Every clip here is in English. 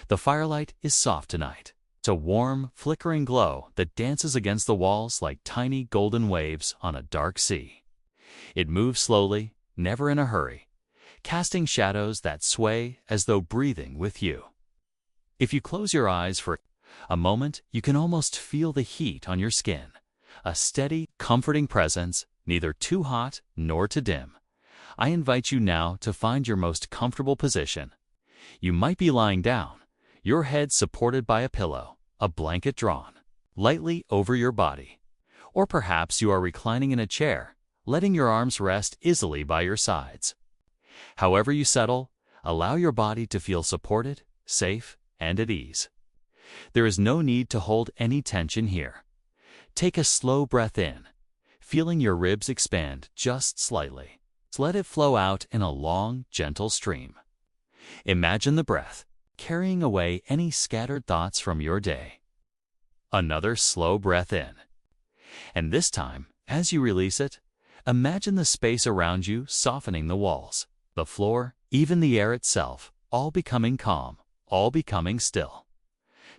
The firelight is soft tonight. It's a warm, flickering glow that dances against the walls like tiny golden waves on a dark sea. It moves slowly, never in a hurry, casting shadows that sway as though breathing with you. If you close your eyes for a moment, you can almost feel the heat on your skin, a steady, comforting presence, neither too hot nor too dim. I invite you now to find your most comfortable position. You might be lying down, your head supported by a pillow, a blanket drawn lightly over your body. Or perhaps you are reclining in a chair, letting your arms rest easily by your sides. However you settle, allow your body to feel supported, safe, and at ease. There is no need to hold any tension here. Take a slow breath in, feeling your ribs expand just slightly. Let it flow out in a long, gentle stream. Imagine the breath carrying away any scattered thoughts from your day. Another slow breath in. And this time, as you release it, imagine the space around you softening the walls, the floor, even the air itself, all becoming calm, all becoming still.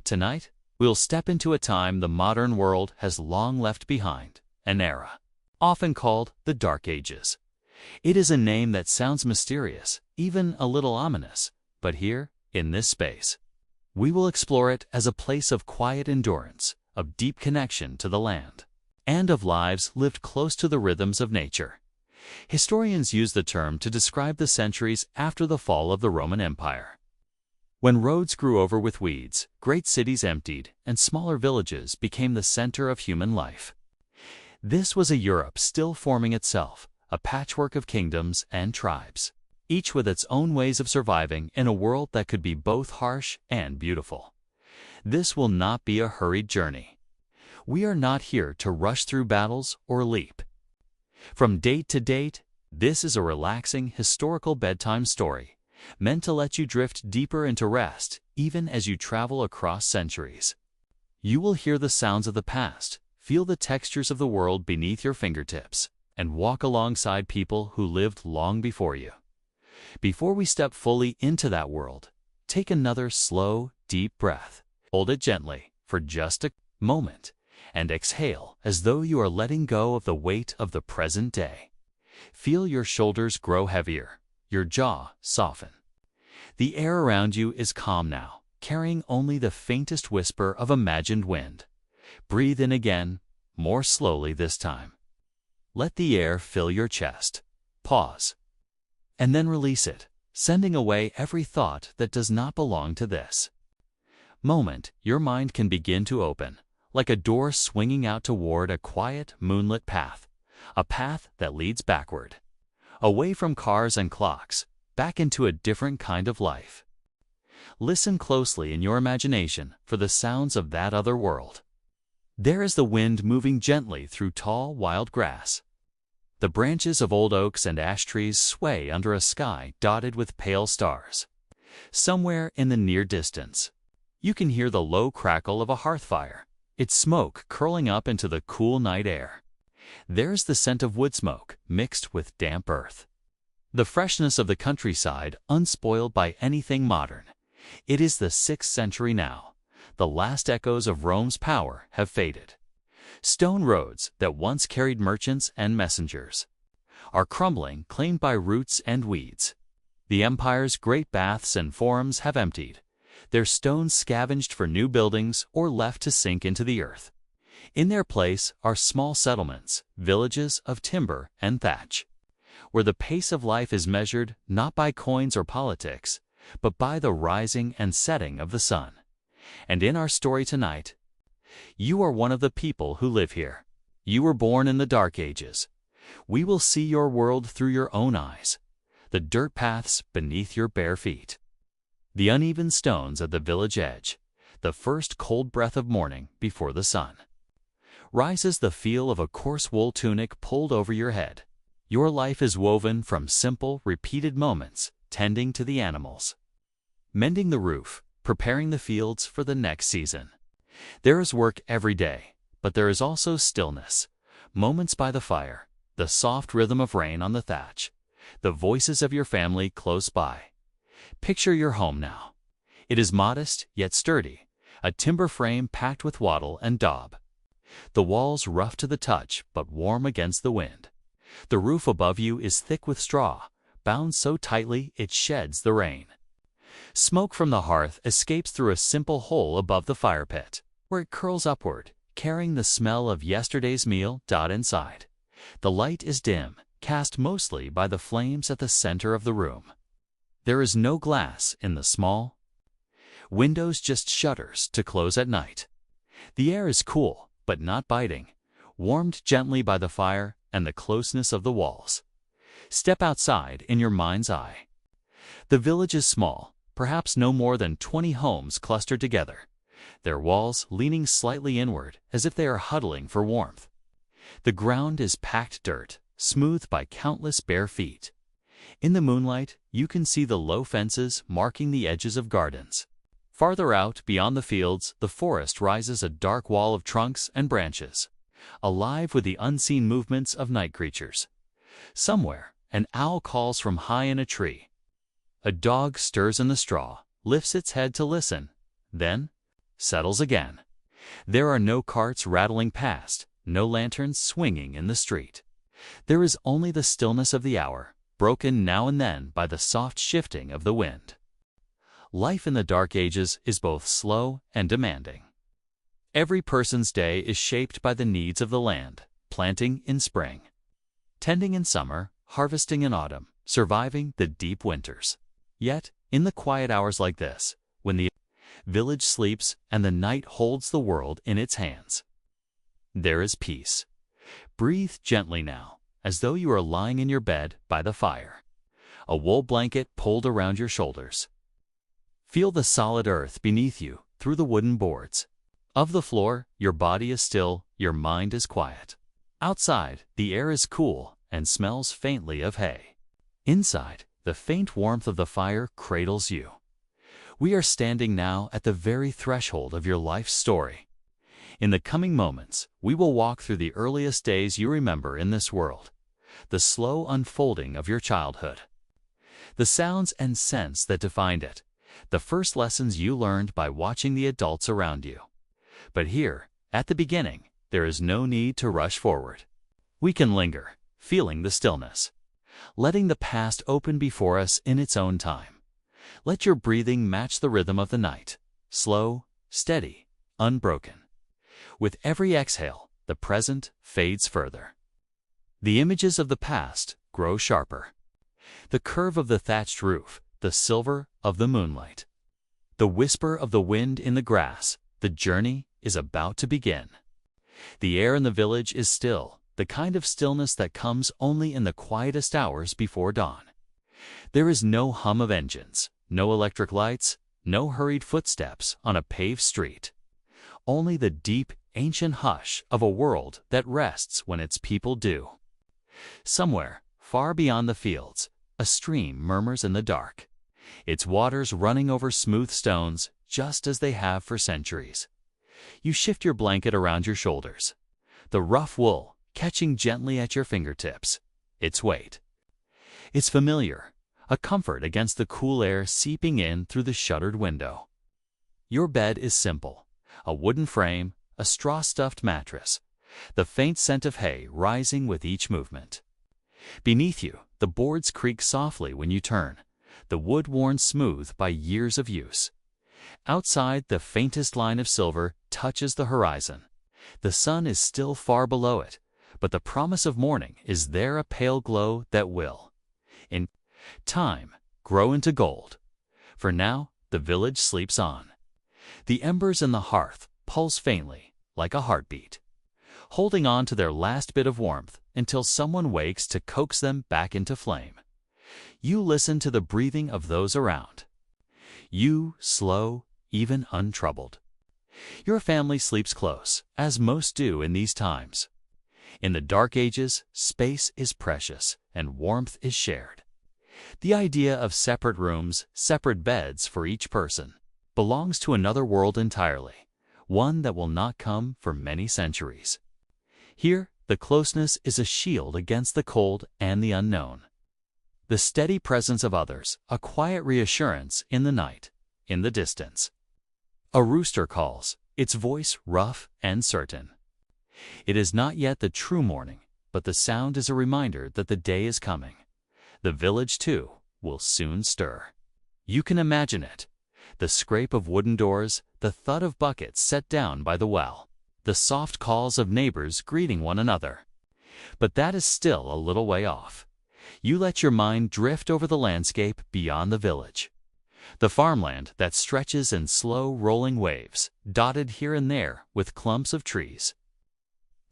Tonight, we'll step into a time the modern world has long left behind, an era, often called the Dark Ages. It is a name that sounds mysterious, even a little ominous, but here, in this space, we will explore it as a place of quiet endurance, of deep connection to the land, and of lives lived close to the rhythms of nature. Historians use the term to describe the centuries after the fall of the Roman Empire. When roads grew over with weeds, great cities emptied, and smaller villages became the center of human life. This was a Europe still forming itself, a patchwork of kingdoms and tribes, each with its own ways of surviving in a world that could be both harsh and beautiful. This will not be a hurried journey. We are not here to rush through battles or leap. From date to date, this is a relaxing historical bedtime story, meant to let you drift deeper into rest even as you travel across centuries. You will hear the sounds of the past, feel the textures of the world beneath your fingertips, and walk alongside people who lived long before you. Before we step fully into that world, take another slow, deep breath. Hold it gently for just a moment, and exhale as though you are letting go of the weight of the present day. Feel your shoulders grow heavier, your jaw soften. The air around you is calm now, carrying only the faintest whisper of imagined wind. Breathe in again, more slowly this time. Let the air fill your chest. Pause. And then release it, sending away every thought that does not belong to this moment. Your mind can begin to open, like a door swinging out toward a quiet, moonlit path, a path that leads backward, away from cars and clocks, back into a different kind of life. Listen closely in your imagination for the sounds of that other world. There is the wind moving gently through tall, wild grass. The branches of old oaks and ash trees sway under a sky dotted with pale stars. Somewhere in the near distance, you can hear the low crackle of a hearth fire, its smoke curling up into the cool night air. There's the scent of wood smoke mixed with damp earth. The freshness of the countryside unspoiled by anything modern. It is the 6th century now. The last echoes of Rome's power have faded. Stone roads that once carried merchants and messengers are crumbling, claimed by roots and weeds. The empire's great baths and forums have emptied, their stones scavenged for new buildings or left to sink into the earth. In their place are small settlements, villages of timber and thatch, where the pace of life is measured not by coins or politics, but by the rising and setting of the sun. And in our story tonight, you are one of the people who live here. You were born in the Dark Ages. We will see your world through your own eyes, the dirt paths beneath your bare feet, the uneven stones at the village edge, the first cold breath of morning before the sun rises, the feel of a coarse wool tunic pulled over your head. Your life is woven from simple, repeated moments, tending to the animals, mending the roof, preparing the fields for the next season. There is work every day, but there is also stillness, moments by the fire, the soft rhythm of rain on the thatch, the voices of your family close by. Picture your home now. It is modest, yet sturdy, a timber frame packed with wattle and daub. The walls rough to the touch, but warm against the wind. The roof above you is thick with straw, bound so tightly it sheds the rain. Smoke from the hearth escapes through a simple hole above the fire pit, where it curls upward, carrying the smell of yesterday's meal inside. The light is dim, cast mostly by the flames at the center of the room. There is no glass in the small windows, just shutters to close at night. The air is cool, but not biting, warmed gently by the fire and the closeness of the walls. Step outside in your mind's eye. The village is small, perhaps no more than 20 homes clustered together, their walls leaning slightly inward as if they are huddling for warmth. The ground is packed dirt, smoothed by countless bare feet. In the moonlight, you can see the low fences marking the edges of gardens. Farther out, beyond the fields, the forest rises a dark wall of trunks and branches, alive with the unseen movements of night creatures. Somewhere, an owl calls from high in a tree. A dog stirs in the straw, lifts its head to listen, then settles again. There are no carts rattling past, no lanterns swinging in the street. There is only the stillness of the hour, broken now and then by the soft shifting of the wind. Life in the Dark Ages is both slow and demanding. Every person's day is shaped by the needs of the land, planting in spring, tending in summer, harvesting in autumn, surviving the deep winters. Yet, in the quiet hours like this, when the village sleeps and the night holds the world in its hands, there is peace. Breathe gently now, as though you are lying in your bed by the fire, a wool blanket pulled around your shoulders. Feel the solid earth beneath you through the wooden boards. Of the floor, your body is still, your mind is quiet. Outside, the air is cool and smells faintly of hay. Inside, the faint warmth of the fire cradles you. We are standing now at the very threshold of your life's story. In the coming moments, we will walk through the earliest days you remember in this world, the slow unfolding of your childhood, the sounds and scents that defined it, the first lessons you learned by watching the adults around you. But here, at the beginning, there is no need to rush forward. We can linger, feeling the stillness, letting the past open before us in its own time. Let your breathing match the rhythm of the night, slow, steady, unbroken. With every exhale, the present fades further. The images of the past grow sharper. The curve of the thatched roof, the silver of the moonlight, the whisper of the wind in the grass. The journey is about to begin. The air in the village is still, the kind of stillness that comes only in the quietest hours before dawn. There is no hum of engines, no electric lights, no hurried footsteps on a paved street. Only the deep, ancient hush of a world that rests when its people do. Somewhere, far beyond the fields, a stream murmurs in the dark, its waters running over smooth stones just as they have for centuries. You shift your blanket around your shoulders, the rough wool catching gently at your fingertips, its weight. It's familiar, a comfort against the cool air seeping in through the shuttered window. Your bed is simple, a wooden frame, a straw-stuffed mattress, the faint scent of hay rising with each movement. Beneath you, the boards creak softly when you turn, the wood worn smooth by years of use. Outside, the faintest line of silver touches the horizon. The sun is still far below it, but the promise of morning is there, a pale glow that will, in time, grow into gold. For now, the village sleeps on. The embers in the hearth pulse faintly, like a heartbeat, holding on to their last bit of warmth until someone wakes to coax them back into flame. You listen to the breathing of those around. You, slow, even untroubled. Your family sleeps close, as most do in these times. In the Dark Ages, space is precious and warmth is shared. The idea of separate rooms, separate beds for each person, belongs to another world entirely, one that will not come for many centuries. Here, the closeness is a shield against the cold and the unknown. The steady presence of others, a quiet reassurance in the night. in the distance. A rooster calls, its voice rough and certain. It is not yet the true morning, but the sound is a reminder that the day is coming. The village, too, will soon stir. You can imagine it. The scrape of wooden doors, the thud of buckets set down by the well, the soft calls of neighbors greeting one another. But that is still a little way off. You let your mind drift over the landscape beyond the village. The farmland that stretches in slow rolling waves, dotted here and there with clumps of trees.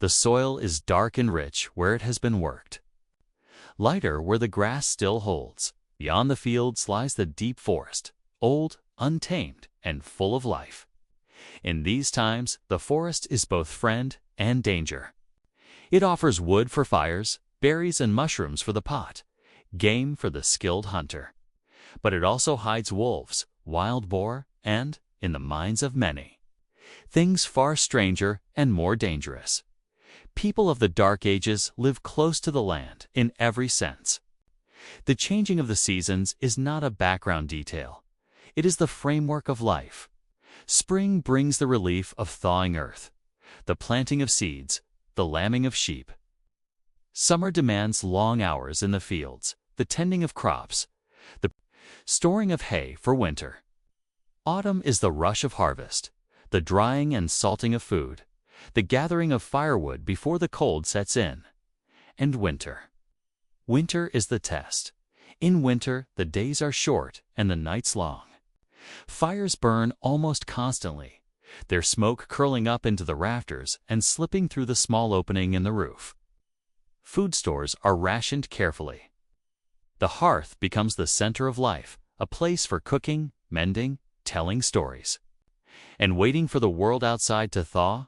The soil is dark and rich where it has been worked. Lighter where the grass still holds. Beyond the fields lies the deep forest, old, untamed, and full of life. In these times, the forest is both friend and danger. It offers wood for fires, berries and mushrooms for the pot, game for the skilled hunter. But it also hides wolves, wild boar, and, in the minds of many, things far stranger and more dangerous. People of the Dark Ages live close to the land in every sense. The changing of the seasons is not a background detail. It is the framework of life. Spring brings the relief of thawing earth, the planting of seeds, the lambing of sheep. Summer demands long hours in the fields, the tending of crops, the storing of hay for winter. Autumn is the rush of harvest, the drying and salting of food, the gathering of firewood before the cold sets in. And winter. Winter is the test. In winter, the days are short and the nights long. Fires burn almost constantly, their smoke curling up into the rafters and slipping through the small opening in the roof. Food stores are rationed carefully. The hearth becomes the center of life, a place for cooking, mending, telling stories. And waiting for the world outside to thaw,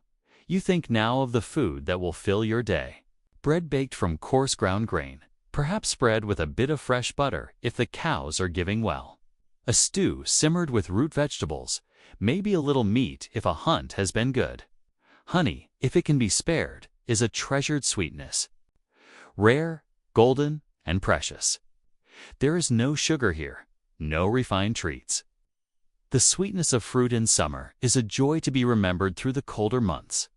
you think now of the food that will fill your day. Bread baked from coarse ground grain, perhaps spread with a bit of fresh butter if the cows are giving well. A stew simmered with root vegetables, maybe a little meat if a hunt has been good. Honey, if it can be spared, is a treasured sweetness. Rare, golden, and precious. There is no sugar here, no refined treats. The sweetness of fruit in summer is a joy to be remembered through the colder months.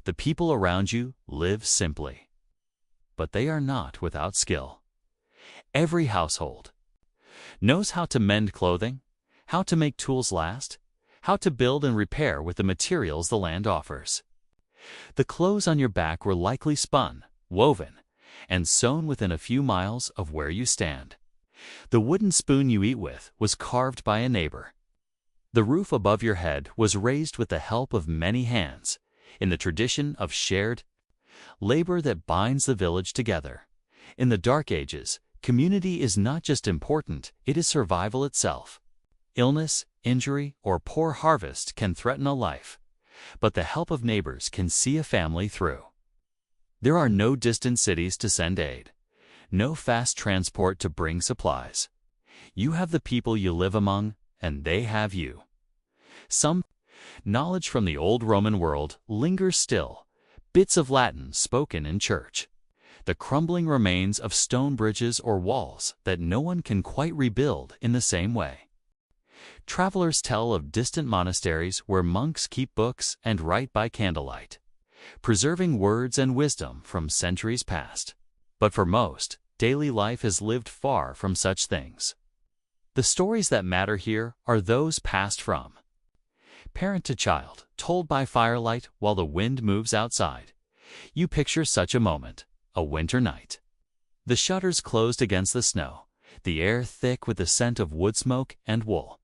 The people around you live simply. But they are not without skill. Every household knows how to mend clothing, how to make tools last, how to build and repair with the materials the land offers. The clothes on your back were likely spun, woven, and sewn within a few miles of where you stand. The wooden spoon you eat with was carved by a neighbor. The roof above your head was raised with the help of many hands, in the tradition of shared labor that binds the village together. In the Dark Ages, community is not just important, it is survival itself. Illness, injury, or poor harvest can threaten a life, but the help of neighbors can see a family through. There are no distant cities to send aid, no fast transport to bring supplies. You have the people you live among, and they have you. Some knowledge from the old Roman world lingers still, bits of Latin spoken in church, the crumbling remains of stone bridges or walls that no one can quite rebuild in the same way. Travelers tell of distant monasteries where monks keep books and write by candlelight, preserving words and wisdom from centuries past. But for most, daily life is lived far from such things. The stories that matter here are those passed from parent to child, told by firelight while the wind moves outside. You picture such a moment, a winter night. The shutters closed against the snow, the air thick with the scent of wood smoke and wool.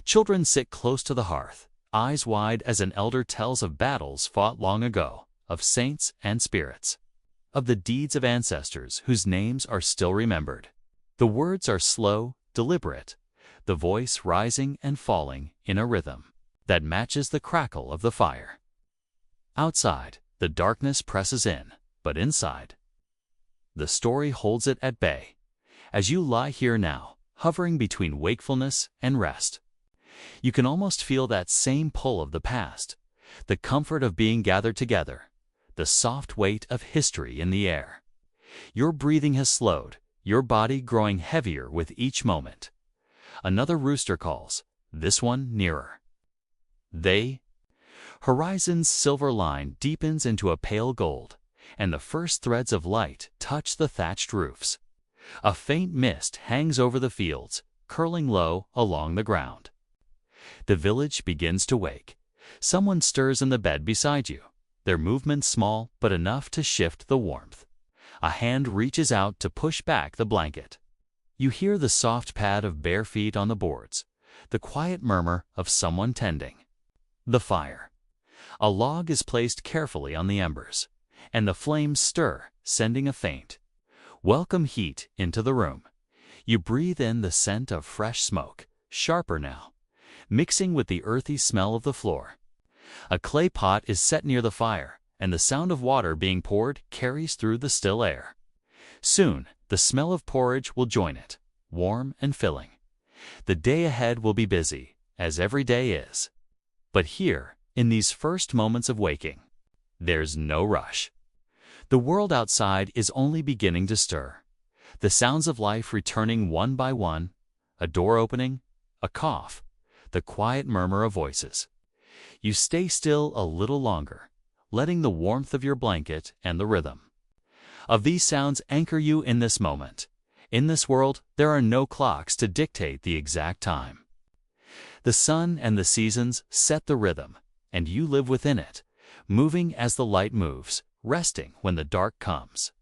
Children sit close to the hearth, eyes wide as an elder tells of battles fought long ago, of saints and spirits, of the deeds of ancestors whose names are still remembered. The words are slow, deliberate, the voice rising and falling in a rhythm that matches the crackle of the fire. Outside, the darkness presses in, but inside, the story holds it at bay. As you lie here now, hovering between wakefulness and rest, you can almost feel that same pull of the past, the comfort of being gathered together, the soft weight of history in the air. Your breathing has slowed, your body growing heavier with each moment. Another rooster calls, this one nearer. They. Horizon's silver line deepens into a pale gold, and the first threads of light touch the thatched roofs. A faint mist hangs over the fields, curling low along the ground. The village begins to wake. Someone stirs in the bed beside you, their movements small but enough to shift the warmth. A hand reaches out to push back the blanket. You hear the soft pad of bare feet on the boards, the quiet murmur of someone tending. The fire. A log is placed carefully on the embers, and the flames stir, sending a faint, welcome heat into the room. You breathe in the scent of fresh smoke, sharper now, mixing with the earthy smell of the floor. A clay pot is set near the fire, and the sound of water being poured carries through the still air. Soon, the smell of porridge will join it, warm and filling. The day ahead will be busy, as every day is. But here, in these first moments of waking, there's no rush. The world outside is only beginning to stir. The sounds of life returning one by one, a door opening, a cough, the quiet murmur of voices. You stay still a little longer, letting the warmth of your blanket and the rhythm of these sounds anchor you in this moment. In this world, there are no clocks to dictate the exact time. The sun and the seasons set the rhythm, and you live within it, moving as the light moves, resting when the dark comes.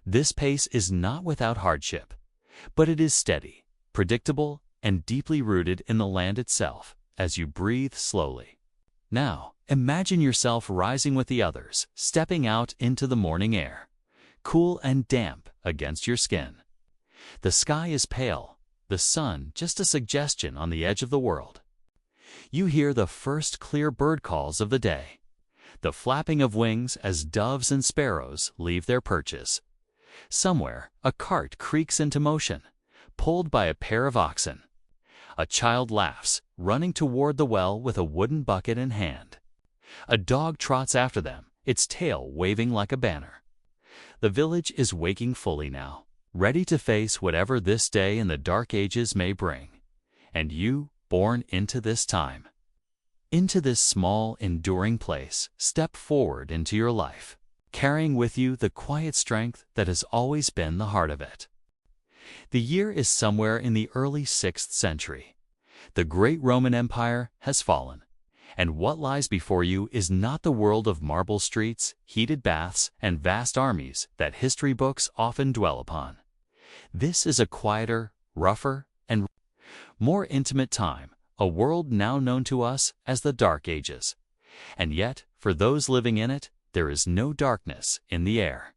This pace is not without hardship, but it is steady, predictable, and deeply rooted in the land itself as you breathe slowly. Now, imagine yourself rising with the others, stepping out into the morning air, cool and damp against your skin. The sky is pale, the sun just a suggestion on the edge of the world. You hear the first clear bird calls of the day, the flapping of wings as doves and sparrows leave their perches. Somewhere, a cart creaks into motion, pulled by a pair of oxen. A child laughs, running toward the well with a wooden bucket in hand. A dog trots after them, its tail waving like a banner. The village is waking fully now, ready to face whatever this day in the dark ages may bring. And you, born into this time, into this small, enduring place, step forward into your life, carrying with you the quiet strength that has always been the heart of it. The year is somewhere in the early 6th century. The great Roman Empire has fallen, and what lies before you is not the world of marble streets, heated baths, and vast armies that history books often dwell upon. This is a quieter, rougher, and more intimate time, a world now known to us as the Dark Ages. And yet, for those living in it, there is no darkness in the air.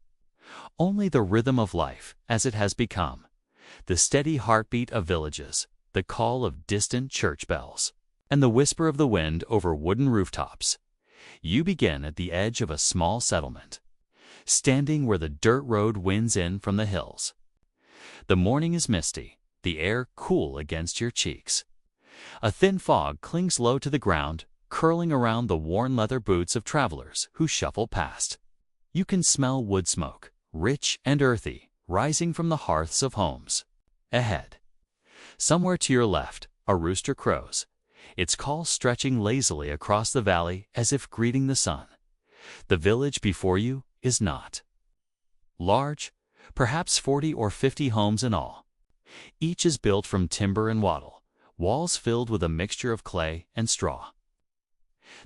Only the rhythm of life as it has become, the steady heartbeat of villages, the call of distant church bells, and the whisper of the wind over wooden rooftops. You begin at the edge of a small settlement, standing where the dirt road winds in from the hills. The morning is misty, the air cool against your cheeks. A thin fog clings low to the ground, curling around the worn leather boots of travelers who shuffle past. You can smell wood smoke, rich and earthy, rising from the hearths of homes. Ahead, somewhere to your left, a rooster crows, its call stretching lazily across the valley as if greeting the sun. The village before you is not large, perhaps 40 or 50 homes in all. Each is built from timber and wattle, walls filled with a mixture of clay and straw.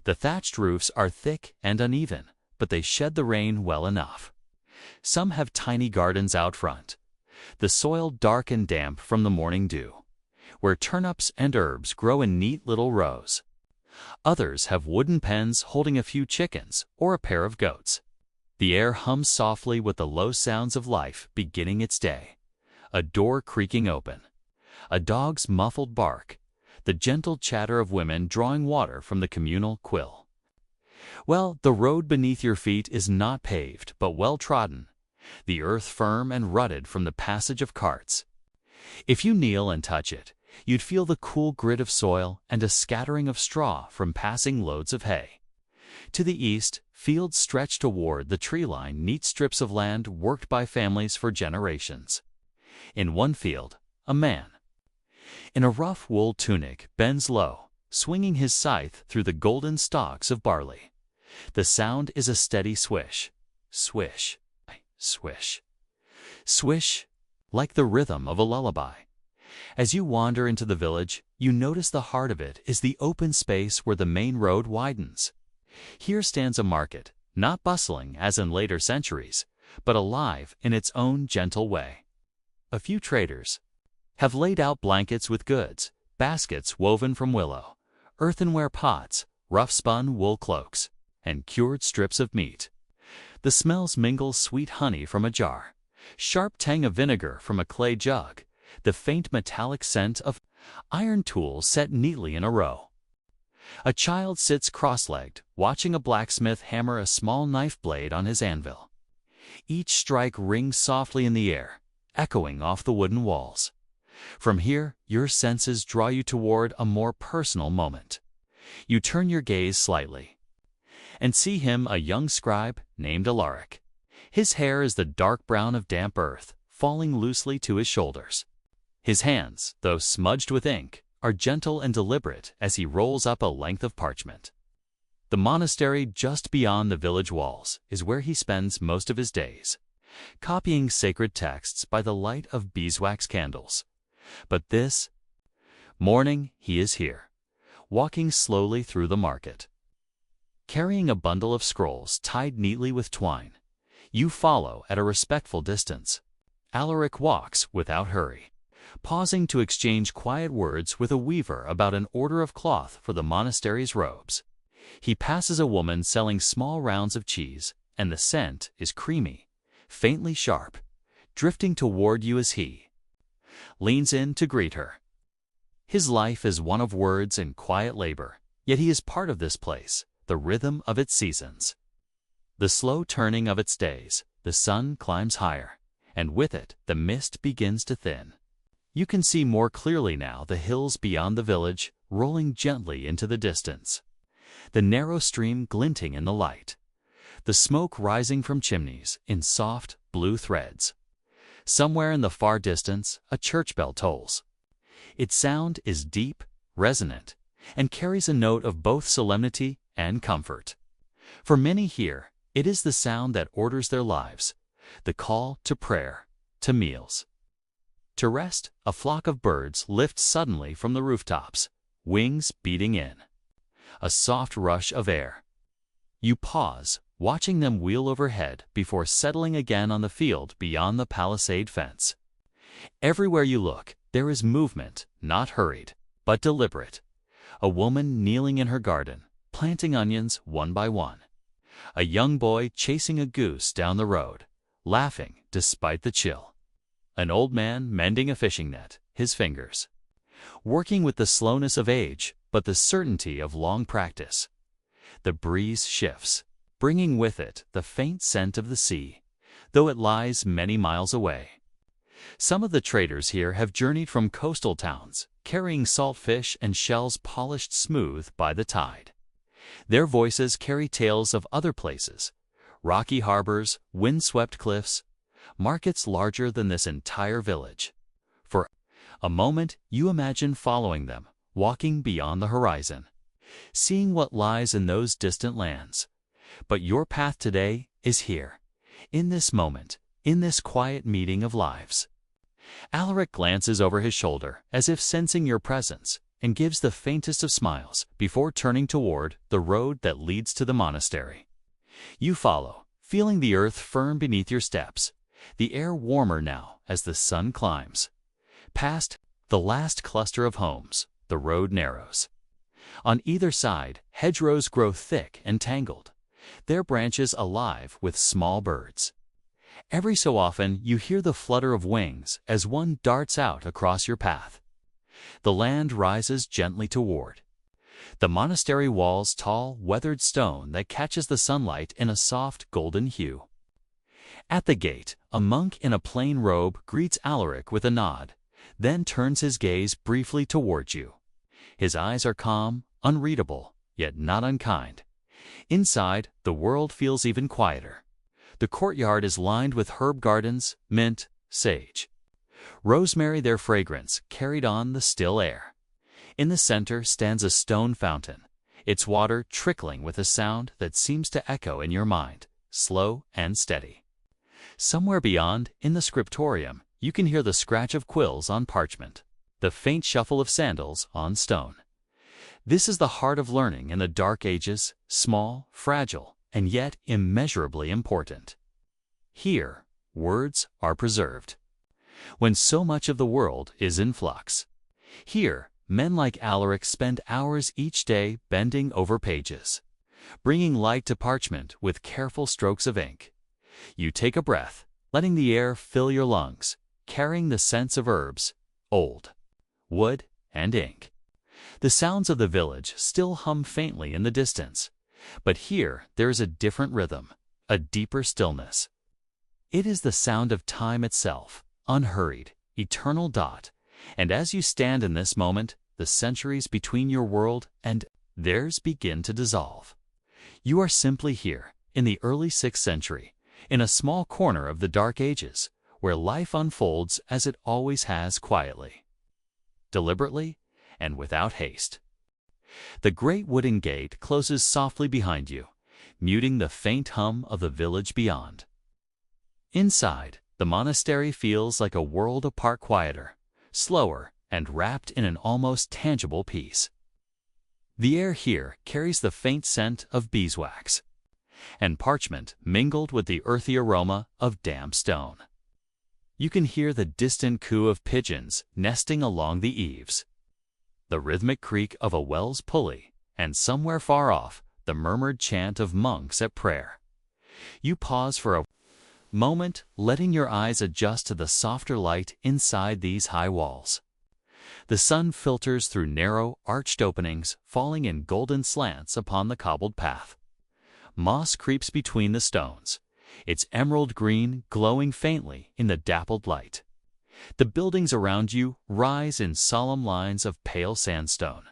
The thatched roofs are thick and uneven, but they shed the rain well enough. Some have tiny gardens out front, the soil dark and damp from the morning dew, where turnips and herbs grow in neat little rows. Others have wooden pens holding a few chickens or a pair of goats. The air hums softly with the low sounds of life beginning its day. A door creaking open, a dog's muffled bark, the gentle chatter of women drawing water from the communal quill. Well, the road beneath your feet is not paved but well trodden, the earth firm and rutted from the passage of carts. If you kneel and touch it, you'd feel the cool grit of soil and a scattering of straw from passing loads of hay. To the east, fields stretch toward the tree line, neat strips of land worked by families for generations. In one field, a man. In a rough wool tunic, bends low, swinging his scythe through the golden stalks of barley. The sound is a steady swish, swish, swish, swish, like the rhythm of a lullaby. As you wander into the village, you notice the heart of it is the open space where the main road widens. Here stands a market, not bustling as in later centuries, but alive in its own gentle way. A few traders have laid out blankets with goods, baskets woven from willow, earthenware pots, rough-spun wool cloaks, and cured strips of meat. The smells mingle sweet honey from a jar, sharp tang of vinegar from a clay jug, the faint metallic scent of iron tools set neatly in a row. A child sits cross-legged, watching a blacksmith hammer a small knife blade on his anvil. Each strike rings softly in the air, echoing off the wooden walls. From here, your senses draw you toward a more personal moment. You turn your gaze slightly and see him, a young scribe named Alaric. His hair is the dark brown of damp earth, falling loosely to his shoulders. His hands, though smudged with ink, are gentle and deliberate as he rolls up a length of parchment. The monastery just beyond the village walls is where he spends most of his days, copying sacred texts by the light of beeswax candles. But this morning he is here, walking slowly through the market. Carrying a bundle of scrolls tied neatly with twine, you follow at a respectful distance. Alaric walks without hurry, pausing to exchange quiet words with a weaver about an order of cloth for the monastery's robes. He passes a woman selling small rounds of cheese, and the scent is creamy, faintly sharp, drifting toward you as he leans in to greet her. His life is one of words and quiet labor, yet he is part of this place, the rhythm of its seasons. The slow turning of its days, the sun climbs higher, and with it the mist begins to thin. You can see more clearly now the hills beyond the village, rolling gently into the distance. The narrow stream glinting in the light. The smoke rising from chimneys in soft, blue threads. Somewhere in the far distance, a church bell tolls. Its sound is deep, resonant, and carries a note of both solemnity and comfort. For many here, it is the sound that orders their lives, the call to prayer, to meals. To rest, a flock of birds lifts suddenly from the rooftops, wings beating in. A soft rush of air. You pause, watching them wheel overhead before settling again on the field beyond the palisade fence. Everywhere you look, there is movement, not hurried, but deliberate. A woman kneeling in her garden, planting onions one by one. A young boy chasing a goose down the road, laughing despite the chill. An old man mending a fishing net, his fingers working with the slowness of age, but the certainty of long practice. The breeze shifts, bringing with it the faint scent of the sea, though it lies many miles away. Some of the traders here have journeyed from coastal towns, carrying salt fish and shells polished smooth by the tide. Their voices carry tales of other places, rocky harbors, wind-swept cliffs, markets larger than this entire village. For a moment, you imagine following them, walking beyond the horizon, seeing what lies in those distant lands. But your path today is here, in this moment, in this quiet meeting of lives. Alaric glances over his shoulder as if sensing your presence and gives the faintest of smiles before turning toward the road that leads to the monastery. You follow, feeling the earth firm beneath your steps, the air warmer now as the sun climbs. Past the last cluster of homes, the road narrows. On either side, hedgerows grow thick and tangled, their branches alive with small birds. Every so often you hear the flutter of wings as one darts out across your path. The land rises gently toward the monastery wall's tall, weathered stone that catches the sunlight in a soft golden hue. At the gate, a monk in a plain robe greets Alaric with a nod, then turns his gaze briefly towards you. His eyes are calm, unreadable, yet not unkind. Inside, the world feels even quieter. The courtyard is lined with herb gardens, mint, sage. Rosemary, their fragrance, carried on the still air. In the center stands a stone fountain, its water trickling with a sound that seems to echo in your mind, slow and steady. Somewhere beyond, in the scriptorium, you can hear the scratch of quills on parchment, the faint shuffle of sandals on stone. This is the heart of learning in the Dark Ages, small, fragile, and yet immeasurably important. Here, words are preserved. When so much of the world is in flux. Here, men like Alaric spend hours each day bending over pages, bringing light to parchment with careful strokes of ink. You take a breath, letting the air fill your lungs, carrying the scents of herbs, old, wood, and ink. The sounds of the village still hum faintly in the distance, but here there is a different rhythm, a deeper stillness. It is the sound of time itself, unhurried, eternal dot, and as you stand in this moment, the centuries between your world and theirs begin to dissolve. You are simply here, in the early 6th century, in a small corner of the Dark Ages, where life unfolds as it always has, quietly, deliberately, and without haste. The great wooden gate closes softly behind you, muting the faint hum of the village beyond. Inside, the monastery feels like a world apart, quieter, slower, and wrapped in an almost tangible peace. The air here carries the faint scent of beeswax and parchment mingled with the earthy aroma of damp stone. You can hear the distant coo of pigeons nesting along the eaves, the rhythmic creak of a well's pulley, and somewhere far off, the murmured chant of monks at prayer. You pause for a moment, letting your eyes adjust to the softer light inside these high walls. The sun filters through narrow, arched openings, falling in golden slants upon the cobbled path. Moss creeps between the stones, its emerald green glowing faintly in the dappled light. The buildings around you rise in solemn lines of pale sandstone,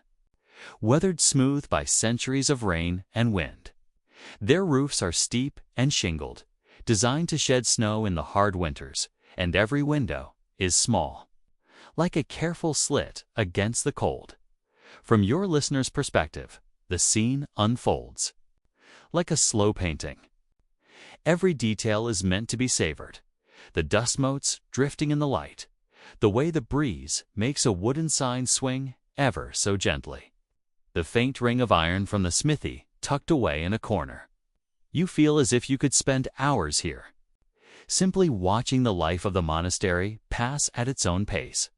weathered smooth by centuries of rain and wind. Their roofs are steep and shingled, designed to shed snow in the hard winters, and every window is small, like a careful slit against the cold. From your listener's perspective, the scene unfolds like a slow painting. Every detail is meant to be savored. The dust motes drifting in the light, the way the breeze makes a wooden sign swing ever so gently, the faint ring of iron from the smithy tucked away in a corner. You feel as if you could spend hours here, simply watching the life of the monastery pass at its own pace.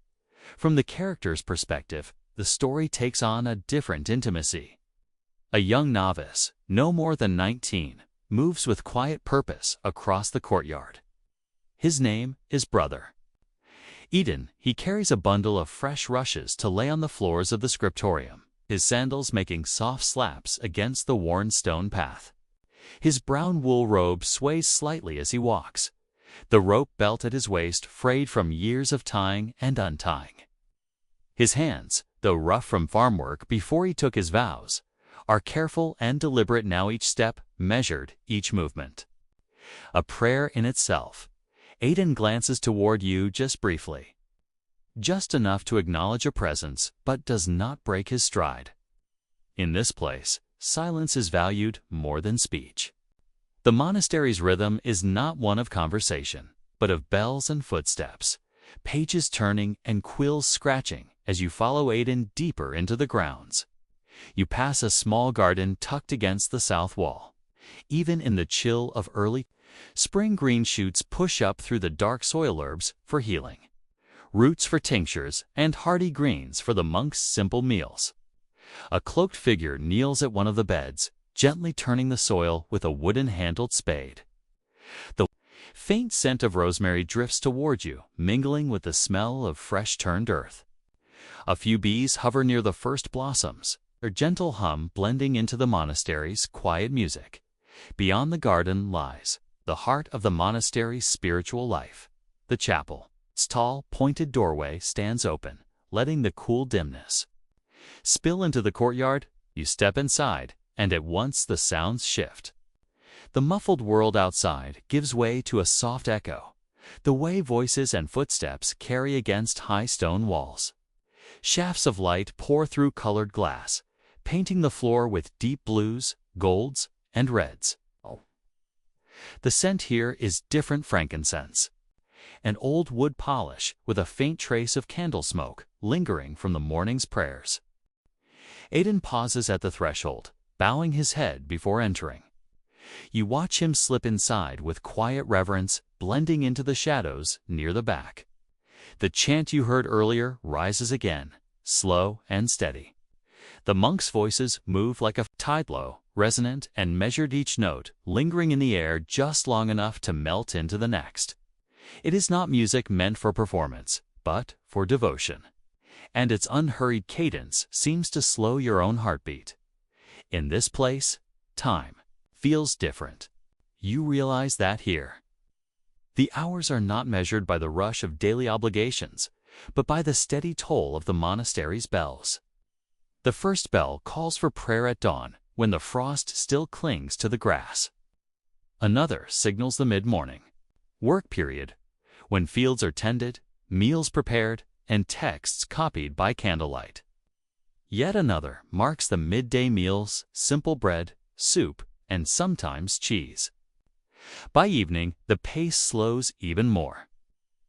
From the character's perspective, the story takes on a different intimacy. A young novice, no more than 19, moves with quiet purpose across the courtyard. His name is Brother Eden. He carries a bundle of fresh rushes to lay on the floors of the scriptorium, his sandals making soft slaps against the worn stone path. His brown wool robe sways slightly as he walks, the rope belt at his waist frayed from years of tying and untying. His hands, though rough from farm work before he took his vows, are careful and deliberate now, each step measured, each movement a prayer in itself. Aiden glances toward you just briefly, just enough to acknowledge a presence, but does not break his stride. In this place, silence is valued more than speech. The monastery's rhythm is not one of conversation, but of bells and footsteps, pages turning and quills scratching as you follow Aiden deeper into the grounds. You pass a small garden tucked against the south wall. Even in the chill of early spring, green shoots push up through the dark soil, herbs for healing, roots for tinctures, and hardy greens for the monks' simple meals. A cloaked figure kneels at one of the beds, gently turning the soil with a wooden-handled spade. The faint scent of rosemary drifts toward you, mingling with the smell of fresh-turned earth. A few bees hover near the first blossoms, their gentle hum blending into the monastery's quiet music. Beyond the garden lies the heart of the monastery's spiritual life, the chapel. Its tall, pointed doorway stands open, letting the cool dimness spill into the courtyard. You step inside, and at once the sounds shift. The muffled world outside gives way to a soft echo, the way voices and footsteps carry against high stone walls. Shafts of light pour through colored glass, painting the floor with deep blues, golds, and reds. The scent here is different frankincense, an old wood polish with a faint trace of candle smoke lingering from the morning's prayers. Aiden pauses at the threshold, bowing his head before entering. You watch him slip inside with quiet reverence, blending into the shadows near the back. The chant you heard earlier rises again, slow and steady. The monks' voices move like a tide flow, resonant and measured, each note lingering in the air just long enough to melt into the next. It is not music meant for performance, but for devotion. And its unhurried cadence seems to slow your own heartbeat. In this place, time feels different. You realize that here. The hours are not measured by the rush of daily obligations, but by the steady toll of the monastery's bells. The first bell calls for prayer at dawn, when the frost still clings to the grass. Another signals the mid-morning work period, when fields are tended, meals prepared, and texts copied by candlelight. Yet another marks the midday meals, simple bread, soup, and sometimes cheese. By evening, the pace slows even more.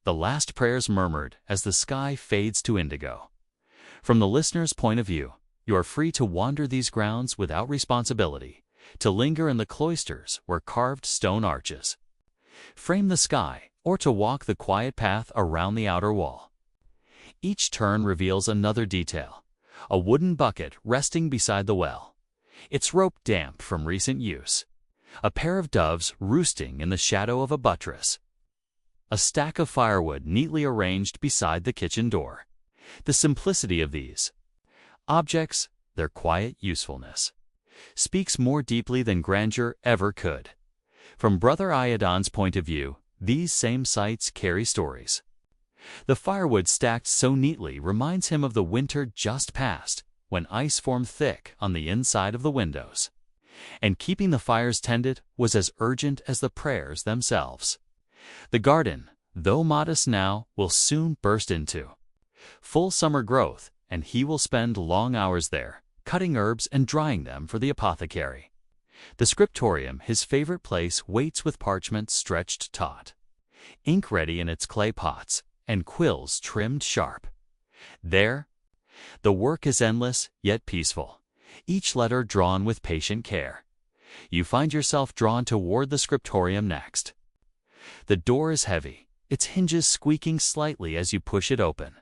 The last prayers murmured as the sky fades to indigo. From the listener's point of view, you are free to wander these grounds without responsibility, to linger in the cloisters where carved stone arches frame the sky, or to walk the quiet path around the outer wall. Each turn reveals another detail: a wooden bucket resting beside the well, its rope damp from recent use, a pair of doves roosting in the shadow of a buttress, a stack of firewood neatly arranged beside the kitchen door. The simplicity of these objects, their quiet usefulness, speaks more deeply than grandeur ever could. From Brother Iodon's point of view, these same sights carry stories. The firewood stacked so neatly reminds him of the winter just past, when ice formed thick on the inside of the windows. And keeping the fires tended was as urgent as the prayers themselves. The garden, though modest now, will soon burst into full summer growth, and he will spend long hours there, cutting herbs and drying them for the apothecary. The scriptorium, his favorite place, waits with parchment stretched taut, ink ready in its clay pots, and quills trimmed sharp. There, the work is endless yet peaceful, each letter drawn with patient care. You find yourself drawn toward the scriptorium next. The door is heavy, its hinges squeaking slightly as you push it open.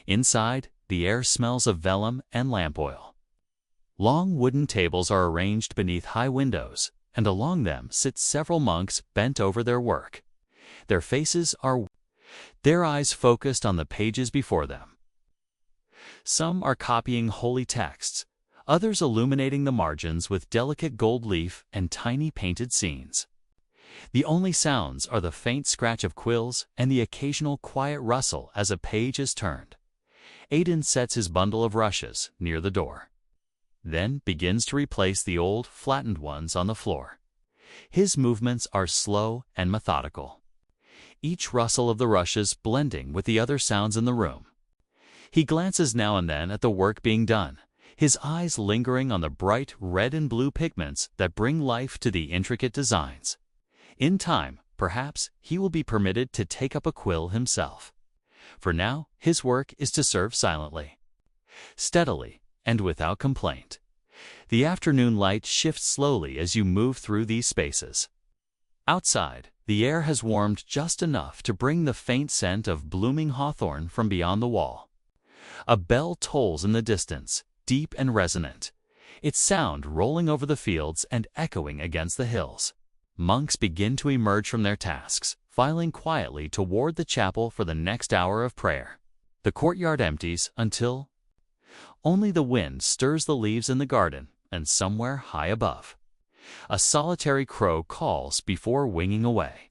Inside, the air smells of vellum and lamp oil. Long wooden tables are arranged beneath high windows, and along them sit several monks bent over their work. Their faces are their eyes focused on the pages before them. Some are copying holy texts, others illuminating the margins with delicate gold leaf and tiny painted scenes. The only sounds are the faint scratch of quills and the occasional quiet rustle as a page is turned. Aiden sets his bundle of rushes near the door, then begins to replace the old, flattened ones on the floor. His movements are slow and methodical, each rustle of the rushes blending with the other sounds in the room. He glances now and then at the work being done, his eyes lingering on the bright red and blue pigments that bring life to the intricate designs. In time, perhaps, he will be permitted to take up a quill himself. For now, his work is to serve silently, steadily, and without complaint. The afternoon light shifts slowly as you move through these spaces. Outside, the air has warmed just enough to bring the faint scent of blooming hawthorn from beyond the wall. A bell tolls in the distance, deep and resonant, its sound rolling over the fields and echoing against the hills. Monks begin to emerge from their tasks, filing quietly toward the chapel for the next hour of prayer. The courtyard empties until only the wind stirs the leaves in the garden, and somewhere high above, a solitary crow calls before winging away.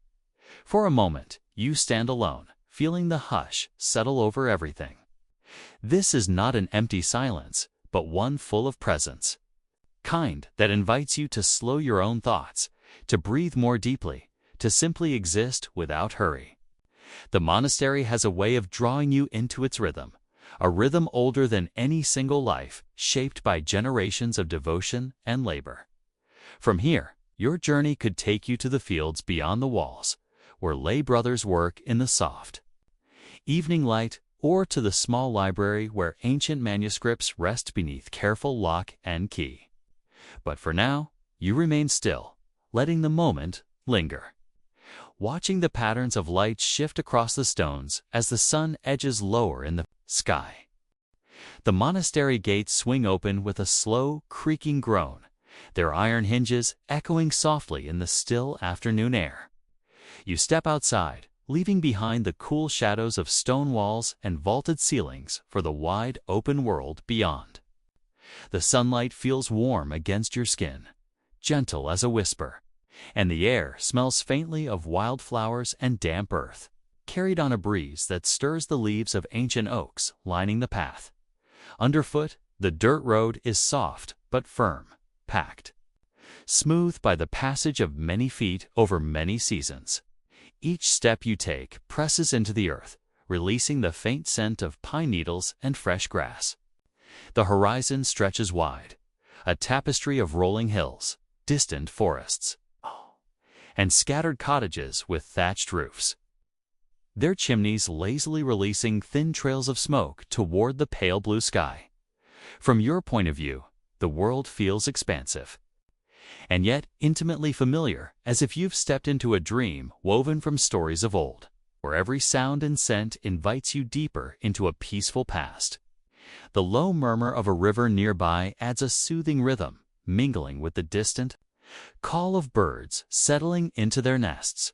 For a moment, you stand alone, feeling the hush settle over everything. This is not an empty silence, but one full of presence, kind that invites you to slow your own thoughts, to breathe more deeply, to simply exist without hurry. The monastery has a way of drawing you into its rhythm, a rhythm older than any single life, shaped by generations of devotion and labor. From here, your journey could take you to the fields beyond the walls, where lay brothers work in the soft evening light, or to the small library where ancient manuscripts rest beneath careful lock and key. But for now, you remain still, letting the moment linger, watching the patterns of light shift across the stones as the sun edges lower in the sky. The monastery gates swing open with a slow, creaking groan, their iron hinges echoing softly in the still afternoon air. You step outside, leaving behind the cool shadows of stone walls and vaulted ceilings for the wide, open world beyond. The sunlight feels warm against your skin, gentle as a whisper, and the air smells faintly of wildflowers and damp earth, carried on a breeze that stirs the leaves of ancient oaks lining the path. Underfoot, the dirt road is soft but firm, packed, smooth by the passage of many feet over many seasons. Each step you take presses into the earth, releasing the faint scent of pine needles and fresh grass. The horizon stretches wide, a tapestry of rolling hills, distant forests, and scattered cottages with thatched roofs, their chimneys lazily releasing thin trails of smoke toward the pale blue sky. From your point of view, the world feels expansive, and yet intimately familiar, as if you've stepped into a dream woven from stories of old, where every sound and scent invites you deeper into a peaceful past. The low murmur of a river nearby adds a soothing rhythm, mingling with the distant call of birds settling into their nests.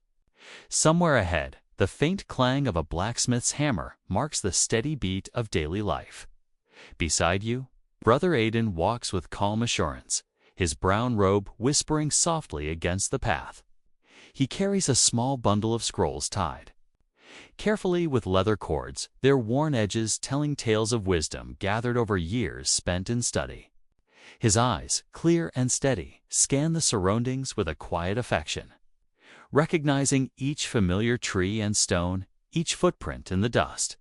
Somewhere ahead, the faint clang of a blacksmith's hammer marks the steady beat of daily life. Beside you, Brother Aidan walks with calm assurance, his brown robe whispering softly against the path. He carries a small bundle of scrolls tied carefully with leather cords, their worn edges telling tales of wisdom gathered over years spent in study. His eyes, clear and steady, scan the surroundings with a quiet affection, recognizing each familiar tree and stone, each footprint in the dust.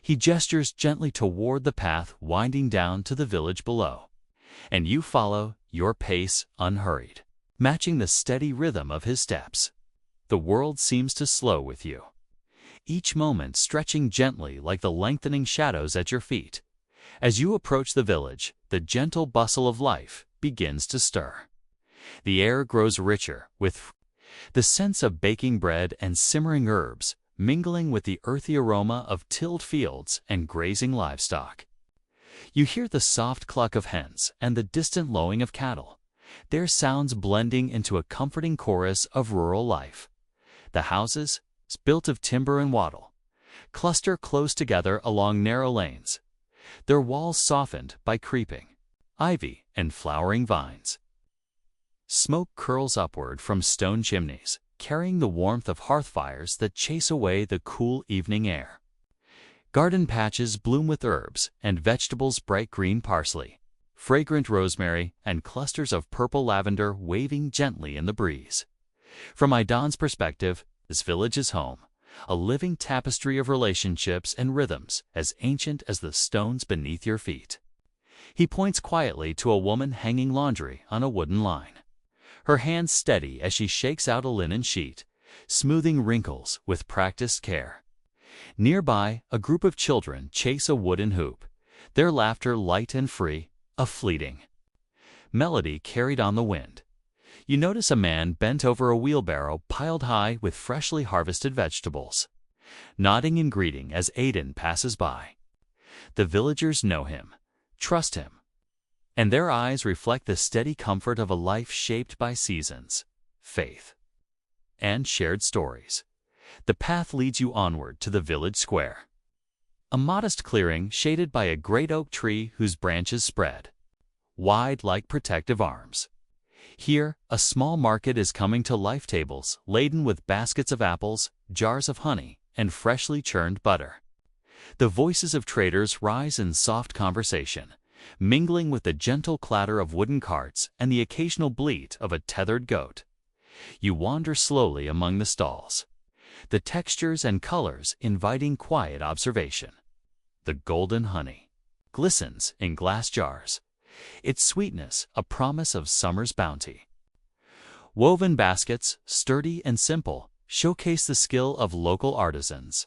He gestures gently toward the path winding down to the village below, and you follow, your pace unhurried, matching the steady rhythm of his steps. The world seems to slow with you, each moment stretching gently like the lengthening shadows at your feet. As you approach the village, the gentle bustle of life begins to stir. The air grows richer, with the sense of baking bread and simmering herbs, mingling with the earthy aroma of tilled fields and grazing livestock. You hear the soft cluck of hens and the distant lowing of cattle, their sounds blending into a comforting chorus of rural life. The houses, built of timber and wattle, cluster close together along narrow lanes, their walls softened by creeping ivy and flowering vines. Smoke curls upward from stone chimneys, carrying the warmth of hearth fires that chase away the cool evening air. Garden patches bloom with herbs and vegetables, bright green parsley, fragrant rosemary, and clusters of purple lavender waving gently in the breeze. From Aidan's perspective, this village is home, a living tapestry of relationships and rhythms as ancient as the stones beneath your feet. He points quietly to a woman hanging laundry on a wooden line, her hands steady as she shakes out a linen sheet, smoothing wrinkles with practiced care. Nearby, a group of children chase a wooden hoop, their laughter light and free, a fleeting melody carried on the wind. You notice a man bent over a wheelbarrow piled high with freshly harvested vegetables, nodding in greeting as Aidan passes by. The villagers know him, trust him, and their eyes reflect the steady comfort of a life shaped by seasons, faith, and shared stories. The path leads you onward to the village square, a modest clearing shaded by a great oak tree whose branches spread wide like protective arms. Here, a small market is coming to life, tables laden with baskets of apples, jars of honey, and freshly churned butter. The voices of traders rise in soft conversation, mingling with the gentle clatter of wooden carts and the occasional bleat of a tethered goat. You wander slowly among the stalls, the textures and colors inviting quiet observation. The golden honey glistens in glass jars, its sweetness a promise of summer's bounty. Woven baskets, sturdy and simple, showcase the skill of local artisans,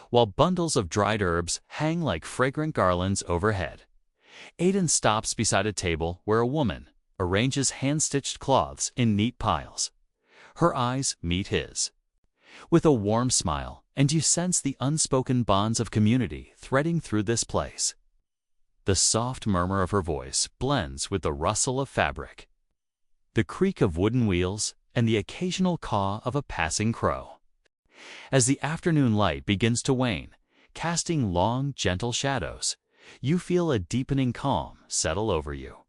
while bundles of dried herbs hang like fragrant garlands overhead. Aiden stops beside a table where a woman arranges hand-stitched cloths in neat piles. Her eyes meet his with a warm smile, and you sense the unspoken bonds of community threading through this place. The soft murmur of her voice blends with the rustle of fabric, the creak of wooden wheels, and the occasional caw of a passing crow. As the afternoon light begins to wane, casting long, gentle shadows, you feel a deepening calm settle over you.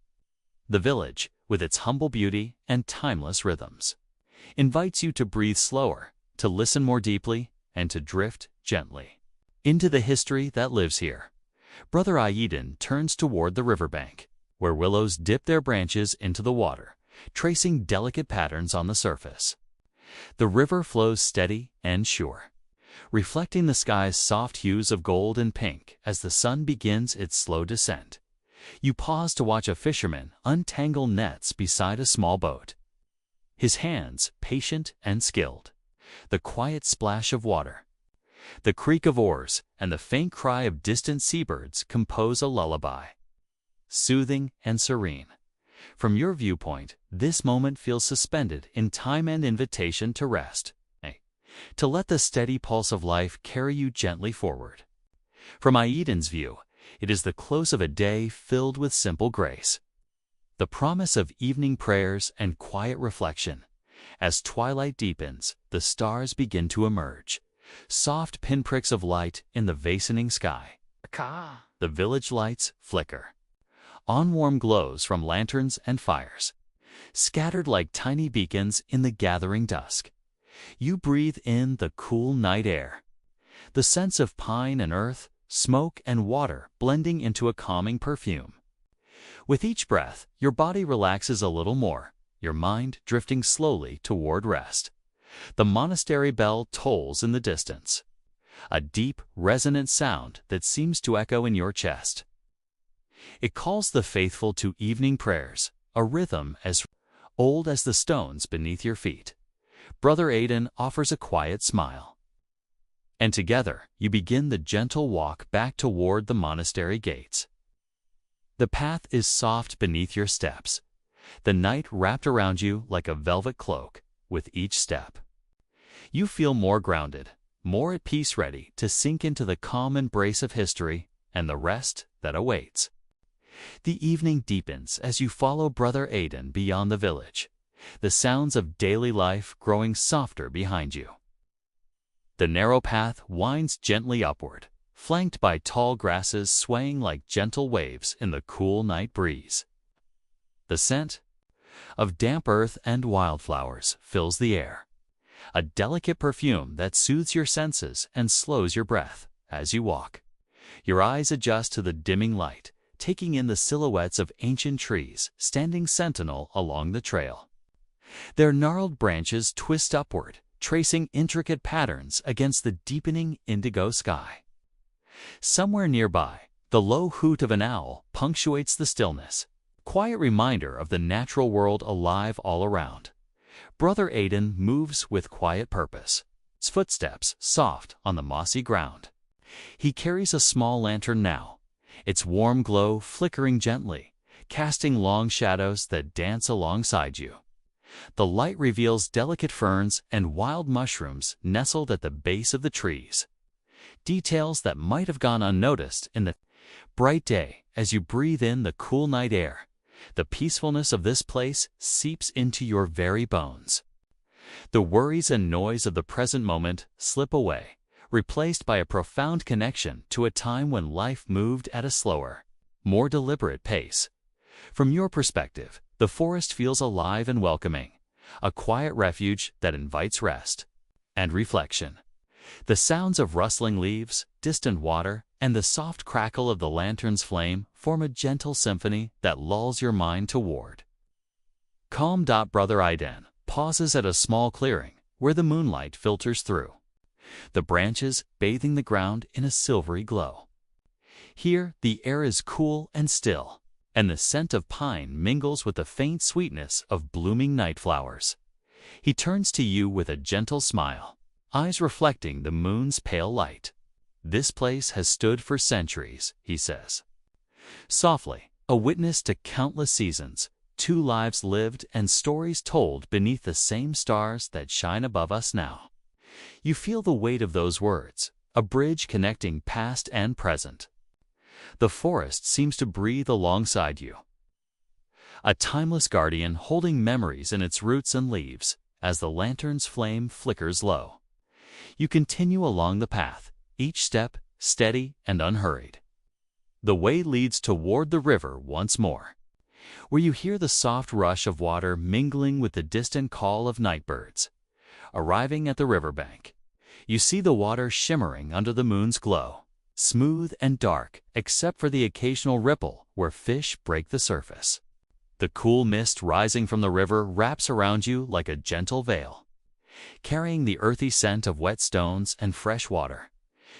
The village, with its humble beauty and timeless rhythms, invites you to breathe slower, to listen more deeply, and to drift gently into the history that lives here. Brother Aiden turns toward the riverbank, where willows dip their branches into the water, tracing delicate patterns on the surface. The river flows steady and sure, reflecting the sky's soft hues of gold and pink as the sun begins its slow descent. You pause to watch a fisherman untangle nets beside a small boat. His hands patient and skilled. The quiet splash of water, the creak of oars, and the faint cry of distant seabirds compose a lullaby, soothing and serene. From your viewpoint, this moment feels suspended in time and invitation to rest, to let the steady pulse of life carry you gently forward. From Aiden's view, it is the close of a day filled with simple grace, the promise of evening prayers and quiet reflection. As twilight deepens, the stars begin to emerge, soft pinpricks of light in the vasening sky. The village lights flicker on warm glows from lanterns and fires, scattered like tiny beacons in the gathering dusk. You breathe in the cool night air, the sense of pine and earth, smoke and water blending into a calming perfume. With each breath, your body relaxes a little more, your mind drifting slowly toward rest. The monastery bell tolls in the distance, a deep, resonant sound that seems to echo in your chest. It calls the faithful to evening prayers, a rhythm as old as the stones beneath your feet. Brother Aiden offers a quiet smile, and together you begin the gentle walk back toward the monastery gates. The path is soft beneath your steps, the night wrapped around you like a velvet cloak. With each step, you feel more grounded, more at peace, ready to sink into the calm embrace of history and the rest that awaits. The evening deepens as you follow Brother Aiden beyond the village, the sounds of daily life growing softer behind you. The narrow path winds gently upward, flanked by tall grasses swaying like gentle waves in the cool night breeze. The scent of damp earth and wildflowers fills the air, a delicate perfume that soothes your senses and slows your breath as you walk. Your eyes adjust to the dimming light, taking in the silhouettes of ancient trees standing sentinel along the trail. Their gnarled branches twist upward, tracing intricate patterns against the deepening indigo sky. Somewhere nearby, the low hoot of an owl punctuates the stillness, quiet reminder of the natural world alive all around. Brother Aiden moves with quiet purpose, his footsteps soft on the mossy ground. He carries a small lantern now, its warm glow flickering gently, casting long shadows that dance alongside you. The light reveals delicate ferns and wild mushrooms nestled at the base of the trees, details that might have gone unnoticed in the bright day. As you breathe in the cool night air, the peacefulness of this place seeps into your very bones. The worries and noise of the present moment slip away, replaced by a profound connection to a time when life moved at a slower, more deliberate pace. From your perspective, the forest feels alive and welcoming, a quiet refuge that invites rest and reflection. The sounds of rustling leaves, distant water, and the soft crackle of the lantern's flame form a gentle symphony that lulls your mind toward calm. Brother Aiden pauses at a small clearing where the moonlight filters through, the branches bathing the ground in a silvery glow. Here, the air is cool and still, and the scent of pine mingles with the faint sweetness of blooming night flowers. He turns to you with a gentle smile, eyes reflecting the moon's pale light. "This place has stood for centuries," he says. Softly, a witness to countless seasons, 2 lives lived and stories told beneath the same stars that shine above us now. You feel the weight of those words, a bridge connecting past and present. The forest seems to breathe alongside you, a timeless guardian holding memories in its roots and leaves as the lantern's flame flickers low. You continue along the path, each step steady and unhurried. The way leads toward the river once more, where you hear the soft rush of water mingling with the distant call of night birds. Arriving at the riverbank, you see the water shimmering under the moon's glow, smooth and dark except for the occasional ripple where fish break the surface. The cool mist rising from the river wraps around you like a gentle veil. Carrying the earthy scent of wet stones and fresh water,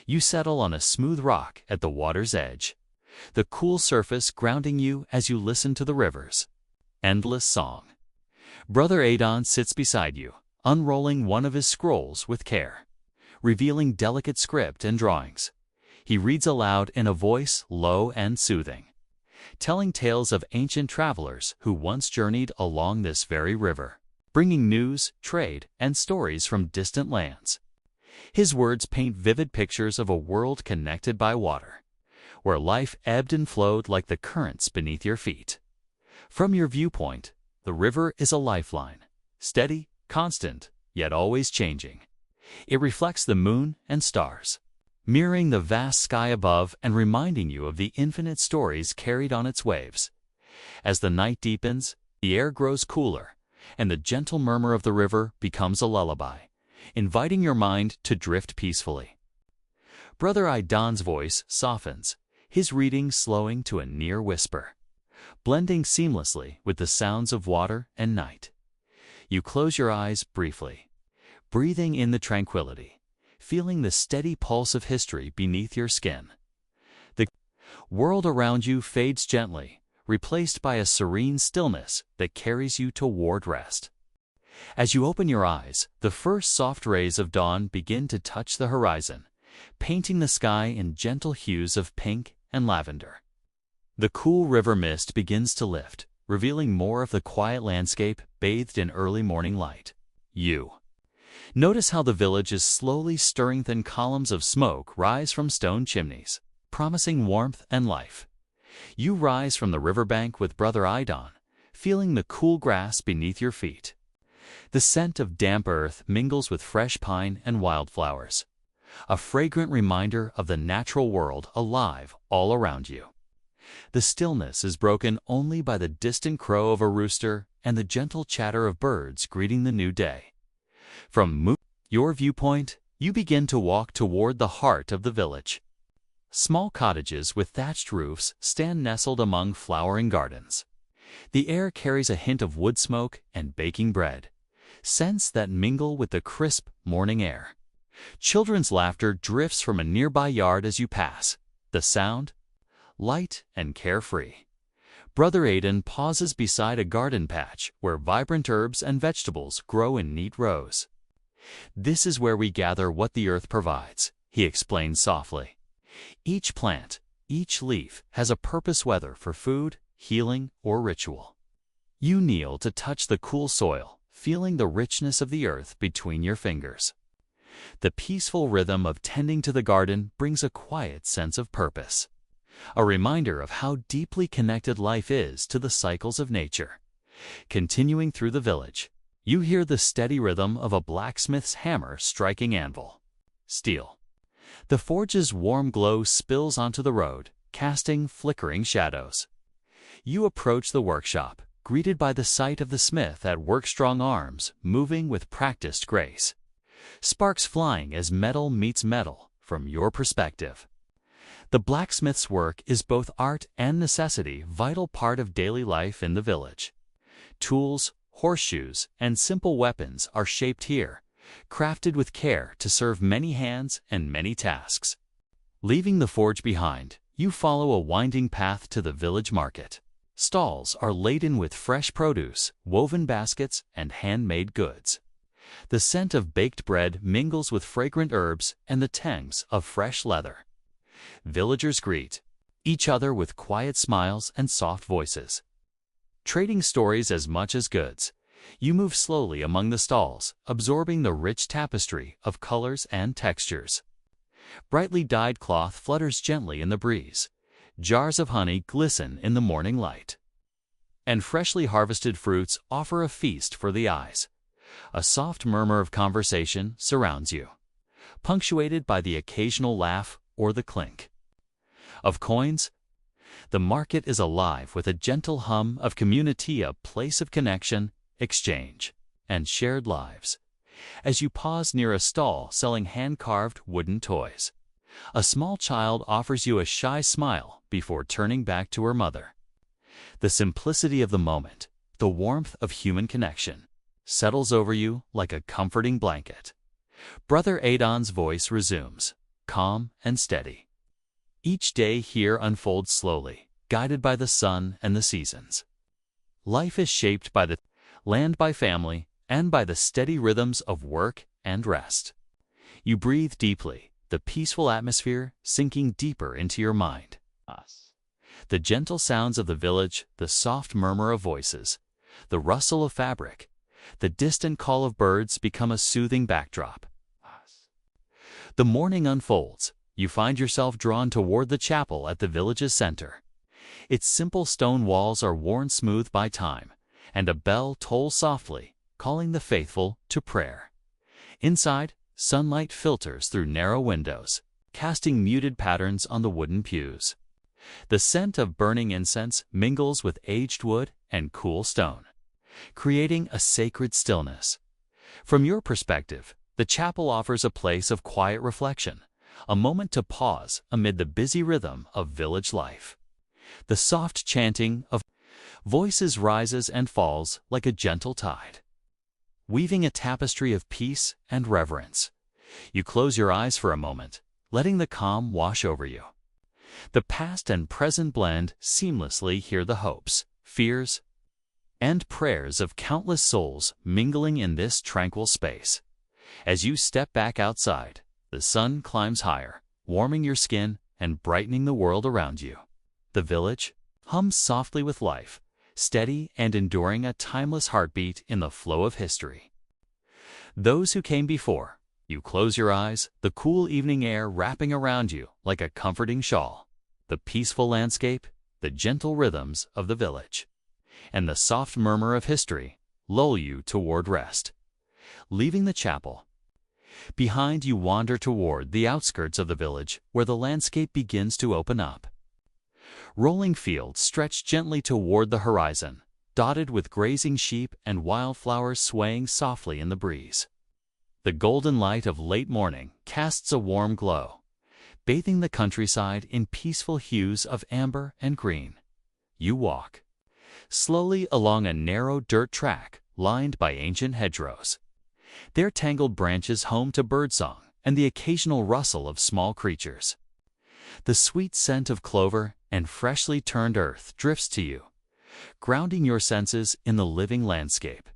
you settle on a smooth rock at the water's edge, the cool surface grounding you as you listen to the river's endless song. Brother Adon sits beside you, unrolling one of his scrolls with care, revealing delicate script and drawings. He reads aloud in a voice low and soothing, telling tales of ancient travelers who once journeyed along this very river, bringing news, trade, and stories from distant lands. His words paint vivid pictures of a world connected by water, where life ebbed and flowed like the currents beneath your feet. From your viewpoint, the river is a lifeline, steady, constant, yet always changing. It reflects the moon and stars, mirroring the vast sky above and reminding you of the infinite stories carried on its waves. As the night deepens, the air grows cooler, and the gentle murmur of the river becomes a lullaby, inviting your mind to drift peacefully. Brother Idon's voice softens, his reading slowing to a near whisper, blending seamlessly with the sounds of water and night. You close your eyes briefly, breathing in the tranquility, feeling the steady pulse of history beneath your skin. The world around you fades gently, replaced by a serene stillness that carries you toward rest. As you open your eyes, the first soft rays of dawn begin to touch the horizon, painting the sky in gentle hues of pink and lavender. The cool river mist begins to lift, revealing more of the quiet landscape bathed in early morning light. You notice how the village is slowly stirring. Thin columns of smoke rise from stone chimneys, promising warmth and life. You rise from the riverbank with Brother Idon, feeling the cool grass beneath your feet. The scent of damp earth mingles with fresh pine and wildflowers, a fragrant reminder of the natural world alive all around you. The stillness is broken only by the distant crow of a rooster and the gentle chatter of birds greeting the new day. From your viewpoint, you begin to walk toward the heart of the village. Small cottages with thatched roofs stand nestled among flowering gardens. The air carries a hint of wood smoke and baking bread, scents that mingle with the crisp morning air. Children's laughter drifts from a nearby yard as you pass, the sound light and carefree. Brother Adon pauses beside a garden patch where vibrant herbs and vegetables grow in neat rows. "This is where we gather what the earth provides," he explains softly. "Each plant, each leaf has a purpose, whether for food, healing, or ritual." You kneel to touch the cool soil, feeling the richness of the earth between your fingers. The peaceful rhythm of tending to the garden brings a quiet sense of purpose, a reminder of how deeply connected life is to the cycles of nature. Continuing through the village, you hear the steady rhythm of a blacksmith's hammer striking anvil. Steel. The forge's warm glow spills onto the road, casting flickering shadows. You approach the workshop, greeted by the sight of the smith at work, strong arms moving with practiced grace, sparks flying as metal meets metal from your perspective. The blacksmith's work is both art and necessity, vital part of daily life in the village. Tools, horseshoes, and simple weapons are shaped here, crafted with care to serve many hands and many tasks. Leaving the forge behind, you follow a winding path to the village market. Stalls are laden with fresh produce, woven baskets, and handmade goods. The scent of baked bread mingles with fragrant herbs and the tangs of fresh leather. Villagers greet each other with quiet smiles and soft voices. Trading stories as much as goods, you move slowly among the stalls, absorbing the rich tapestry of colors and textures. Brightly dyed cloth flutters gently in the breeze. Jars of honey glisten in the morning light. And freshly harvested fruits offer a feast for the eyes. A soft murmur of conversation surrounds you, punctuated by the occasional laugh or the clink of coins. The market is alive with a gentle hum of community, a place of connection, exchange, and shared lives. As you pause near a stall selling hand-carved wooden toys, a small child offers you a shy smile before turning back to her mother. The simplicity of the moment, the warmth of human connection, settles over you like a comforting blanket. Brother Adon's voice resumes, calm and steady. Each day here unfolds slowly, guided by the sun and the seasons. Life is shaped by the land, by family, and by the steady rhythms of work and rest. You breathe deeply, the peaceful atmosphere sinking deeper into your mind. The gentle sounds of the village, the soft murmur of voices, the rustle of fabric, the distant call of birds become a soothing backdrop. The morning unfolds. You find yourself drawn toward the chapel at the village's center. Its simple stone walls are worn smooth by time, and a bell tolls softly, calling the faithful to prayer. Inside, sunlight filters through narrow windows, casting muted patterns on the wooden pews. The scent of burning incense mingles with aged wood and cool stone, creating a sacred stillness. From your perspective, the chapel offers a place of quiet reflection, a moment to pause amid the busy rhythm of village life. The soft chanting of voices rises and falls like a gentle tide, weaving a tapestry of peace and reverence. You close your eyes for a moment, letting the calm wash over you. The past and present blend seamlessly, hear the hopes, fears, and prayers of countless souls mingling in this tranquil space. As you step back outside, the sun climbs higher, warming your skin and brightening the world around you. The village hums softly with life, steady and enduring, a timeless heartbeat in the flow of history. Those who came before, you close your eyes, the cool evening air wrapping around you like a comforting shawl. The peaceful landscape, the gentle rhythms of the village, and the soft murmur of history lull you toward rest. Leaving the chapel behind, you wander toward the outskirts of the village, where the landscape begins to open up. Rolling fields stretch gently toward the horizon, dotted with grazing sheep and wildflowers swaying softly in the breeze. The golden light of late morning casts a warm glow, bathing the countryside in peaceful hues of amber and green. You walk slowly along a narrow dirt track lined by ancient hedgerows, their tangled branches home to birdsong and the occasional rustle of small creatures. The sweet scent of clover and freshly turned earth drifts to you, grounding your senses in the living landscape.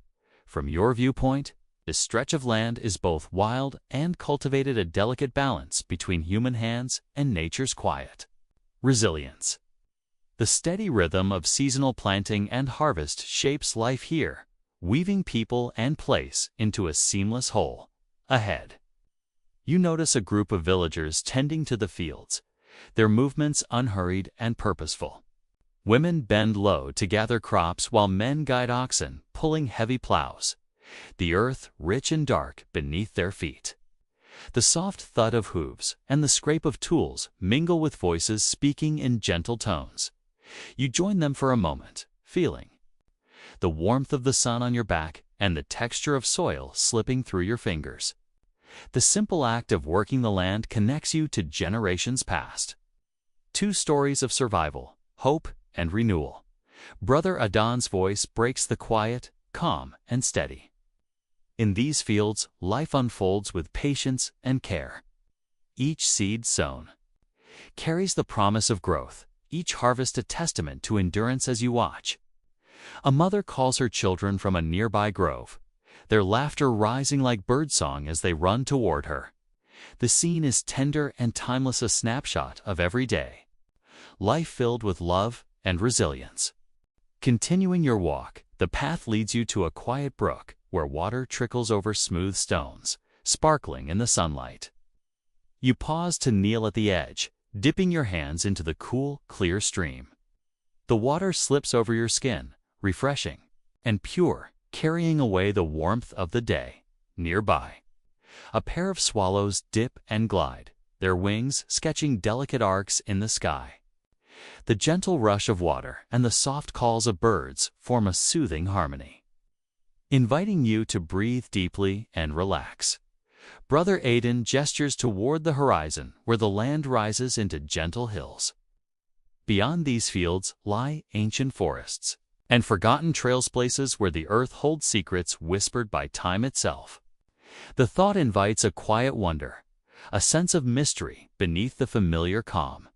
From your viewpoint, this stretch of land is both wild and cultivated, a delicate balance between human hands and nature's quiet resilience. The steady rhythm of seasonal planting and harvest shapes life here, weaving people and place into a seamless whole. Ahead, you notice a group of villagers tending to the fields, their movements unhurried and purposeful. Women bend low to gather crops while men guide oxen, pulling heavy plows, the earth rich and dark beneath their feet. The soft thud of hooves and the scrape of tools mingle with voices speaking in gentle tones. You join them for a moment, feeling the warmth of the sun on your back and the texture of soil slipping through your fingers. The simple act of working the land connects you to generations past. Two stories of survival, hope, and renewal. Brother Adon's voice breaks the quiet, calm, and steady. In these fields, life unfolds with patience and care. Each seed sown carries the promise of growth, each harvest a testament to endurance as you watch. A mother calls her children from a nearby grove, their laughter rising like birdsong as they run toward her. The scene is tender and timeless, a snapshot of every day. Life filled with love and resilience. Continuing your walk, the path leads you to a quiet brook where water trickles over smooth stones, sparkling in the sunlight. You pause to kneel at the edge, dipping your hands into the cool, clear stream. The water slips over your skin, refreshing and pure, carrying away the warmth of the day. Nearby, a pair of swallows dip and glide, their wings sketching delicate arcs in the sky. The gentle rush of water and the soft calls of birds form a soothing harmony, inviting you to breathe deeply and relax. Brother Aidan gestures toward the horizon where the land rises into gentle hills. Beyond these fields lie ancient forests and forgotten trails, places where the earth holds secrets whispered by time itself. The thought invites a quiet wonder, a sense of mystery beneath the familiar calm.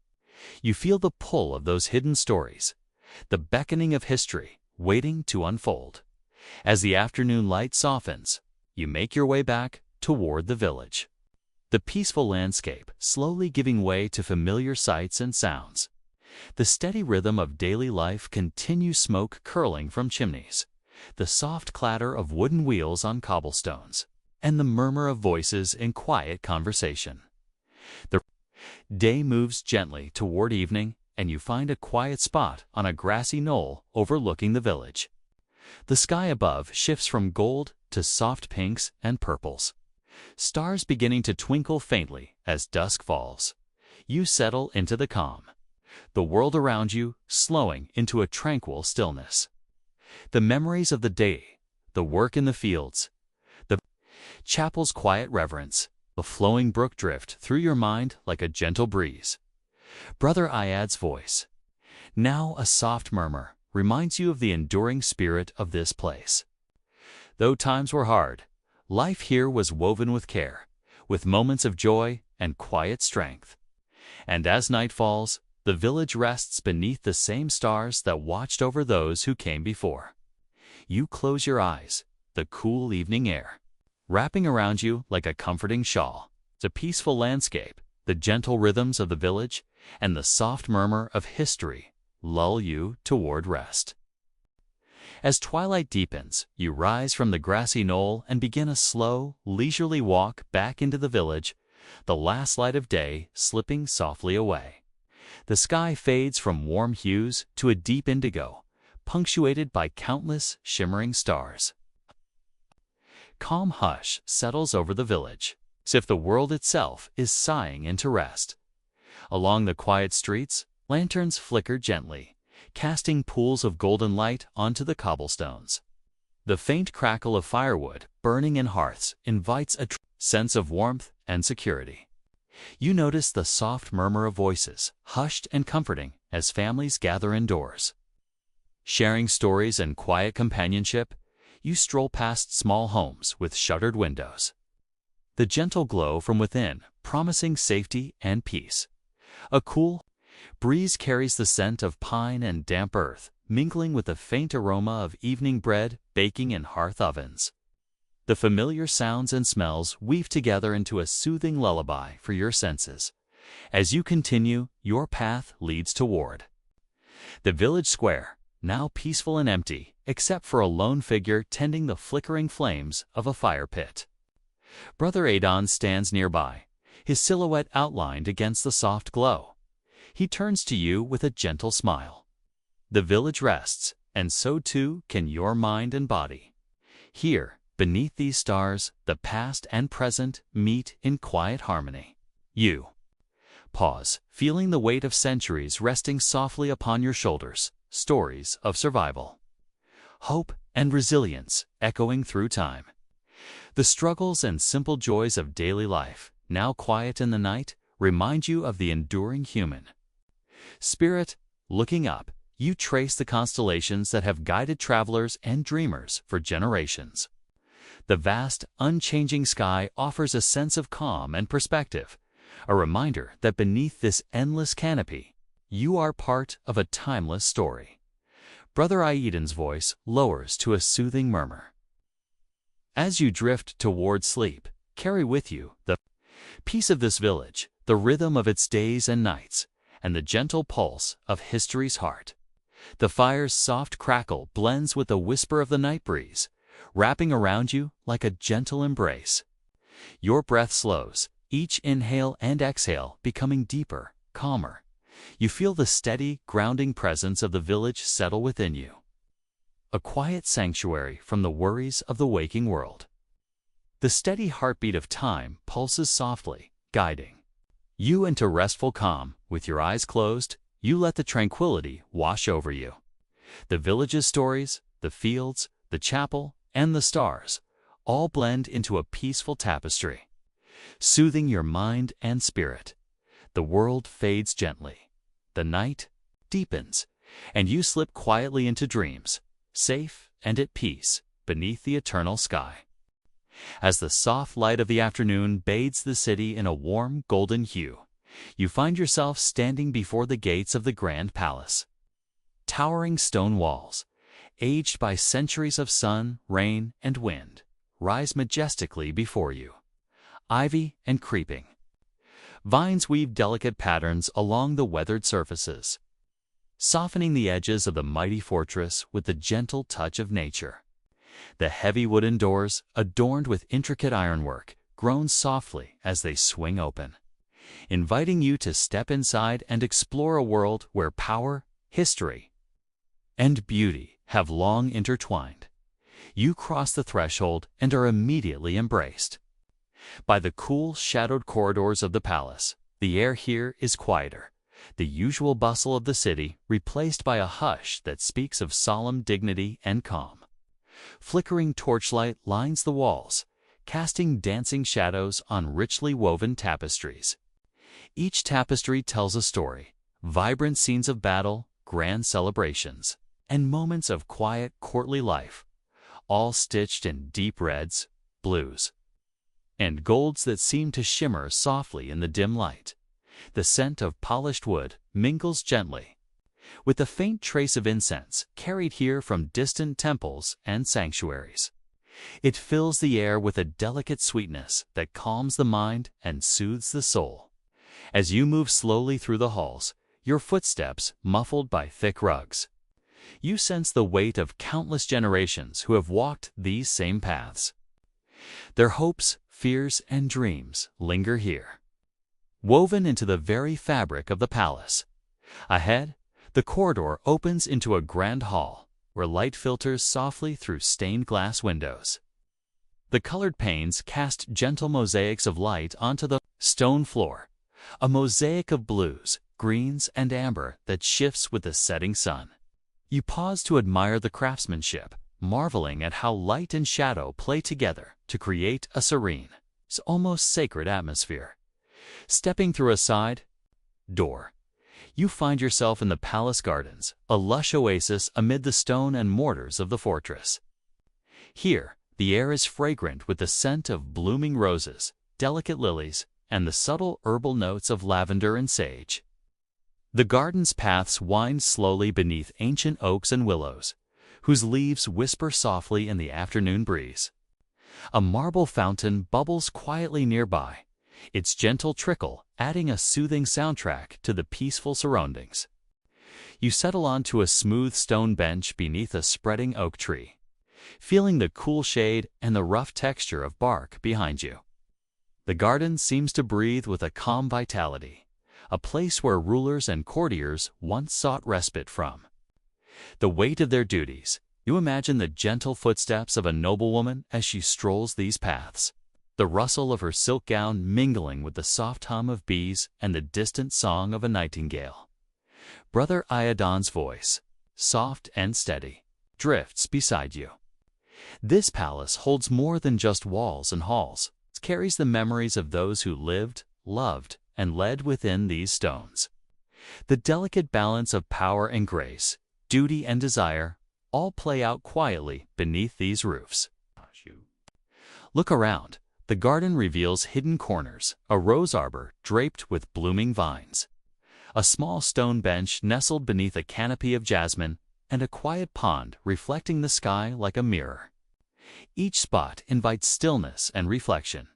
You feel the pull of those hidden stories, the beckoning of history waiting to unfold. As the afternoon light softens, you make your way back toward the village. The peaceful landscape slowly giving way to familiar sights and sounds. The steady rhythm of daily life continues, smoke curling from chimneys, the soft clatter of wooden wheels on cobblestones, and the murmur of voices in quiet conversation. The day moves gently toward evening, and you find a quiet spot on a grassy knoll overlooking the village. The sky above shifts from gold to soft pinks and purples, stars beginning to twinkle faintly as dusk falls. You settle into the calm, the world around you slowing into a tranquil stillness. The memories of the day, the work in the fields, the chapel's quiet reverence, the flowing brook drift through your mind like a gentle breeze. Brother Ayad's voice, now a soft murmur, reminds you of the enduring spirit of this place. Though times were hard, life here was woven with care, with moments of joy and quiet strength. And as night falls, the village rests beneath the same stars that watched over those who came before. You close your eyes, the cool evening air wrapping around you like a comforting shawl. The peaceful landscape, the gentle rhythms of the village, and the soft murmur of history lull you toward rest. As twilight deepens, you rise from the grassy knoll and begin a slow, leisurely walk back into the village, the last light of day slipping softly away. The sky fades from warm hues to a deep indigo, punctuated by countless shimmering stars. Calm hush settles over the village, as if the world itself is sighing into rest. Along the quiet streets, lanterns flicker gently, casting pools of golden light onto the cobblestones. The faint crackle of firewood burning in hearths invites a sense of warmth and security. You notice the soft murmur of voices, hushed and comforting as families gather indoors. Sharing stories and quiet companionship, you stroll past small homes with shuttered windows. The gentle glow from within, promising safety and peace. A cool breeze carries the scent of pine and damp earth, mingling with the faint aroma of evening bread baking in hearth ovens. The familiar sounds and smells weave together into a soothing lullaby for your senses. As you continue, your path leads toward the village square, now peaceful and empty, except for a lone figure tending the flickering flames of a fire pit. Brother Aidan stands nearby, his silhouette outlined against the soft glow. He turns to you with a gentle smile. The village rests, and so too can your mind and body. Here, beneath these stars, the past and present meet in quiet harmony. You pause, feeling the weight of centuries resting softly upon your shoulders, stories of survival, hope, and resilience echoing through time. The struggles and simple joys of daily life, now quiet in the night, remind you of the enduring human spirit. Looking up, you trace the constellations that have guided travelers and dreamers for generations. The vast, unchanging sky offers a sense of calm and perspective, a reminder that beneath this endless canopy, you are part of a timeless story. Brother Aiden's voice lowers to a soothing murmur. As you drift toward sleep, carry with you the peace of this village, the rhythm of its days and nights, and the gentle pulse of history's heart. The fire's soft crackle blends with the whisper of the night breeze, wrapping around you like a gentle embrace. Your breath slows, each inhale and exhale becoming deeper, calmer. You feel the steady, grounding presence of the village settle within you. A quiet sanctuary from the worries of the waking world. The steady heartbeat of time pulses softly, guiding you into restful calm. With your eyes closed, you let the tranquility wash over you. The village's stories, the fields, the chapel, and the stars all blend into a peaceful tapestry, soothing your mind and spirit. The world fades gently. The night deepens, and you slip quietly into dreams, safe and at peace beneath the eternal sky. As the soft light of the afternoon bathes the city in a warm golden hue, you find yourself standing before the gates of the grand palace. Towering stone walls, aged by centuries of sun, rain, and wind, rise majestically before you. Ivy and creeping vines weave delicate patterns along the weathered surfaces, softening the edges of the mighty fortress with the gentle touch of nature. The heavy wooden doors, adorned with intricate ironwork, groan softly as they swing open, inviting you to step inside and explore a world where power, history, and beauty have long intertwined. You cross the threshold and are immediately embraced by the cool, shadowed corridors of the palace. The air here is quieter, the usual bustle of the city replaced by a hush that speaks of solemn dignity and calm. Flickering torchlight lines the walls, casting dancing shadows on richly woven tapestries. Each tapestry tells a story, vibrant scenes of battle, grand celebrations, and moments of quiet, courtly life, all stitched in deep reds, blues, and golds that seem to shimmer softly in the dim light. The scent of polished wood mingles gently with the faint trace of incense carried here from distant temples and sanctuaries. It fills the air with a delicate sweetness that calms the mind and soothes the soul. As you move slowly through the halls, your footsteps muffled by thick rugs, you sense the weight of countless generations who have walked these same paths. Their hopes, fears, and dreams linger here, woven into the very fabric of the palace. Ahead, the corridor opens into a grand hall, where light filters softly through stained glass windows. The colored panes cast gentle mosaics of light onto the stone floor, a mosaic of blues, greens, and amber that shifts with the setting sun. You pause to admire the craftsmanship, marveling at how light and shadow play together to create a serene, almost sacred atmosphere. Stepping through a side door, you find yourself in the palace gardens, a lush oasis amid the stone and mortars of the fortress. Here, the air is fragrant with the scent of blooming roses, delicate lilies, and the subtle herbal notes of lavender and sage. The garden's paths wind slowly beneath ancient oaks and willows, whose leaves whisper softly in the afternoon breeze. A marble fountain bubbles quietly nearby, its gentle trickle adding a soothing soundtrack to the peaceful surroundings. You settle onto a smooth stone bench beneath a spreading oak tree, feeling the cool shade and the rough texture of bark behind you. The garden seems to breathe with a calm vitality, a place where rulers and courtiers once sought respite from the weight of their duties. You imagine the gentle footsteps of a noblewoman as she strolls these paths, the rustle of her silk gown mingling with the soft hum of bees and the distant song of a nightingale. Brother Iadon's voice, soft and steady, drifts beside you. This palace holds more than just walls and halls. It carries the memories of those who lived, loved, and led within these stones. The delicate balance of power and grace, duty and desire, all play out quietly beneath these roofs. Look around. The garden reveals hidden corners, a rose arbor draped with blooming vines, a small stone bench nestled beneath a canopy of jasmine, and a quiet pond reflecting the sky like a mirror. Each spot invites stillness and reflection,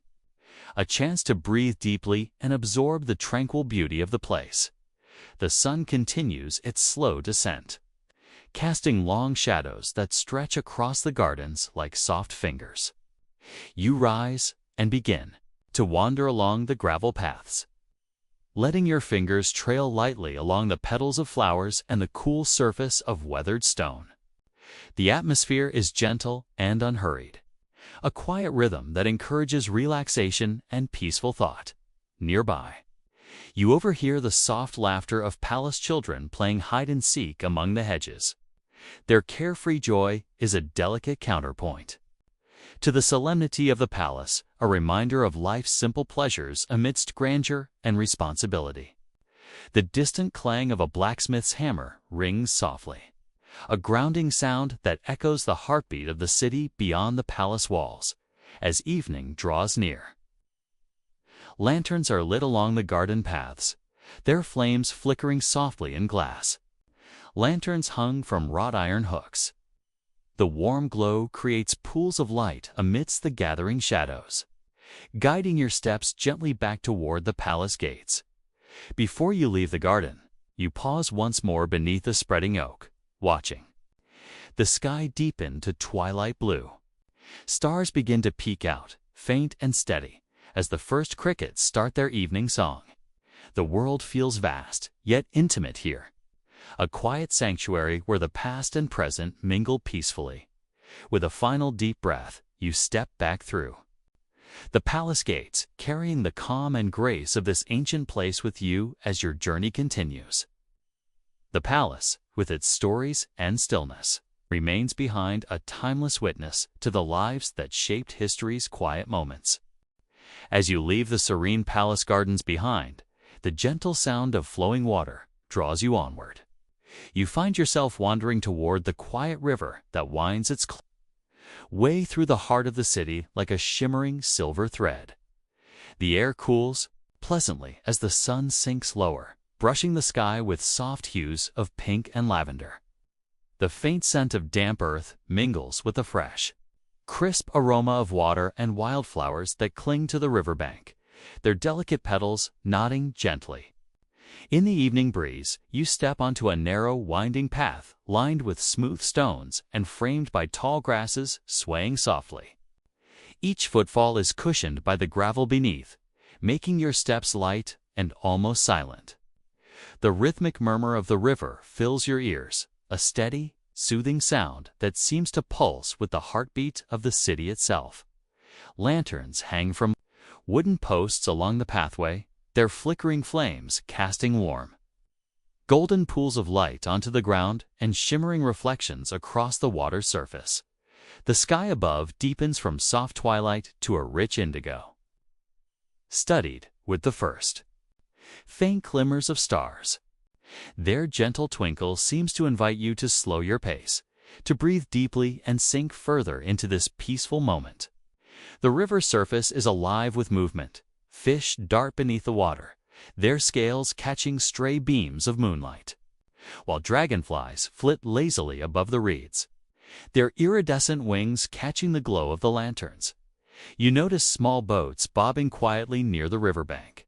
a chance to breathe deeply and absorb the tranquil beauty of the place. The sun continues its slow descent, casting long shadows that stretch across the gardens like soft fingers. You rise and begin to wander along the gravel paths, letting your fingers trail lightly along the petals of flowers and the cool surface of weathered stone. The atmosphere is gentle and unhurried, a quiet rhythm that encourages relaxation and peaceful thought. Nearby, you overhear the soft laughter of palace children playing hide-and-seek among the hedges. Their carefree joy is a delicate counterpoint to the solemnity of the palace, a reminder of life's simple pleasures amidst grandeur and responsibility. The distant clang of a blacksmith's hammer rings softly, a grounding sound that echoes the heartbeat of the city beyond the palace walls as evening draws near. Lanterns are lit along the garden paths, their flames flickering softly in glass. Lanterns hung from wrought iron hooks. The warm glow creates pools of light amidst the gathering shadows, guiding your steps gently back toward the palace gates. Before you leave the garden, you pause once more beneath the spreading oak, watching. The sky deepen to twilight blue. Stars begin to peek out, faint and steady, as the first crickets start their evening song. The world feels vast, yet intimate here, a quiet sanctuary where the past and present mingle peacefully. With a final deep breath, you step back through the palace gates, carrying the calm and grace of this ancient place with you as your journey continues. The palace, with its stories and stillness, remains behind, a timeless witness to the lives that shaped history's quiet moments. As you leave the serene palace gardens behind, the gentle sound of flowing water draws you onward. You find yourself wandering toward the quiet river that winds its way through the heart of the city like a shimmering silver thread. The air cools pleasantly as the sun sinks lower, brushing the sky with soft hues of pink and lavender. The faint scent of damp earth mingles with the fresh, crisp aroma of water and wildflowers that cling to the riverbank, their delicate petals nodding gently. In the evening breeze, you step onto a narrow, winding path lined with smooth stones and framed by tall grasses swaying softly. Each footfall is cushioned by the gravel beneath, making your steps light and almost silent. The rhythmic murmur of the river fills your ears, a steady, soothing sound that seems to pulse with the heartbeat of the city itself. Lanterns hang from wooden posts along the pathway, their flickering flames casting warm, golden pools of light onto the ground and shimmering reflections across the water's surface. The sky above deepens from soft twilight to a rich indigo, studded with the first faint glimmers of stars. Their gentle twinkle seems to invite you to slow your pace, to breathe deeply and sink further into this peaceful moment. The river's surface is alive with movement. Fish dart beneath the water, their scales catching stray beams of moonlight, while dragonflies flit lazily above the reeds, their iridescent wings catching the glow of the lanterns. You notice small boats bobbing quietly near the riverbank.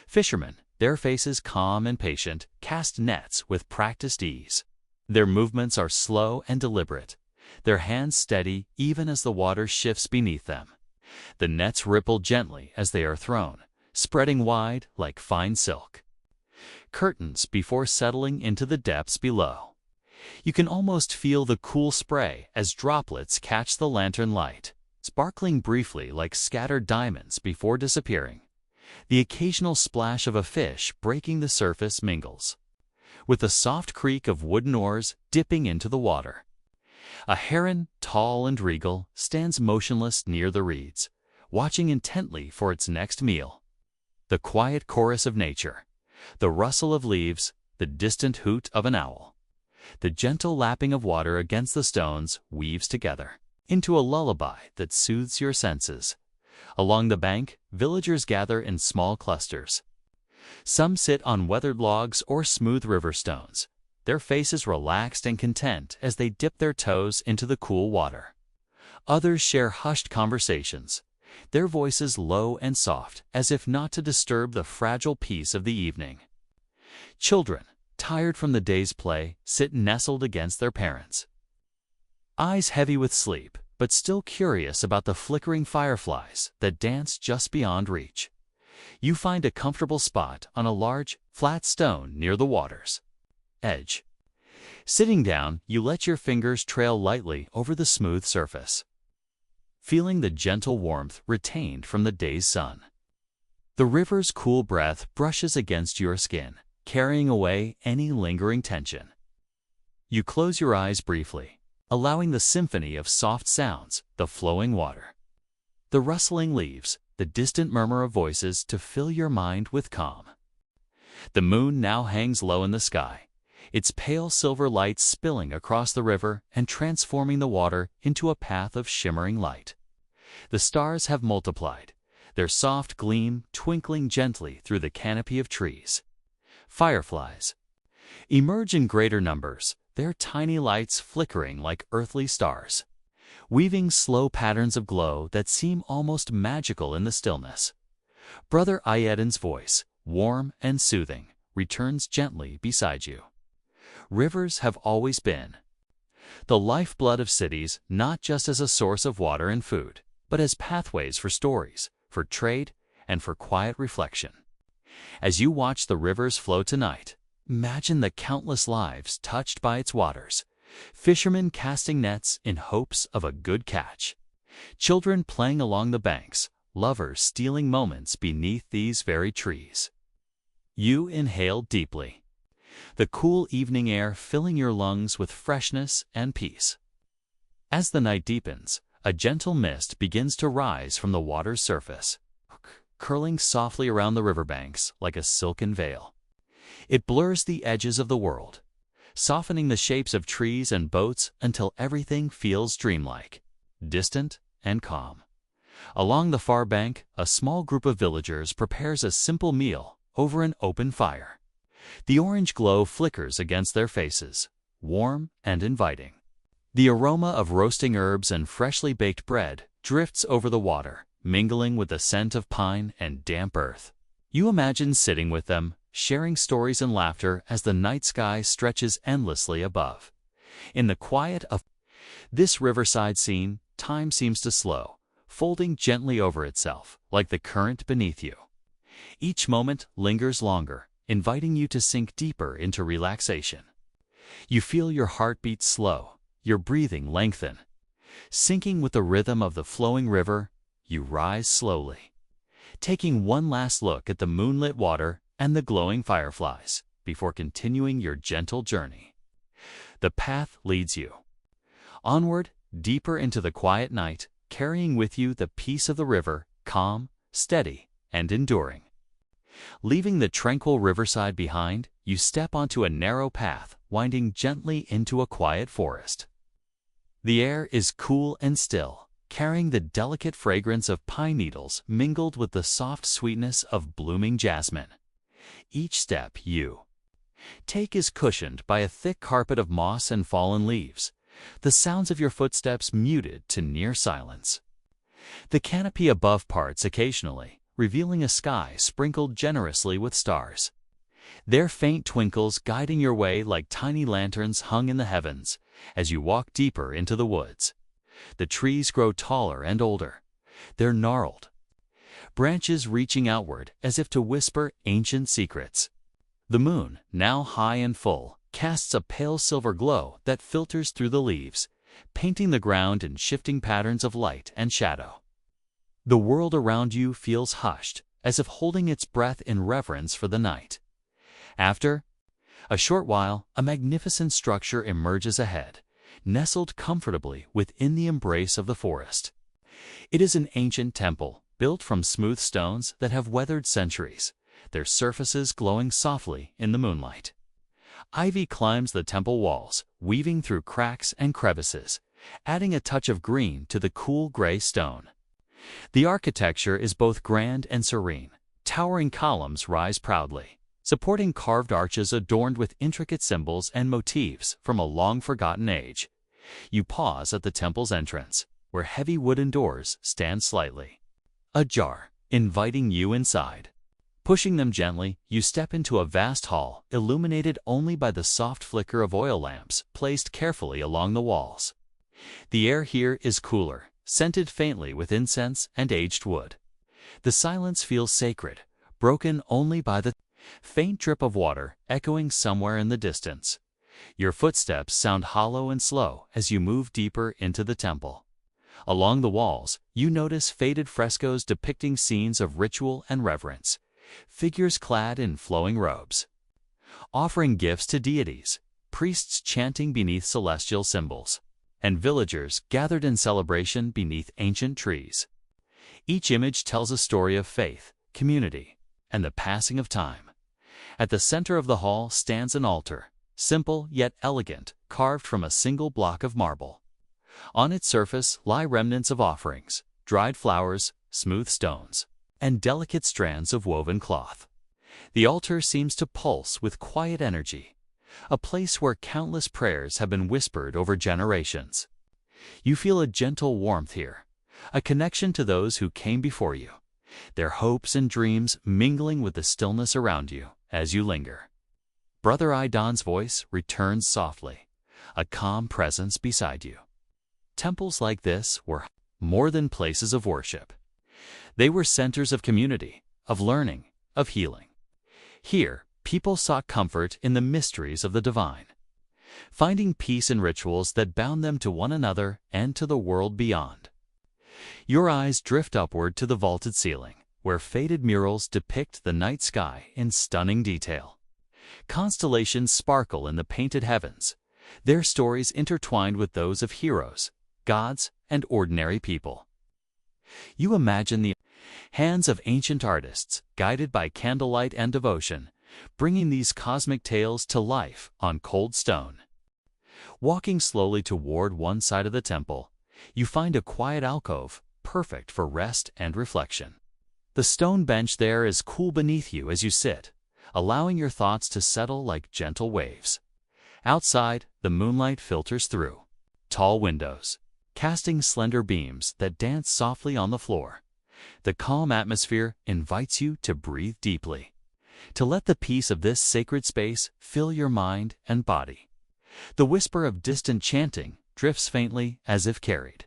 Fishermen, their faces calm and patient, cast nets with practiced ease. Their movements are slow and deliberate, their hands steady even as the water shifts beneath them. The nets ripple gently as they are thrown, spreading wide like fine silk curtains before settling into the depths below. You can almost feel the cool spray as droplets catch the lantern light, sparkling briefly like scattered diamonds before disappearing. The occasional splash of a fish breaking the surface mingles with the soft creak of wooden oars dipping into the water. A heron, tall and regal, stands motionless near the reeds, watching intently for its next meal. The quiet chorus of nature, the rustle of leaves, the distant hoot of an owl, the gentle lapping of water against the stones weaves together, into a lullaby that soothes your senses. Along the bank, villagers gather in small clusters. Some sit on weathered logs or smooth river stones, their faces relaxed and content as they dip their toes into the cool water. Others share hushed conversations, their voices low and soft, as if not to disturb the fragile peace of the evening. Children, tired from the day's play, sit nestled against their parents. Eyes heavy with sleep, but still curious about the flickering fireflies that dance just beyond reach. You find a comfortable spot on a large, flat stone near the water's edge. Sitting down, you let your fingers trail lightly over the smooth surface, feeling the gentle warmth retained from the day's sun. The river's cool breath brushes against your skin, carrying away any lingering tension. You close your eyes briefly, allowing the symphony of soft sounds, the flowing water, the rustling leaves, the distant murmur of voices to fill your mind with calm. The moon now hangs low in the sky, its pale silver light spilling across the river and transforming the water into a path of shimmering light. The stars have multiplied, their soft gleam twinkling gently through the canopy of trees. Fireflies emerge in greater numbers, their tiny lights flickering like earthly stars, weaving slow patterns of glow that seem almost magical in the stillness. Brother Iyeden's voice, warm and soothing, returns gently beside you. Rivers have always been the lifeblood of cities, not just as a source of water and food, but as pathways for stories, for trade, and for quiet reflection. As you watch the rivers flow tonight, imagine the countless lives touched by its waters. Fishermen casting nets in hopes of a good catch. Children playing along the banks, lovers stealing moments beneath these very trees. You inhale deeply, the cool evening air filling your lungs with freshness and peace. As the night deepens, a gentle mist begins to rise from the water's surface, curling softly around the riverbanks like a silken veil. It blurs the edges of the world, softening the shapes of trees and boats until everything feels dreamlike, distant, and calm. Along the far bank, a small group of villagers prepares a simple meal over an open fire. The orange glow flickers against their faces, warm and inviting. The aroma of roasting herbs and freshly baked bread drifts over the water, mingling with the scent of pine and damp earth. You imagine sitting with them, sharing stories and laughter as the night sky stretches endlessly above. In the quiet of this riverside scene, time seems to slow, folding gently over itself, like the current beneath you. Each moment lingers longer, inviting you to sink deeper into relaxation. You feel your heartbeat slow, your breathing lengthen. Sinking with the rhythm of the flowing river, you rise slowly, taking one last look at the moonlit water and the glowing fireflies before continuing your gentle journey. The path leads you onward, deeper into the quiet night, carrying with you the peace of the river, calm, steady, and enduring. Leaving the tranquil riverside behind, you step onto a narrow path winding gently into a quiet forest. The air is cool and still, carrying the delicate fragrance of pine needles mingled with the soft sweetness of blooming jasmine. Each step you take is cushioned by a thick carpet of moss and fallen leaves, the sounds of your footsteps muted to near silence. The canopy above parts occasionally, revealing a sky sprinkled generously with stars, their faint twinkles guiding your way like tiny lanterns hung in the heavens as you walk deeper into the woods. The trees grow taller and older, their gnarled branches reaching outward as if to whisper ancient secrets. The moon, now high and full, casts a pale silver glow that filters through the leaves, painting the ground in shifting patterns of light and shadow. The world around you feels hushed, as if holding its breath in reverence for the night. After a short while, a magnificent structure emerges ahead, nestled comfortably within the embrace of the forest. It is an ancient temple, built from smooth stones that have weathered centuries, their surfaces glowing softly in the moonlight. Ivy climbs the temple walls, weaving through cracks and crevices, adding a touch of green to the cool gray stone. The architecture is both grand and serene. Towering columns rise proudly, supporting carved arches adorned with intricate symbols and motifs from a long-forgotten age. You pause at the temple's entrance, where heavy wooden doors stand slightly ajar, inviting you inside. Pushing them gently, you step into a vast hall, illuminated only by the soft flicker of oil lamps placed carefully along the walls. The air here is cooler, scented faintly with incense and aged wood. The silence feels sacred, broken only by the faint drip of water echoing somewhere in the distance. Your footsteps sound hollow and slow as you move deeper into the temple. Along the walls, you notice faded frescoes depicting scenes of ritual and reverence, figures clad in flowing robes, offering gifts to deities, priests chanting beneath celestial symbols, and villagers gathered in celebration beneath ancient trees. Each image tells a story of faith, community, and the passing of time. At the center of the hall stands an altar, simple yet elegant, carved from a single block of marble. On its surface lie remnants of offerings, dried flowers, smooth stones, and delicate strands of woven cloth. The altar seems to pulse with quiet energy, a place where countless prayers have been whispered over generations. You feel a gentle warmth here, a connection to those who came before you, their hopes and dreams mingling with the stillness around you as you linger. Brother Idon's voice returns softly, a calm presence beside you. Temples like this were more than places of worship. They were centers of community, of learning, of healing. Here, people sought comfort in the mysteries of the divine, finding peace in rituals that bound them to one another and to the world beyond. Your eyes drift upward to the vaulted ceiling, where faded murals depict the night sky in stunning detail. Constellations sparkle in the painted heavens, their stories intertwined with those of heroes, gods, and ordinary people. You imagine the hands of ancient artists, guided by candlelight and devotion, bringing these cosmic tales to life on cold stone. Walking slowly toward one side of the temple, you find a quiet alcove, perfect for rest and reflection. The stone bench there is cool beneath you as you sit, allowing your thoughts to settle like gentle waves. Outside, the moonlight filters through tall windows, casting slender beams that dance softly on the floor. The calm atmosphere invites you to breathe deeply, to let the peace of this sacred space fill your mind and body. The whisper of distant chanting drifts faintly as if carried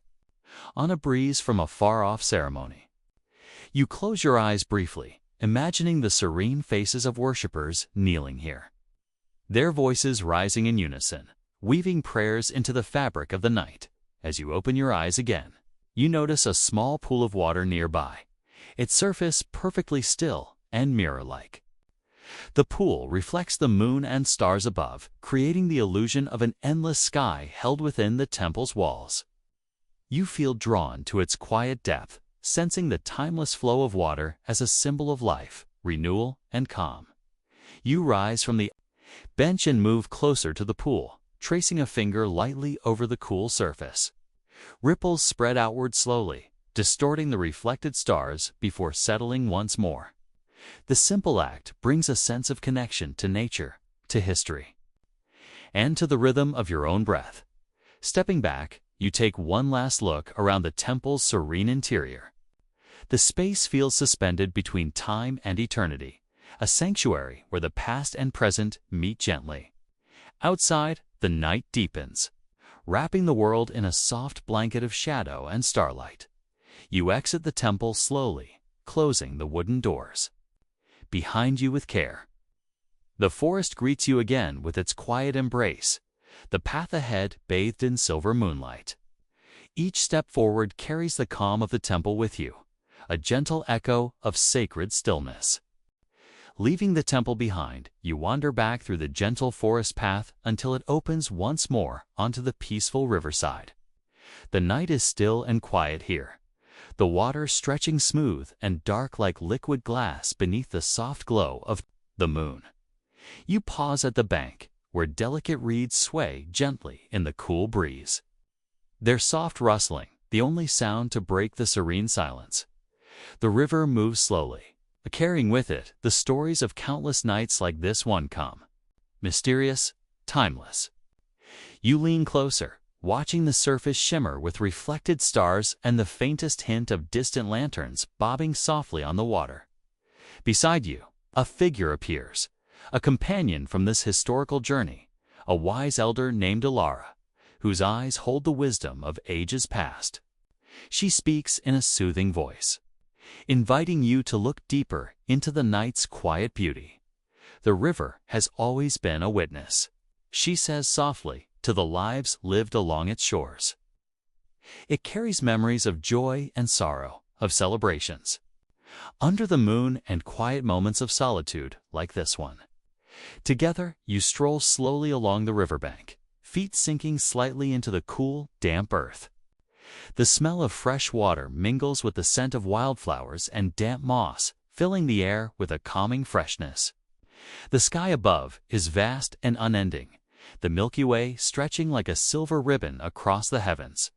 on a breeze from a far-off ceremony. You close your eyes briefly, imagining the serene faces of worshippers kneeling here, their voices rising in unison, weaving prayers into the fabric of the night. As you open your eyes again, you notice a small pool of water nearby, its surface perfectly still and mirror-like. The pool reflects the moon and stars above, creating the illusion of an endless sky held within the temple's walls. You feel drawn to its quiet depth, sensing the timeless flow of water as a symbol of life, renewal, and calm. You rise from the bench and move closer to the pool, tracing a finger lightly over the cool surface. Ripples spread outward slowly, distorting the reflected stars before settling once more. The simple act brings a sense of connection to nature, to history, and to the rhythm of your own breath. Stepping back, you take one last look around the temple's serene interior. The space feels suspended between time and eternity, a sanctuary where the past and present meet gently. Outside, the night deepens, wrapping the world in a soft blanket of shadow and starlight. You exit the temple slowly, closing the wooden doors behind you with care. The forest greets you again with its quiet embrace, the path ahead bathed in silver moonlight. Each step forward carries the calm of the temple with you, a gentle echo of sacred stillness. Leaving the temple behind, you wander back through the gentle forest path until it opens once more onto the peaceful riverside. The night is still and quiet here, the water stretching smooth and dark like liquid glass beneath the soft glow of the moon. You pause at the bank, where delicate reeds sway gently in the cool breeze. their soft rustling, the only sound to break the serene silence. The river moves slowly, carrying with it the stories of countless nights like this one come. Mysterious, timeless. You lean closer, watching the surface shimmer with reflected stars and the faintest hint of distant lanterns bobbing softly on the water. Beside you, a figure appears, a companion from this historical journey, a wise elder named Alara, whose eyes hold the wisdom of ages past. She speaks in a soothing voice, inviting you to look deeper into the night's quiet beauty. The river has always been a witness, she says softly, to the lives lived along its shores. It carries memories of joy and sorrow, of celebrations, under the moon and quiet moments of solitude like this one. Together, you stroll slowly along the riverbank, feet sinking slightly into the cool, damp earth. The smell of fresh water mingles with the scent of wildflowers and damp moss, filling the air with a calming freshness. The sky above is vast and unending, the Milky Way stretching like a silver ribbon across the heavens.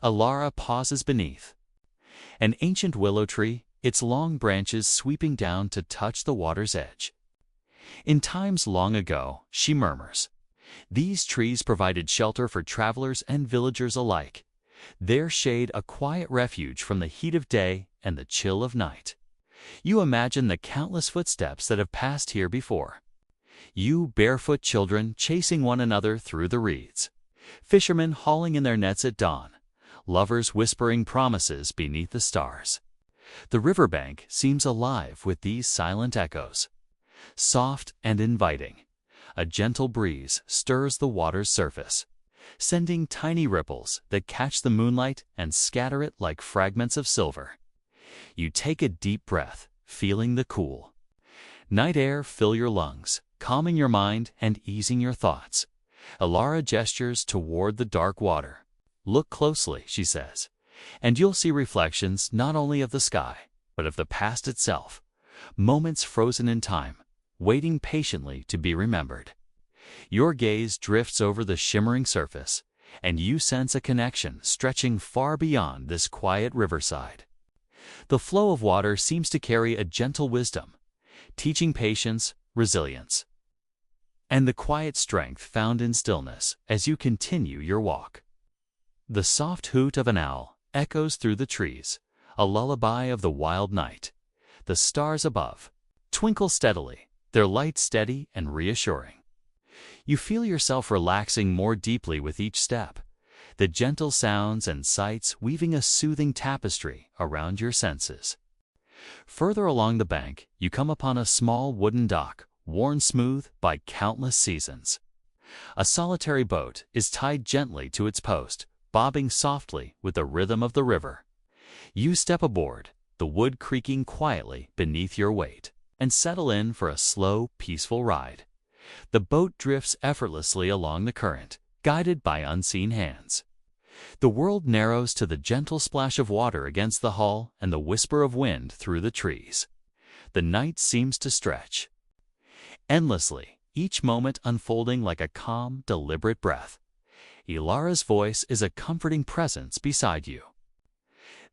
Alara pauses beneath an ancient willow tree, its long branches sweeping down to touch the water's edge. In times long ago, she murmurs, these trees provided shelter for travelers and villagers alike, their shade a quiet refuge from the heat of day and the chill of night. You imagine the countless footsteps that have passed here before. You barefoot children chasing one another through the reeds, fishermen hauling in their nets at dawn, lovers whispering promises beneath the stars. The riverbank seems alive with these silent echoes. Soft and inviting, a gentle breeze stirs the water's surface, sending tiny ripples that catch the moonlight and scatter it like fragments of silver. You take a deep breath, feeling the cool night air fill your lungs, calming your mind and easing your thoughts. Alara gestures toward the dark water. Look closely, she says, and you'll see reflections not only of the sky, but of the past itself, moments frozen in time, waiting patiently to be remembered. Your gaze drifts over the shimmering surface, and you sense a connection stretching far beyond this quiet riverside. The flow of water seems to carry a gentle wisdom, teaching patience, resilience, and the quiet strength found in stillness as you continue your walk. The soft hoot of an owl echoes through the trees, a lullaby of the wild night. The stars above twinkle steadily, their light steady and reassuring. You feel yourself relaxing more deeply with each step, the gentle sounds and sights weaving a soothing tapestry around your senses. Further along the bank, you come upon a small wooden dock, worn smooth by countless seasons. A solitary boat is tied gently to its post, bobbing softly with the rhythm of the river. You step aboard, the wood creaking quietly beneath your weight, and settle in for a slow, peaceful ride. The boat drifts effortlessly along the current, guided by unseen hands. The world narrows to the gentle splash of water against the hull and the whisper of wind through the trees. The night seems to stretch endlessly, each moment unfolding like a calm, deliberate breath. Alara's voice is a comforting presence beside you.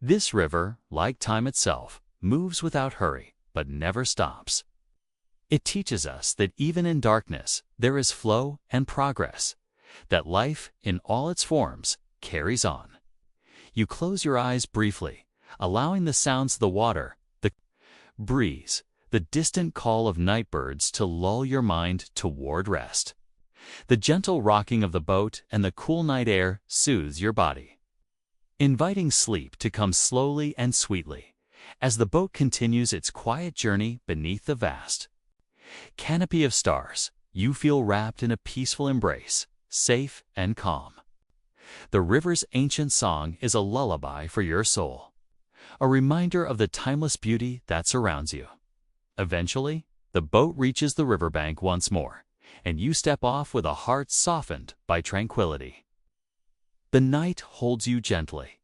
This river, like time itself, moves without hurry, but never stops. It teaches us that even in darkness, there is flow and progress, that life, in all its forms, carries on. You close your eyes briefly, allowing the sounds of the water, the breeze, the distant call of night birds to lull your mind toward rest. The gentle rocking of the boat and the cool night air soothes your body, inviting sleep to come slowly and sweetly as the boat continues its quiet journey beneath the vast canopy of stars. You feel wrapped in a peaceful embrace, safe and calm. The river's ancient song is a lullaby for your soul, a reminder of the timeless beauty that surrounds you. Eventually, the boat reaches the riverbank once more, and you step off with a heart softened by tranquility. The night holds you gently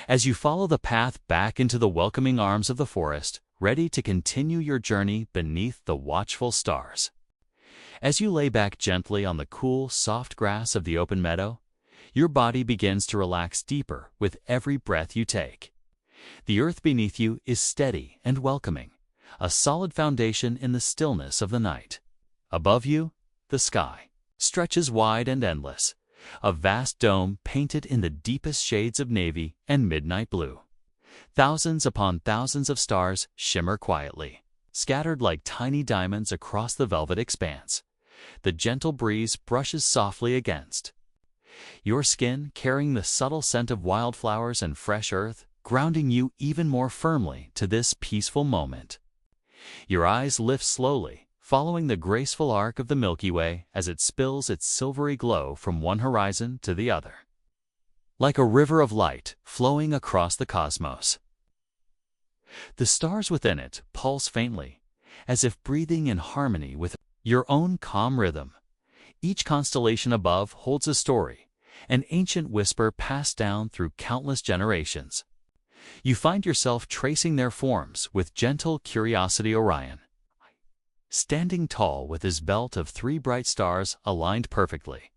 as you follow the path back into the welcoming arms of the forest, ready to continue your journey beneath the watchful stars. As you lay back gently on the cool, soft grass of the open meadow, Your body begins to relax deeper with every breath you take. The earth beneath you is steady and welcoming, a solid foundation in the stillness of the night. Above you, the sky stretches wide and endless, a vast dome painted in the deepest shades of navy and midnight blue. Thousands upon thousands of stars shimmer quietly, scattered like tiny diamonds across the velvet expanse. The gentle breeze brushes softly against your skin, carrying the subtle scent of wildflowers and fresh earth, grounding you even more firmly to this peaceful moment. Your eyes lift slowly, following the graceful arc of the Milky Way as it spills its silvery glow from one horizon to the other, like a river of light flowing across the cosmos. The stars within it pulse faintly, as if breathing in harmony with your own calm rhythm. Each constellation above holds a story, an ancient whisper passed down through countless generations. You find yourself tracing their forms with gentle curiosity. Orion, standing tall with his belt of 3 bright stars aligned perfectly.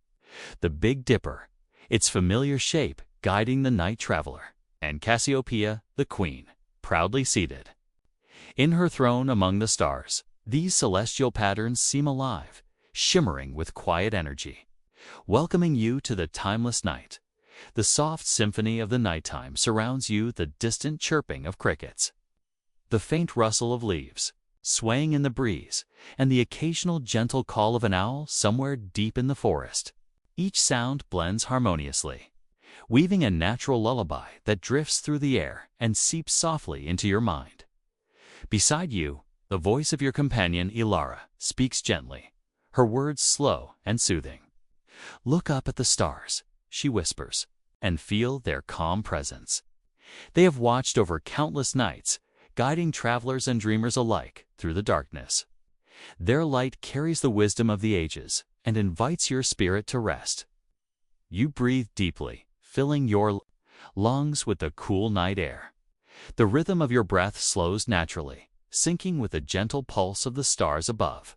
The Big Dipper, its familiar shape guiding the night traveler. And Cassiopeia, the queen, proudly seated in her throne among the stars. These celestial patterns seem alive, shimmering with quiet energy, welcoming you to the timeless night. The soft symphony of the nighttime surrounds you, the distant chirping of crickets, the faint rustle of leaves swaying in the breeze, and the occasional gentle call of an owl somewhere deep in the forest. Each sound blends harmoniously, weaving a natural lullaby that drifts through the air and seeps softly into your mind. Beside you, the voice of your companion Ilara speaks gently, her words slow and soothing. "Look up at the stars," she whispers, "and feel their calm presence. They have watched over countless nights, guiding travelers and dreamers alike through the darkness. Their light carries the wisdom of the ages and invites your spirit to rest." You breathe deeply, filling your lungs with the cool night air. The rhythm of your breath slows naturally, syncing with the gentle pulse of the stars above.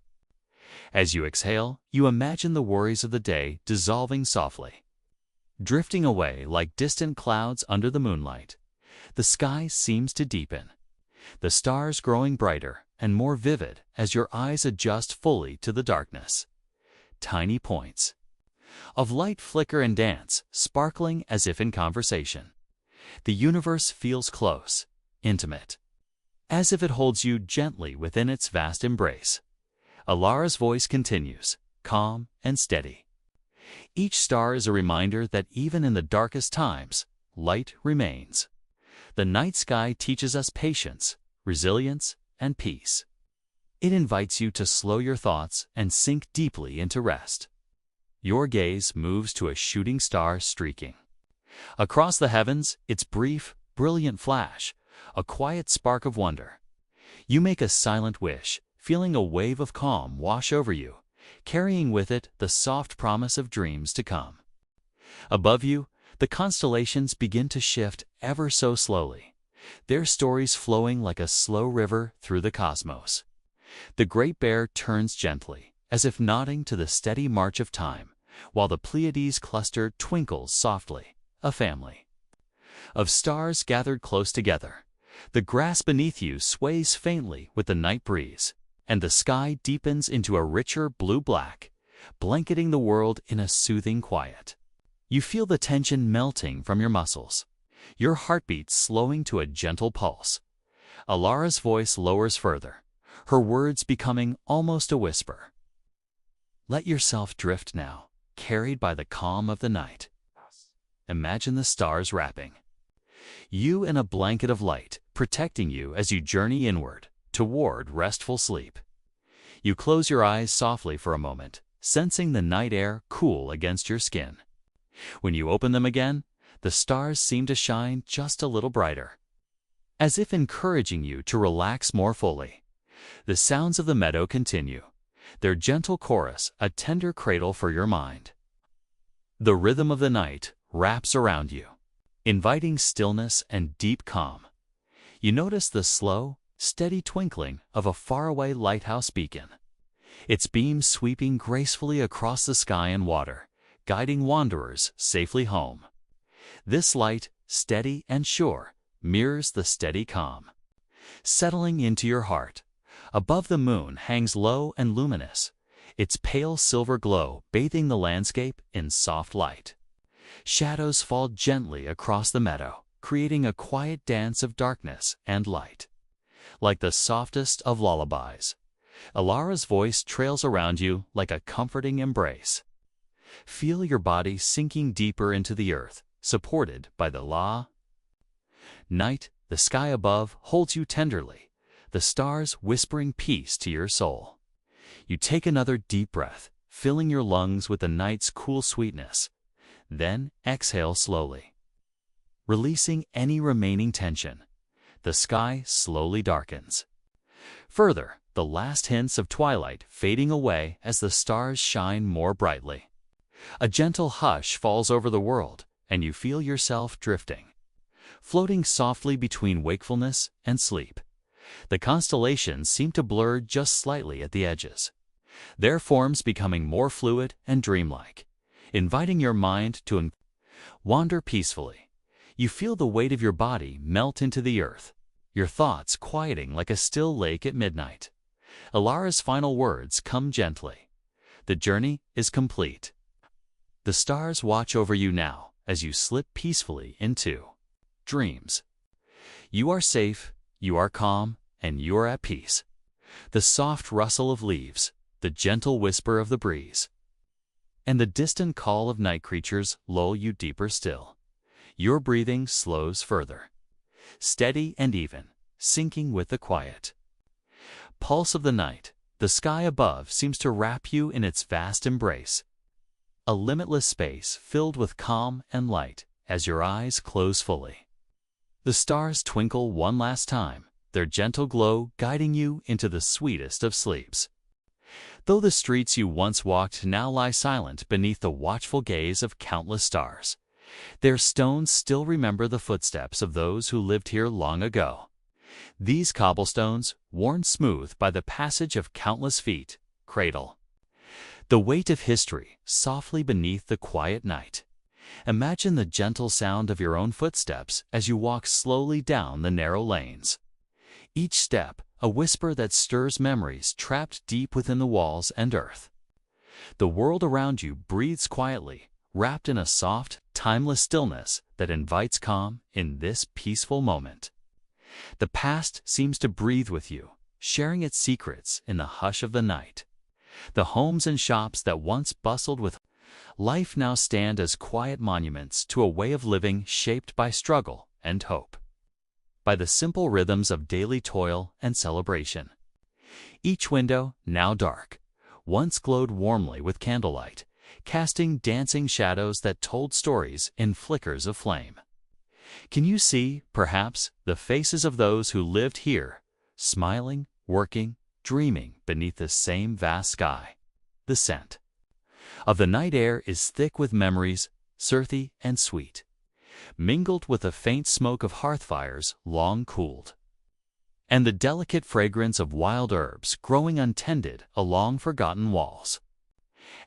As you exhale, you imagine the worries of the day dissolving softly, drifting away like distant clouds under the moonlight. The sky seems to deepen, the stars growing brighter and more vivid as your eyes adjust fully to the darkness. Tiny points of light flicker and dance, sparkling as if in conversation. The universe feels close, intimate, as if it holds you gently within its vast embrace. Alara's voice continues, calm and steady. Each star is a reminder that even in the darkest times, light remains. The night sky teaches us patience, resilience, and peace. It invites you to slow your thoughts and sink deeply into rest. Your gaze moves to a shooting star streaking across the heavens, its brief, brilliant flash, a quiet spark of wonder. You make a silent wish, feeling a wave of calm wash over you, carrying with it the soft promise of dreams to come. Above you, the constellations begin to shift ever so slowly, their stories flowing like a slow river through the cosmos. The Great Bear turns gently, as if nodding to the steady march of time, while the Pleiades cluster twinkles softly, a family of stars gathered close together. The grass beneath you sways faintly with the night breeze, and the sky deepens into a richer blue-black, blanketing the world in a soothing quiet. You feel the tension melting from your muscles, your heartbeat slowing to a gentle pulse. Alara's voice lowers further, her words becoming almost a whisper. "Let yourself drift now, carried by the calm of the night. Imagine the stars wrapping you in a blanket of light, protecting you as you journey inward, toward restful sleep." You close your eyes softly for a moment, sensing the night air cool against your skin. When you open them again, the stars seem to shine just a little brighter, as if encouraging you to relax more fully. The sounds of the meadow continue, their gentle chorus a tender cradle for your mind. The rhythm of the night wraps around you, inviting stillness and deep calm. You notice the slow, steady twinkling of a faraway lighthouse beacon, its beams sweeping gracefully across the sky and water, guiding wanderers safely home. This light, steady and sure, mirrors the steady calm. Settling into your heart, above the moon hangs low and luminous, its pale silver glow bathing the landscape in soft light. Shadows fall gently across the meadow, creating a quiet dance of darkness and light. Like the softest of lullabies, Alara's voice trails around you like a comforting embrace. Feel your body sinking deeper into the earth, supported by the night. The sky above holds you tenderly, the stars whispering peace to your soul. You take another deep breath, filling your lungs with the night's cool sweetness. Then exhale slowly, releasing any remaining tension. The sky slowly darkens. Further, the last hints of twilight fading away as the stars shine more brightly. A gentle hush falls over the world, and you feel yourself drifting, floating softly between wakefulness and sleep. The constellations seem to blur just slightly at the edges, their forms becoming more fluid and dreamlike, inviting your mind to wander peacefully. You feel the weight of your body melt into the earth, your thoughts quieting like a still lake at midnight. Alara's final words come gently. The journey is complete. The stars watch over you now as you slip peacefully into dreams. You are safe, you are calm, and you are at peace. The soft rustle of leaves, the gentle whisper of the breeze, and the distant call of night creatures lull you deeper still. Your breathing slows further, steady and even, sinking with the quiet pulse of the night. The sky above seems to wrap you in its vast embrace, a limitless space filled with calm and light as your eyes close fully. The stars twinkle one last time, their gentle glow guiding you into the sweetest of sleeps. Though the streets you once walked now lie silent beneath the watchful gaze of countless stars, their stones still remember the footsteps of those who lived here long ago. These cobblestones, worn smooth by the passage of countless feet, cradle the weight of history softly beneath the quiet night. Imagine the gentle sound of your own footsteps as you walk slowly down the narrow lanes. Each step, a whisper that stirs memories trapped deep within the walls and earth. The world around you breathes quietly, wrapped in a soft, timeless stillness that invites calm in this peaceful moment. The past seems to breathe with you, sharing its secrets in the hush of the night. The homes and shops that once bustled with life now stand as quiet monuments to a way of living shaped by struggle and hope, by the simple rhythms of daily toil and celebration. Each window, now dark, once glowed warmly with candlelight, casting dancing shadows that told stories in flickers of flame. Can you see, perhaps, the faces of those who lived here, smiling, working, dreaming beneath the same vast sky? The scent of the night air is thick with memories, earthy and sweet, mingled with the faint smoke of hearth fires long cooled, and the delicate fragrance of wild herbs growing untended along forgotten walls.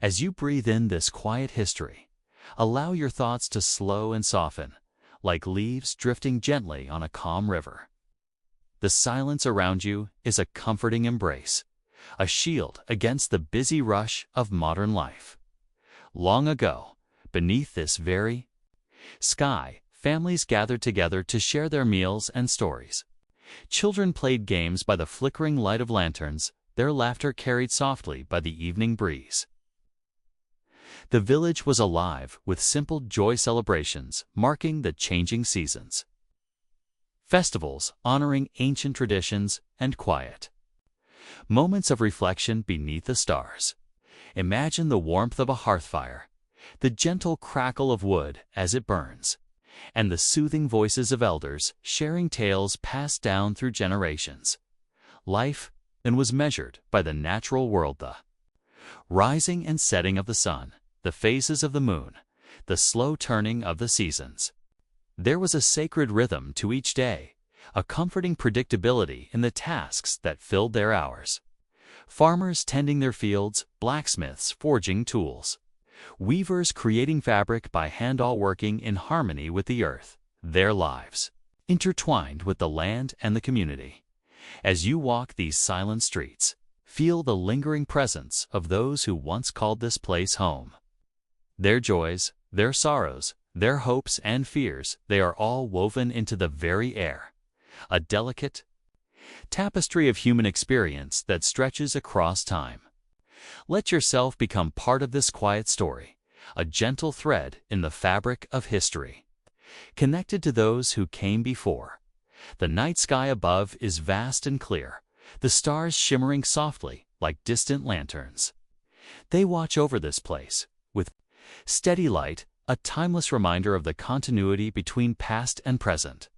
As you breathe in this quiet history, allow your thoughts to slow and soften, like leaves drifting gently on a calm river. The silence around you is a comforting embrace, a shield against the busy rush of modern life. Long ago, beneath this very sky, families gathered together to share their meals and stories. Children played games by the flickering light of lanterns, their laughter carried softly by the evening breeze. The village was alive with simple joy celebrations marking the changing seasons. Festivals honoring ancient traditions and quiet moments of reflection beneath the stars. Imagine the warmth of a hearth fire, the gentle crackle of wood as it burns, and the soothing voices of elders sharing tales passed down through generations. Life then was measured by the natural world, the rising and setting of the sun, the phases of the moon, the slow turning of the seasons. There was a sacred rhythm to each day, a comforting predictability in the tasks that filled their hours. Farmers tending their fields, blacksmiths forging tools, Weavers creating fabric by hand, all working in harmony with the earth, their lives, intertwined with the land and the community. As you walk these silent streets, feel the lingering presence of those who once called this place home. Their joys, their sorrows, their hopes and fears, they are all woven into the very air. A delicate tapestry of human experience that stretches across time. Let yourself become part of this quiet story, a gentle thread in the fabric of history, connected to those who came before. The night sky above is vast and clear, the stars shimmering softly like distant lanterns. They watch over this place with steady light, a timeless reminder of the continuity between past and present.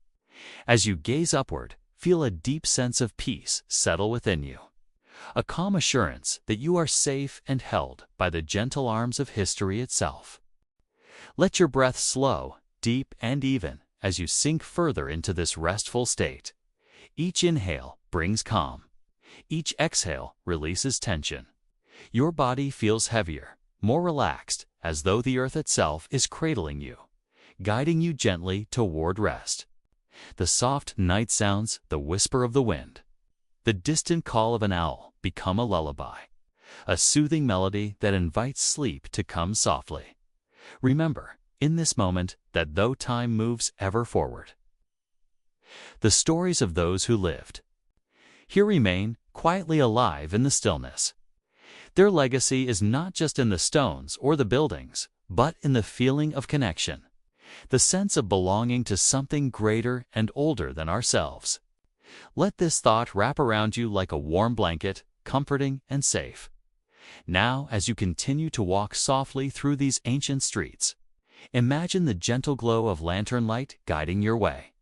As you gaze upward, feel a deep sense of peace settle within you, a calm assurance that you are safe and held by the gentle arms of history itself. Let your breath slow, deep and even as you sink further into this restful state. Each inhale brings calm. Each exhale releases tension. Your body feels heavier, more relaxed, as though the earth itself is cradling you, guiding you gently toward rest. The soft night sounds, the whisper of the wind, the distant call of an owl become a lullaby, a soothing melody that invites sleep to come softly. Remember, in this moment, that though time moves ever forward, the stories of those who lived here remain quietly alive in the stillness. Their legacy is not just in the stones or the buildings, but in the feeling of connection, the sense of belonging to something greater and older than ourselves. Let this thought wrap around you like a warm blanket, comforting and safe. Now, as you continue to walk softly through these ancient streets, imagine the gentle glow of lantern light guiding your way.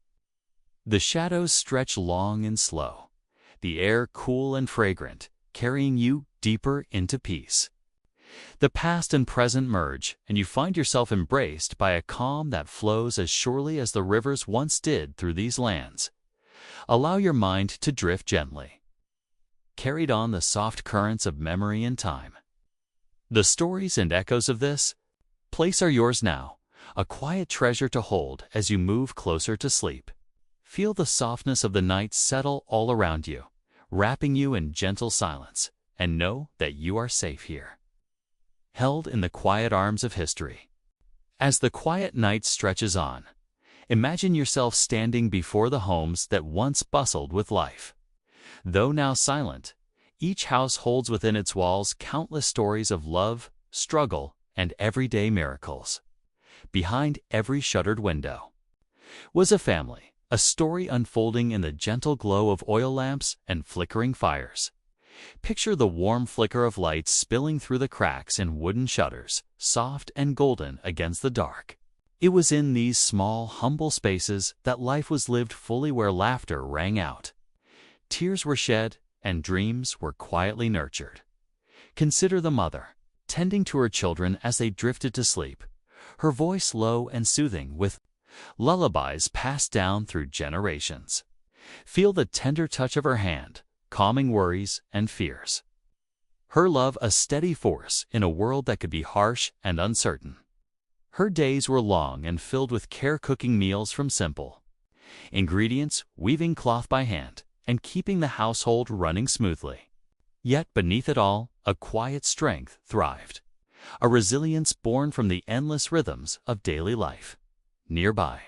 The shadows stretch long and slow, the air cool and fragrant, carrying you deeper into peace. The past and present merge, and you find yourself embraced by a calm that flows as surely as the rivers once did through these lands. Allow your mind to drift gently, carried on the soft currents of memory and time. The stories and echoes of this place are yours now, a quiet treasure to hold as you move closer to sleep. Feel the softness of the night settle all around you, wrapping you in gentle silence, and know that you are safe here, held in the quiet arms of history. As the quiet night stretches on, imagine yourself standing before the homes that once bustled with life. Though now silent, each house holds within its walls countless stories of love, struggle, and everyday miracles. Behind every shuttered window was a family, a story unfolding in the gentle glow of oil lamps and flickering fires. Picture the warm flicker of light spilling through the cracks in wooden shutters, soft and golden against the dark. It was in these small, humble spaces that life was lived fully, where laughter rang out, tears were shed, and dreams were quietly nurtured. Consider the mother, tending to her children as they drifted to sleep, her voice low and soothing with lullabies passed down through generations. Feel the tender touch of her hand, calming worries and fears. Her love a steady force in a world that could be harsh and uncertain. Her days were long and filled with care, cooking meals from simple ingredients, weaving cloth by hand, and keeping the household running smoothly. Yet beneath it all, a quiet strength thrived, a resilience born from the endless rhythms of daily life. Nearby,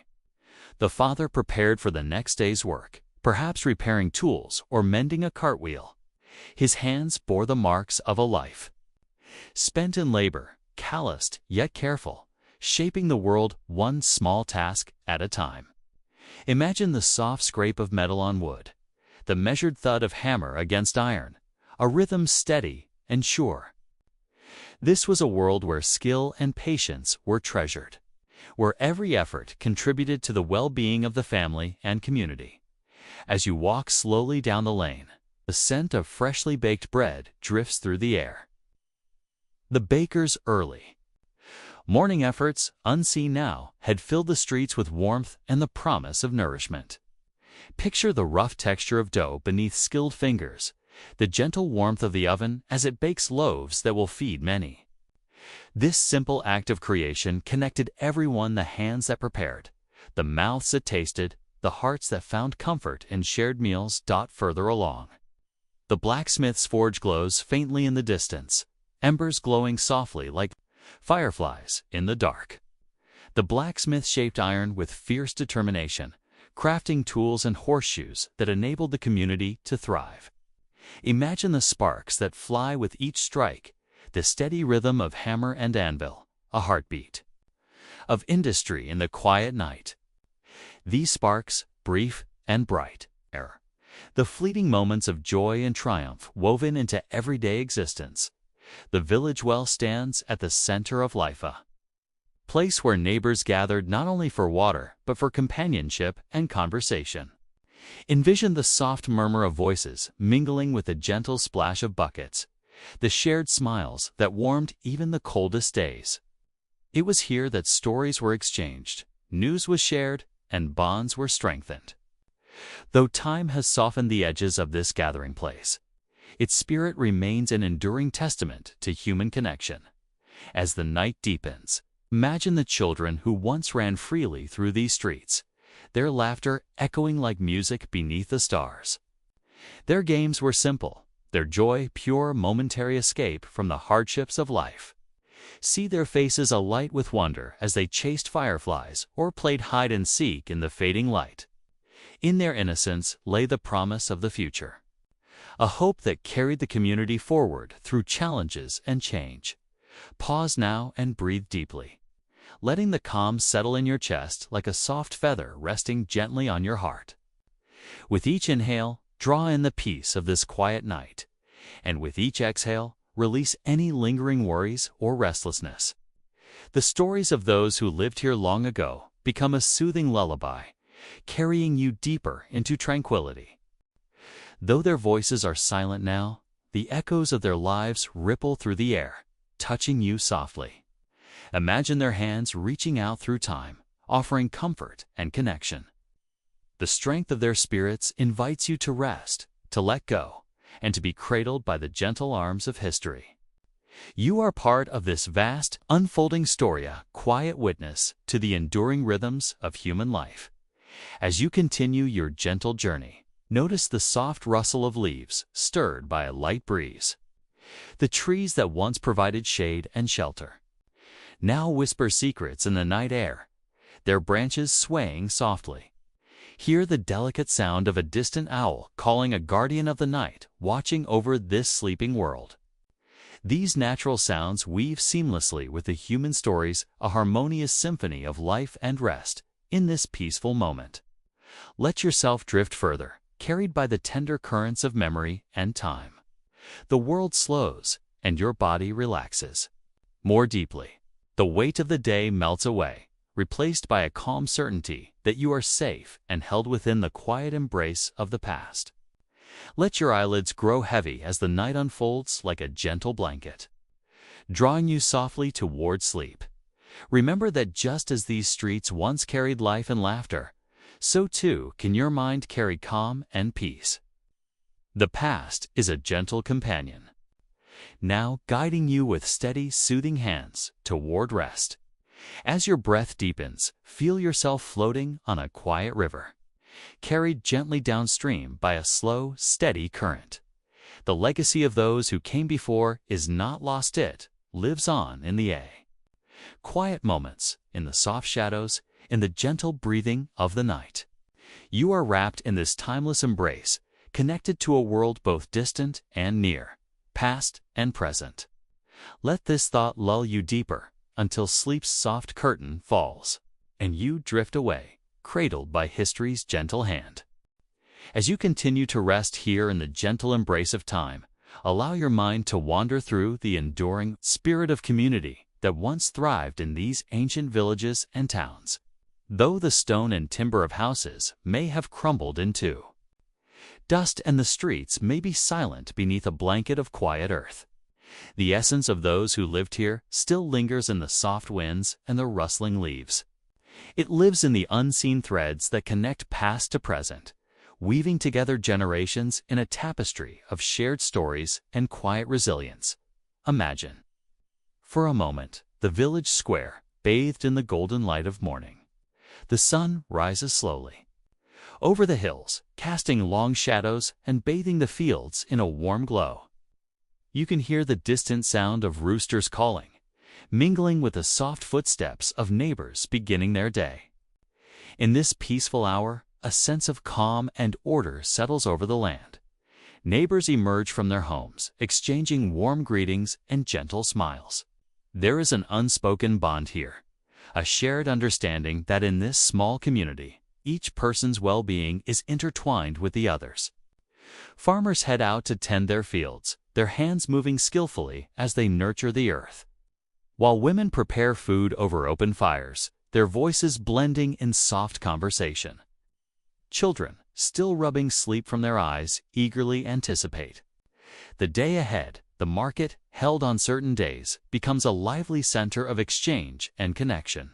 the father prepared for the next day's work, perhaps repairing tools or mending a cartwheel. His hands bore the marks of a life spent in labor, calloused yet careful, shaping the world one small task at a time. Imagine the soft scrape of metal on wood, the measured thud of hammer against iron, a rhythm steady and sure. This was a world where skill and patience were treasured, where every effort contributed to the well-being of the family and community. As you walk slowly down the lane, the scent of freshly baked bread drifts through the air. The baker's early morning efforts, unseen now, had filled the streets with warmth and the promise of nourishment. Picture the rough texture of dough beneath skilled fingers, the gentle warmth of the oven as it bakes loaves that will feed many. This simple act of creation connected everyone: the hands that prepared, the mouths that tasted, the hearts that found comfort in shared meals. Further along, the blacksmith's forge glows faintly in the distance, embers glowing softly like fireflies in the dark. The blacksmith shaped iron with fierce determination, crafting tools and horseshoes that enabled the community to thrive. Imagine the sparks that fly with each strike, the steady rhythm of hammer and anvil, a heartbeat of industry in the quiet night. These sparks, brief and bright, are the fleeting moments of joy and triumph woven into everyday existence. The village well stands at the center of life, a place where neighbors gathered not only for water but for companionship and conversation. Envision the soft murmur of voices mingling with the gentle splash of buckets, the shared smiles that warmed even the coldest days. It was here that stories were exchanged, news was shared, and bonds were strengthened. Though time has softened the edges of this gathering place, its spirit remains an enduring testament to human connection. As the night deepens, imagine the children who once ran freely through these streets, their laughter echoing like music beneath the stars. Their games were simple, their joy pure momentary escape from the hardships of life. See their faces alight with wonder as they chased fireflies or played hide and seek in the fading light. In their innocence lay the promise of the future, a hope that carried the community forward through challenges and change. Pause now and breathe deeply, letting the calm settle in your chest like a soft feather resting gently on your heart. With each inhale, draw in the peace of this quiet night, and with each exhale, release any lingering worries or restlessness. The stories of those who lived here long ago become a soothing lullaby, carrying you deeper into tranquility. Though their voices are silent now, the echoes of their lives ripple through the air, touching you softly. Imagine their hands reaching out through time, offering comfort and connection. The strength of their spirits invites you to rest, to let go, and to be cradled by the gentle arms of history. You are part of this vast, unfolding story, a quiet witness to the enduring rhythms of human life. As you continue your gentle journey, notice the soft rustle of leaves stirred by a light breeze. The trees that once provided shade and shelter now whisper secrets in the night air, their branches swaying softly. Hear the delicate sound of a distant owl calling, a guardian of the night watching over this sleeping world. These natural sounds weave seamlessly with the human stories, a harmonious symphony of life and rest in this peaceful moment. Let yourself drift further, carried by the tender currents of memory and time. The world slows, and your body relaxes more deeply. The weight of the day melts away, replaced by a calm certainty that you are safe and held within the quiet embrace of the past. Let your eyelids grow heavy as the night unfolds like a gentle blanket, drawing you softly toward sleep. Remember that just as these streets once carried life and laughter, so too can your mind carry calm and peace. The past is a gentle companion, now guiding you with steady, soothing hands toward rest. As your breath deepens, feel yourself floating on a quiet river, carried gently downstream by a slow, steady current. The legacy of those who came before is not lost, it lives on in the air. Quiet moments, in the soft shadows, in the gentle breathing of the night. You are wrapped in this timeless embrace, connected to a world both distant and near, past and present. Let this thought lull you deeper until sleep's soft curtain falls, and you drift away, cradled by history's gentle hand. As you continue to rest here in the gentle embrace of time, allow your mind to wander through the enduring spirit of community that once thrived in these ancient villages and towns. Though the stone and timber of houses may have crumbled into dust and the streets may be silent beneath a blanket of quiet earth, the essence of those who lived here still lingers in the soft winds and the rustling leaves. It lives in the unseen threads that connect past to present, weaving together generations in a tapestry of shared stories and quiet resilience. Imagine For a moment, the village square, bathed in the golden light of morning. The sun rises slowly over the hills, casting long shadows and bathing the fields in a warm glow. You can hear the distant sound of roosters calling, mingling with the soft footsteps of neighbors beginning their day. In this peaceful hour, a sense of calm and order settles over the land. Neighbors emerge from their homes, exchanging warm greetings and gentle smiles. There is an unspoken bond here, a shared understanding that in this small community, each person's well-being is intertwined with the others. Farmers head out to tend their fields, their hands moving skillfully as they nurture the earth, while women prepare food over open fires, their voices blending in soft conversation. Children, still rubbing sleep from their eyes, eagerly anticipate. The day ahead, the market, held on certain days, becomes a lively center of exchange and connection.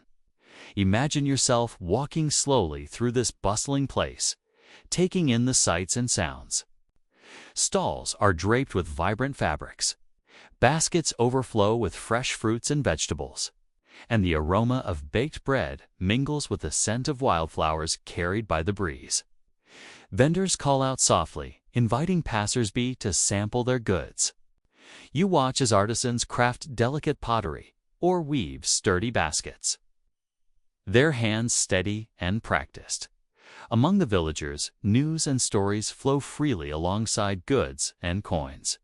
Imagine yourself walking slowly through this bustling place, taking in the sights and sounds. Stalls are draped with vibrant fabrics. Baskets overflow with fresh fruits and vegetables, and the aroma of baked bread mingles with the scent of wildflowers carried by the breeze. Vendors call out softly, inviting passers-by to sample their goods. You watch as artisans craft delicate pottery or weave sturdy baskets, their hands steady and practiced. Among the villagers, news and stories flow freely alongside goods and coins.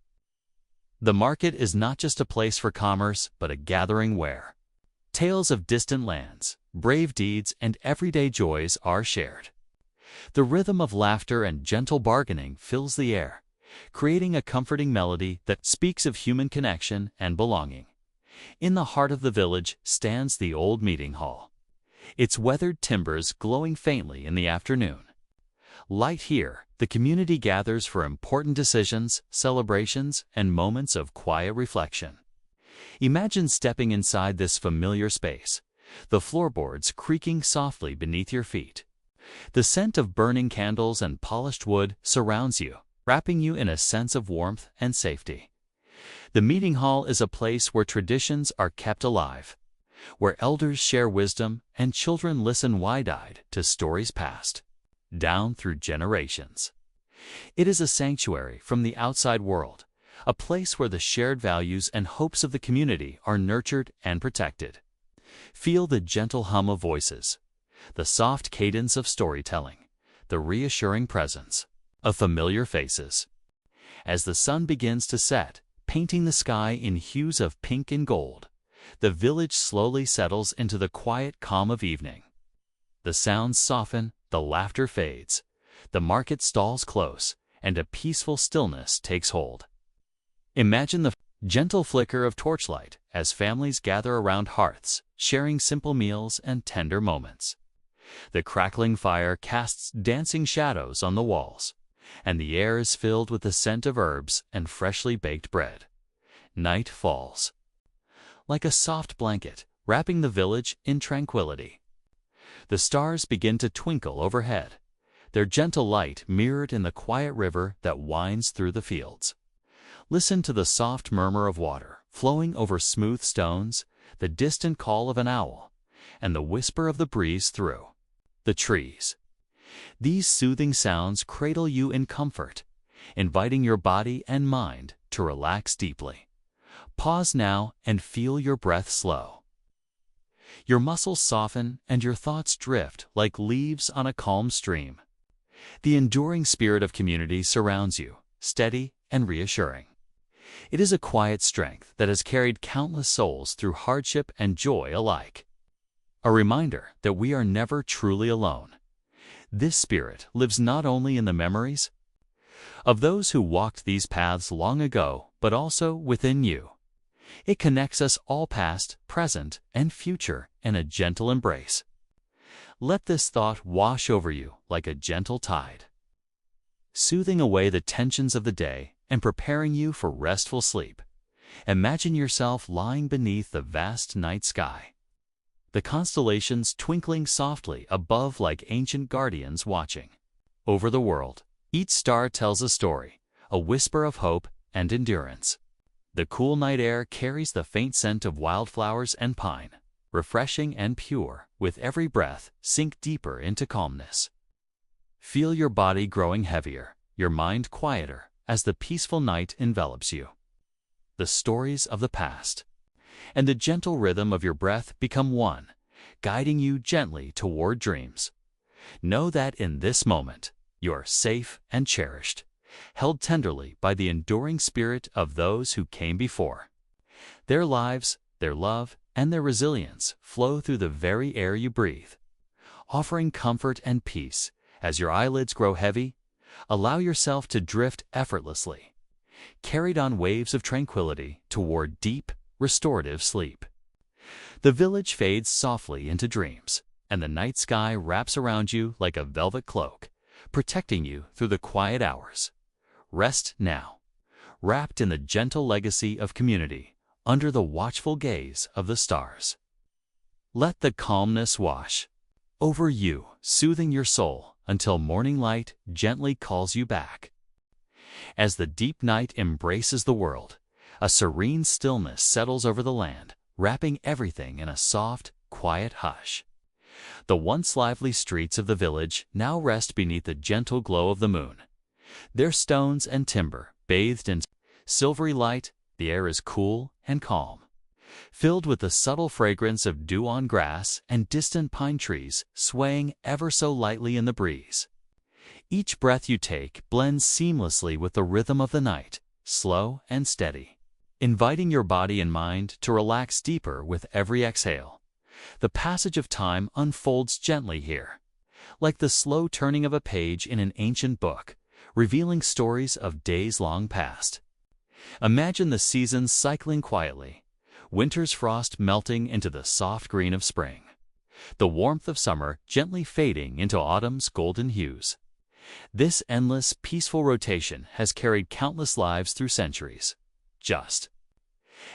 The market is not just a place for commerce, but a gathering where tales of distant lands, brave deeds, and everyday joys are shared. The rhythm of laughter and gentle bargaining fills the air, creating a comforting melody that speaks of human connection and belonging. In the heart of the village stands the old meeting hall, its weathered timbers glowing faintly in the afternoon. Light here, the community gathers for important decisions, celebrations, and moments of quiet reflection. Imagine stepping inside this familiar space, the floorboards creaking softly beneath your feet. The scent of burning candles and polished wood surrounds you, wrapping you in a sense of warmth and safety. The meeting hall is a place where traditions are kept alive, where elders share wisdom and children listen wide-eyed to stories passed down through generations. It is a sanctuary from the outside world, a place where the shared values and hopes of the community are nurtured and protected. Feel the gentle hum of voices, the soft cadence of storytelling, the reassuring presence of familiar faces. As the sun begins to set, painting the sky in hues of pink and gold, the village slowly settles into the quiet calm of evening. The sounds soften, the laughter fades, the market stalls close, and a peaceful stillness takes hold. Imagine the gentle flicker of torchlight as families gather around hearths, sharing simple meals and tender moments. The crackling fire casts dancing shadows on the walls, and the air is filled with the scent of herbs and freshly baked bread. Night falls like a soft blanket, wrapping the village in tranquility. The stars begin to twinkle overhead, their gentle light mirrored in the quiet river that winds through the fields. Listen to the soft murmur of water flowing over smooth stones, the distant call of an owl, and the whisper of the breeze through the trees. These soothing sounds cradle you in comfort, inviting your body and mind to relax deeply. Pause now and feel your breath slow. Your muscles soften and your thoughts drift like leaves on a calm stream. The enduring spirit of community surrounds you, steady and reassuring. It is a quiet strength that has carried countless souls through hardship and joy alike. A reminder that we are never truly alone. This spirit lives not only in the memories of those who walked these paths long ago, but also within you. It connects us all, past, present, and future, in a gentle embrace. Let this thought wash over you like a gentle tide, soothing away the tensions of the day and preparing you for restful sleep. Imagine yourself lying beneath the vast night sky, the constellations twinkling softly above like ancient guardians watching over the world. Each star tells a story, a whisper of hope and endurance. The cool night air carries the faint scent of wildflowers and pine, refreshing and pure. With every breath, sink deeper into calmness. Feel your body growing heavier, your mind quieter, as the peaceful night envelops you. The stories of the past and the gentle rhythm of your breath become one, guiding you gently toward dreams. Know that in this moment, you are safe and cherished, held tenderly by the enduring spirit of those who came before. Their lives, their love, and their resilience flow through the very air you breathe, offering comfort and peace. As your eyelids grow heavy, allow yourself to drift effortlessly, carried on waves of tranquility toward deep, restorative sleep. The village fades softly into dreams, and the night sky wraps around you like a velvet cloak, protecting you through the quiet hours. Rest now, wrapped in the gentle legacy of community, under the watchful gaze of the stars. Let the calmness wash over you, soothing your soul until morning light gently calls you back. As the deep night embraces the world, a serene stillness settles over the land, wrapping everything in a soft, quiet hush. The once lively streets of the village now rest beneath the gentle glow of the moon. Their stones and timber bathed in silvery light, the air is cool and calm, filled with the subtle fragrance of dew on grass and distant pine trees swaying ever so lightly in the breeze. Each breath you take blends seamlessly with the rhythm of the night, slow and steady, inviting your body and mind to relax deeper with every exhale. The passage of time unfolds gently here, like the slow turning of a page in an ancient book, revealing stories of days long past. Imagine the seasons cycling quietly, winter's frost melting into the soft green of spring, the warmth of summer gently fading into autumn's golden hues. This endless, peaceful rotation has carried countless lives through centuries, just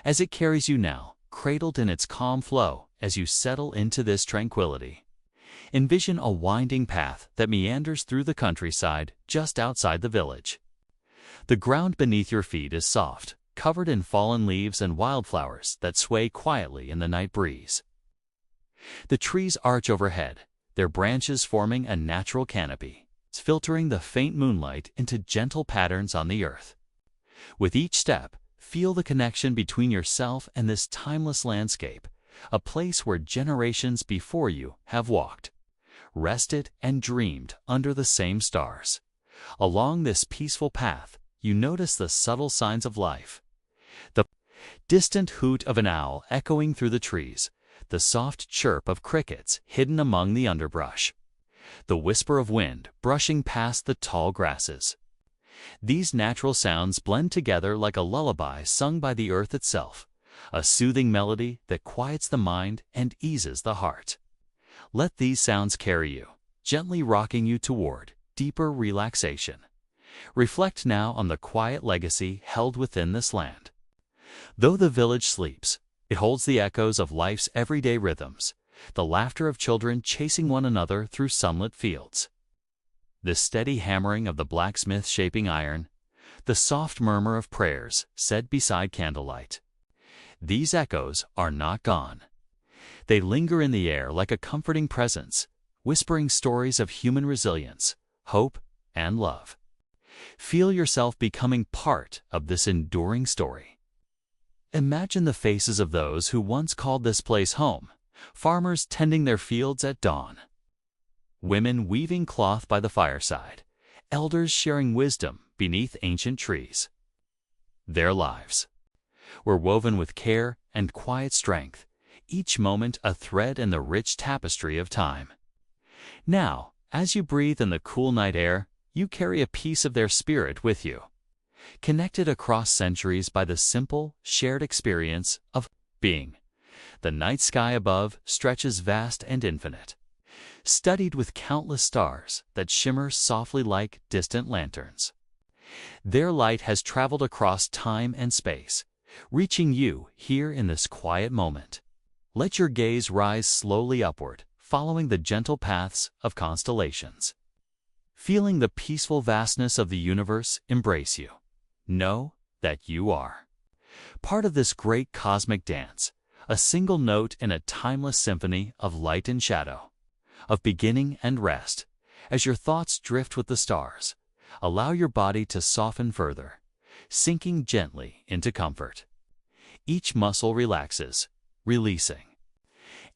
as it carries you now, cradled in its calm flow as you settle into this tranquility. Envision a winding path that meanders through the countryside just outside the village. The ground beneath your feet is soft, covered in fallen leaves and wildflowers that sway quietly in the night breeze. The trees arch overhead, their branches forming a natural canopy, filtering the faint moonlight into gentle patterns on the earth. With each step, feel the connection between yourself and this timeless landscape, a place where generations before you have walked, rested, and dreamed under the same stars. Along this peaceful path, you notice the subtle signs of life. The distant hoot of an owl echoing through the trees, the soft chirp of crickets hidden among the underbrush, the whisper of wind brushing past the tall grasses. These natural sounds blend together like a lullaby sung by the earth itself, a soothing melody that quiets the mind and eases the heart. Let these sounds carry you, gently rocking you toward deeper relaxation. Reflect now on the quiet legacy held within this land. Though the village sleeps, it holds the echoes of life's everyday rhythms, the laughter of children chasing one another through sunlit fields, the steady hammering of the blacksmith shaping iron, the soft murmur of prayers said beside candlelight. These echoes are not gone. They linger in the air like a comforting presence, whispering stories of human resilience, hope, and love. Feel yourself becoming part of this enduring story. Imagine the faces of those who once called this place home, farmers tending their fields at dawn, women weaving cloth by the fireside, elders sharing wisdom beneath ancient trees. Their lives were woven with care and quiet strength, each moment a thread in the rich tapestry of time. Now, as you breathe in the cool night air, you carry a piece of their spirit with you, connected across centuries by the simple, shared experience of being. The night sky above stretches vast and infinite, studded with countless stars that shimmer softly like distant lanterns. Their light has traveled across time and space, reaching you here in this quiet moment. Let your gaze rise slowly upward, following the gentle paths of constellations. Feeling the peaceful vastness of the universe embrace you. Know that you are Part of this great cosmic dance, a single note in a timeless symphony of light and shadow, of beginning and rest. As your thoughts drift with the stars, allow your body to soften further, sinking gently into comfort. Each muscle relaxes, releasing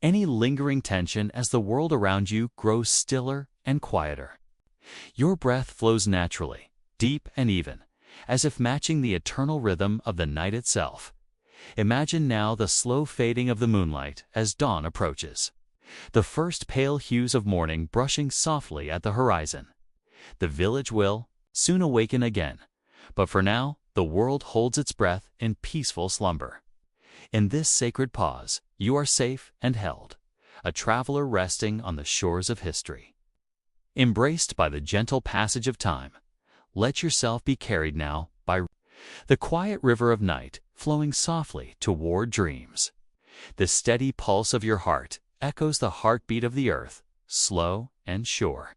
any lingering tension as the world around you grows stiller and quieter. Your breath flows naturally, deep and even, as if matching the eternal rhythm of the night itself. Imagine now the slow fading of the moonlight as dawn approaches, the first pale hues of morning brushing softly at the horizon. The village will soon awaken again, but for now, the world holds its breath in peaceful slumber. In this sacred pause, you are safe and held, a traveler resting on the shores of history. Embraced by the gentle passage of time, let yourself be carried now by the quiet river of night flowing softly toward dreams. The steady pulse of your heart echoes the heartbeat of the earth, slow and sure.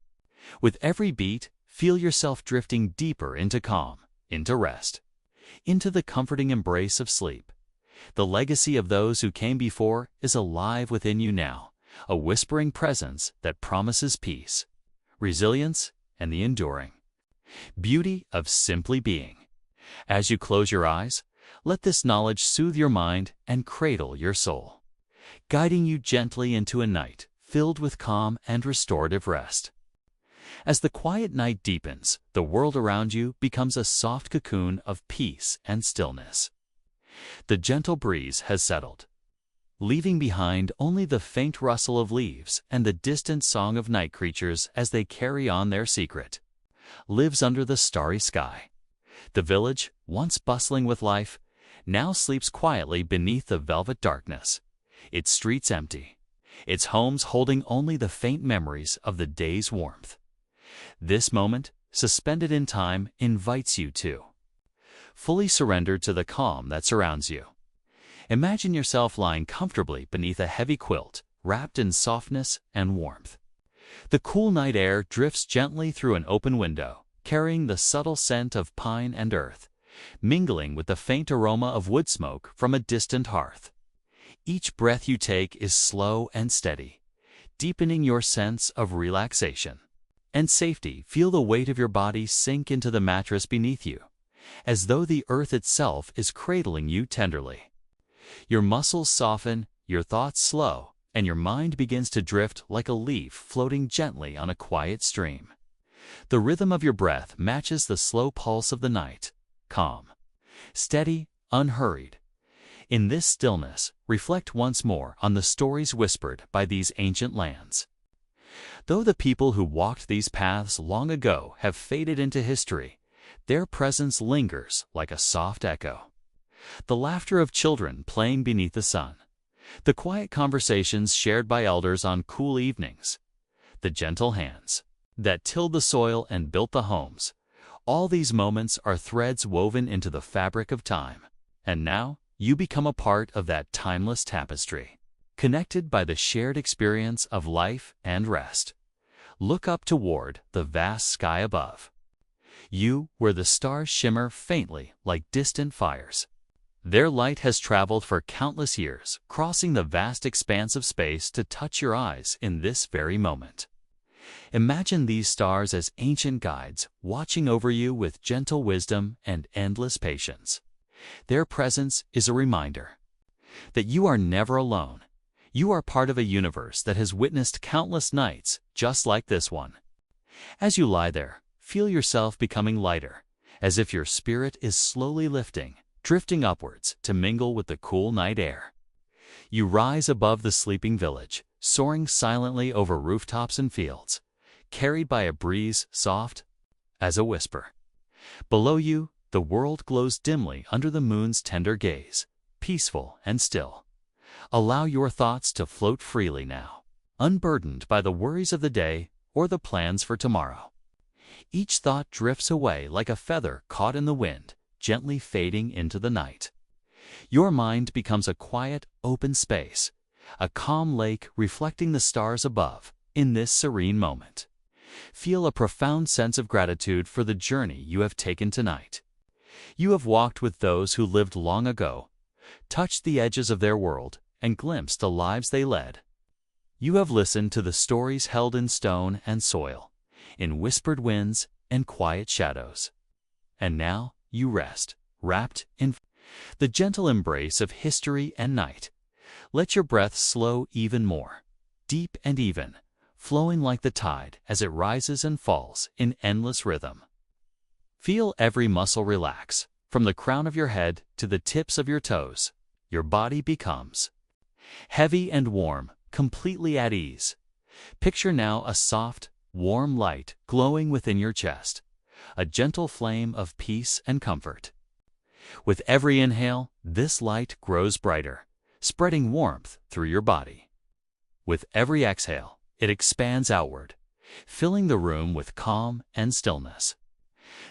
With every beat, feel yourself drifting deeper into calm, into rest, into the comforting embrace of sleep. The legacy of those who came before is alive within you now, a whispering presence that promises peace, resilience, and the enduring beauty of simply being. As you close your eyes, let this knowledge soothe your mind and cradle your soul, guiding you gently into a night filled with calm and restorative rest. As the quiet night deepens, the world around you becomes a soft cocoon of peace and stillness. The gentle breeze has settled, leaving behind only the faint rustle of leaves and the distant song of night creatures as they carry on their secret lives under the starry sky. The village, once bustling with life, now sleeps quietly beneath the velvet darkness, its streets empty, its homes holding only the faint memories of the day's warmth. This moment, suspended in time, invites you to fully surrender to the calm that surrounds you. Imagine yourself lying comfortably beneath a heavy quilt, wrapped in softness and warmth. The cool night air drifts gently through an open window, carrying the subtle scent of pine and earth, mingling with the faint aroma of wood smoke from a distant hearth. Each breath you take is slow and steady, deepening your sense of relaxation and safety. Feel the weight of your body sink into the mattress beneath you, as though the earth itself is cradling you tenderly. Your muscles soften, your thoughts slow, and your mind begins to drift like a leaf floating gently on a quiet stream. The rhythm of your breath matches the slow pulse of the night, calm, steady, unhurried. In this stillness, reflect once more on the stories whispered by these ancient lands. Though the people who walked these paths long ago have faded into history, their presence lingers like a soft echo. The laughter of children playing beneath the sun, the quiet conversations shared by elders on cool evenings, the gentle hands that tilled the soil and built the homes, all these moments are threads woven into the fabric of time. And now, you become a part of that timeless tapestry, connected by the shared experience of life and rest. Look up toward the vast sky above you, where the stars shimmer faintly like distant fires. Their light has traveled for countless years, crossing the vast expanse of space to touch your eyes in this very moment. Imagine these stars as ancient guides, watching over you with gentle wisdom and endless patience. Their presence is a reminder that you are never alone. You are part of a universe that has witnessed countless nights just like this one. As you lie there, feel yourself becoming lighter, as if your spirit is slowly lifting, drifting upwards to mingle with the cool night air. You rise above the sleeping village, soaring silently over rooftops and fields, carried by a breeze soft as a whisper. Below you, the world glows dimly under the moon's tender gaze, peaceful and still. Allow your thoughts to float freely now, unburdened by the worries of the day or the plans for tomorrow. Each thought drifts away like a feather caught in the wind, gently fading into the night. Your mind becomes a quiet, open space, a calm lake reflecting the stars above. In this serene moment, feel a profound sense of gratitude for the journey you have taken tonight. You have walked with those who lived long ago, touched the edges of their world, and glimpsed the lives they led. You have listened to the stories held in stone and soil, in whispered winds and quiet shadows. And now you rest, wrapped in the gentle embrace of history and night. Let your breath slow even more, deep and even, flowing like the tide as it rises and falls in endless rhythm. Feel every muscle relax, from the crown of your head to the tips of your toes. Your body becomes heavy and warm, completely at ease. Picture now a soft, warm light glowing within your chest, a gentle flame of peace and comfort. With every inhale, this light grows brighter, spreading warmth through your body. With every exhale, it expands outward, filling the room with calm and stillness.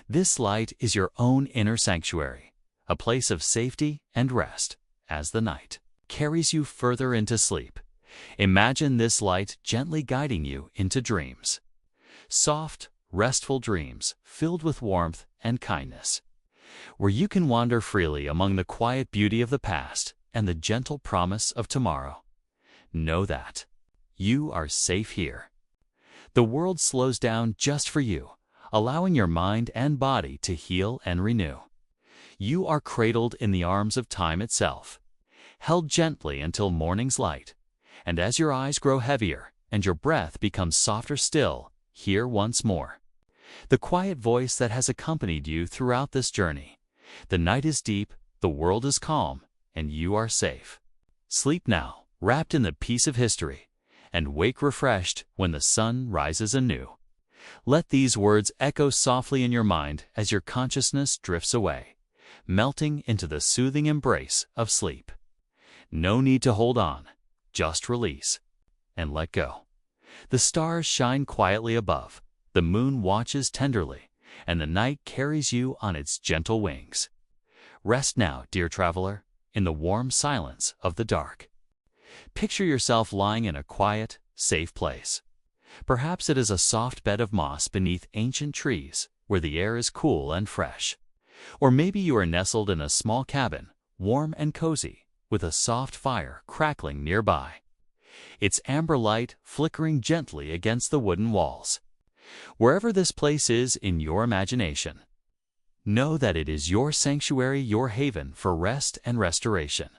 This light is your own inner sanctuary, a place of safety and rest. As the night carries you further into sleep, imagine this light gently guiding you into dreams. Soft, restful dreams filled with warmth and kindness, where you can wander freely among the quiet beauty of the past and the gentle promise of tomorrow. Know that you are safe here. The world slows down just for you, allowing your mind and body to heal and renew. You are cradled in the arms of time itself, held gently until morning's light, and as your eyes grow heavier and your breath becomes softer still, hear once more the quiet voice that has accompanied you throughout this journey. The night is deep, the world is calm, and you are safe. Sleep now, wrapped in the peace of history, and wake refreshed when the sun rises anew. Let these words echo softly in your mind as your consciousness drifts away, melting into the soothing embrace of sleep. No need to hold on, just release and let go. The stars shine quietly above, the moon watches tenderly, and the night carries you on its gentle wings. Rest now, dear traveler, in the warm silence of the dark. Picture yourself lying in a quiet, safe place. Perhaps it is a soft bed of moss beneath ancient trees, where the air is cool and fresh. Or maybe you are nestled in a small cabin, warm and cozy, with a soft fire crackling nearby, its amber light flickering gently against the wooden walls. Wherever this place is in your imagination, know that it is your sanctuary, your haven for rest and restoration.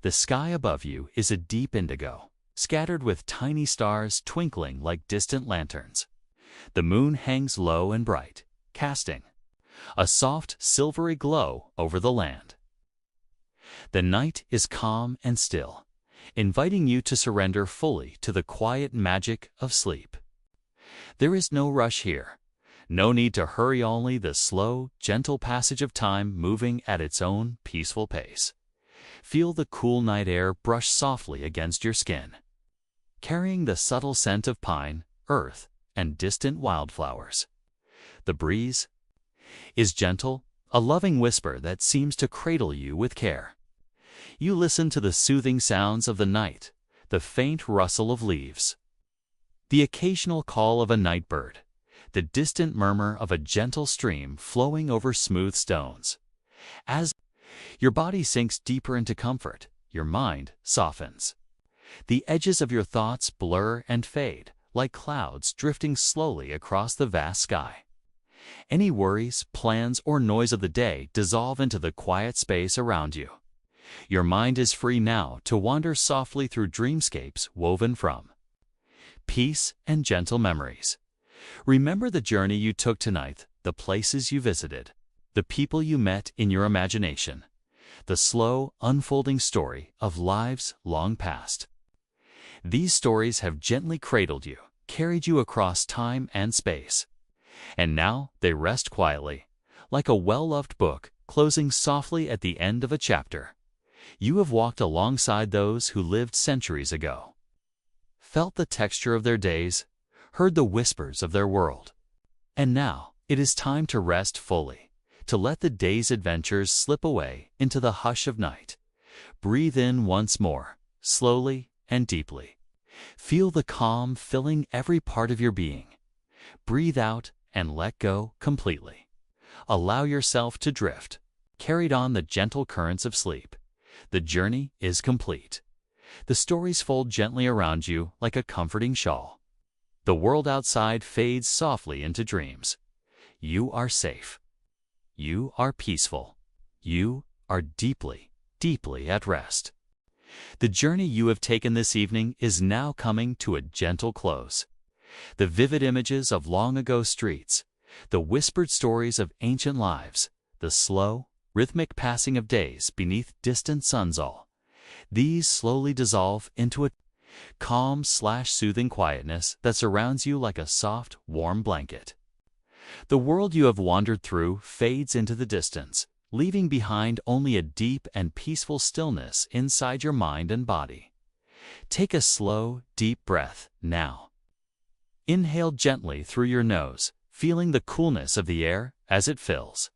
The sky above you is a deep indigo, scattered with tiny stars twinkling like distant lanterns. The moon hangs low and bright, casting a soft, silvery glow over the land. The night is calm and still, inviting you to surrender fully to the quiet magic of sleep. There is no rush here, no need to hurry, only the slow, gentle passage of time moving at its own peaceful pace. Feel the cool night air brush softly against your skin, carrying the subtle scent of pine, earth, and distant wildflowers. The breeze is gentle, a loving whisper that seems to cradle you with care. You listen to the soothing sounds of the night, the faint rustle of leaves, the occasional call of a night bird, the distant murmur of a gentle stream flowing over smooth stones. As your body sinks deeper into comfort, your mind softens. The edges of your thoughts blur and fade, like clouds drifting slowly across the vast sky. Any worries, plans, or noise of the day dissolve into the quiet space around you. Your mind is free now to wander softly through dreamscapes woven from peace and gentle memories. Remember the journey you took tonight, the places you visited, the people you met in your imagination, the slow, unfolding story of lives long past. These stories have gently cradled you, carried you across time and space. And now they rest quietly, like a well-loved book closing softly at the end of a chapter. You have walked alongside those who lived centuries ago, felt the texture of their days, heard the whispers of their world. And now it is time to rest fully, to let the day's adventures slip away into the hush of night. Breathe in once more, slowly and deeply. Feel the calm filling every part of your being. Breathe out and let go completely, Allow yourself to drift, carried on the gentle currents of sleep. The journey is complete. The stories fold gently around you like a comforting shawl. The world outside fades softly into dreams. You are safe. You are peaceful. You are deeply, deeply at rest. The journey you have taken this evening is now coming to a gentle close. The vivid images of long-ago streets, the whispered stories of ancient lives, the slow, rhythmic passing of days beneath distant suns, all these slowly dissolve into a calm/soothing quietness that surrounds you like a soft, warm blanket. The world you have wandered through fades into the distance, leaving behind only a deep and peaceful stillness inside your mind and body. Take a slow, deep breath now. Inhale gently through your nose, feeling the coolness of the air as it fills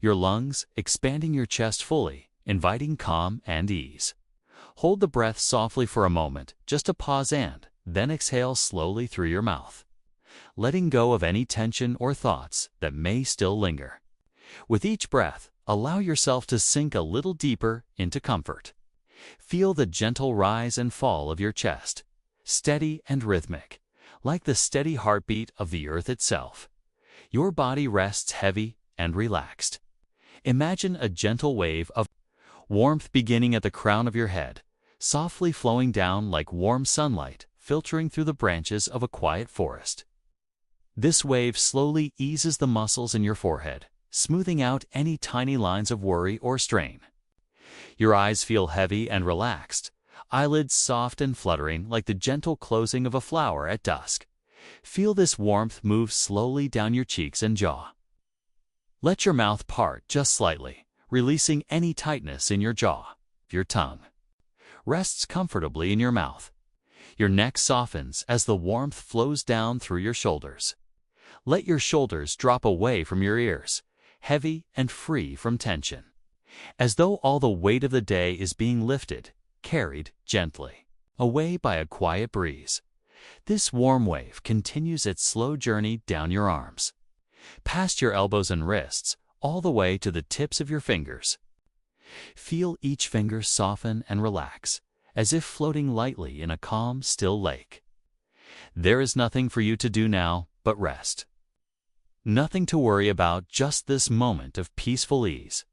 your lungs, expanding your chest fully, inviting calm and ease. Hold the breath softly for a moment, just a pause, and then exhale slowly through your mouth, letting go of any tension or thoughts that may still linger. With each breath, allow yourself to sink a little deeper into comfort. Feel the gentle rise and fall of your chest, steady and rhythmic, like the steady heartbeat of the earth itself. Your body rests heavy and relaxed. Imagine a gentle wave of warmth beginning at the crown of your head, softly flowing down like warm sunlight filtering through the branches of a quiet forest. This wave slowly eases the muscles in your forehead, smoothing out any tiny lines of worry or strain. Your eyes feel heavy and relaxed, eyelids soft and fluttering like the gentle closing of a flower at dusk. Feel this warmth move slowly down your cheeks and jaw. Let your mouth part just slightly, releasing any tightness in your jaw. Your tongue rests comfortably in your mouth. Your neck softens as the warmth flows down through your shoulders. Let your shoulders drop away from your ears, heavy and free from tension, as though all the weight of the day is being lifted, carried gently away by a quiet breeze. This warm wave continues its slow journey down your arms, past your elbows and wrists, all the way to the tips of your fingers. Feel each finger soften and relax, as if floating lightly in a calm, still lake. There is nothing for you to do now but rest. Nothing to worry about, just this moment of peaceful ease.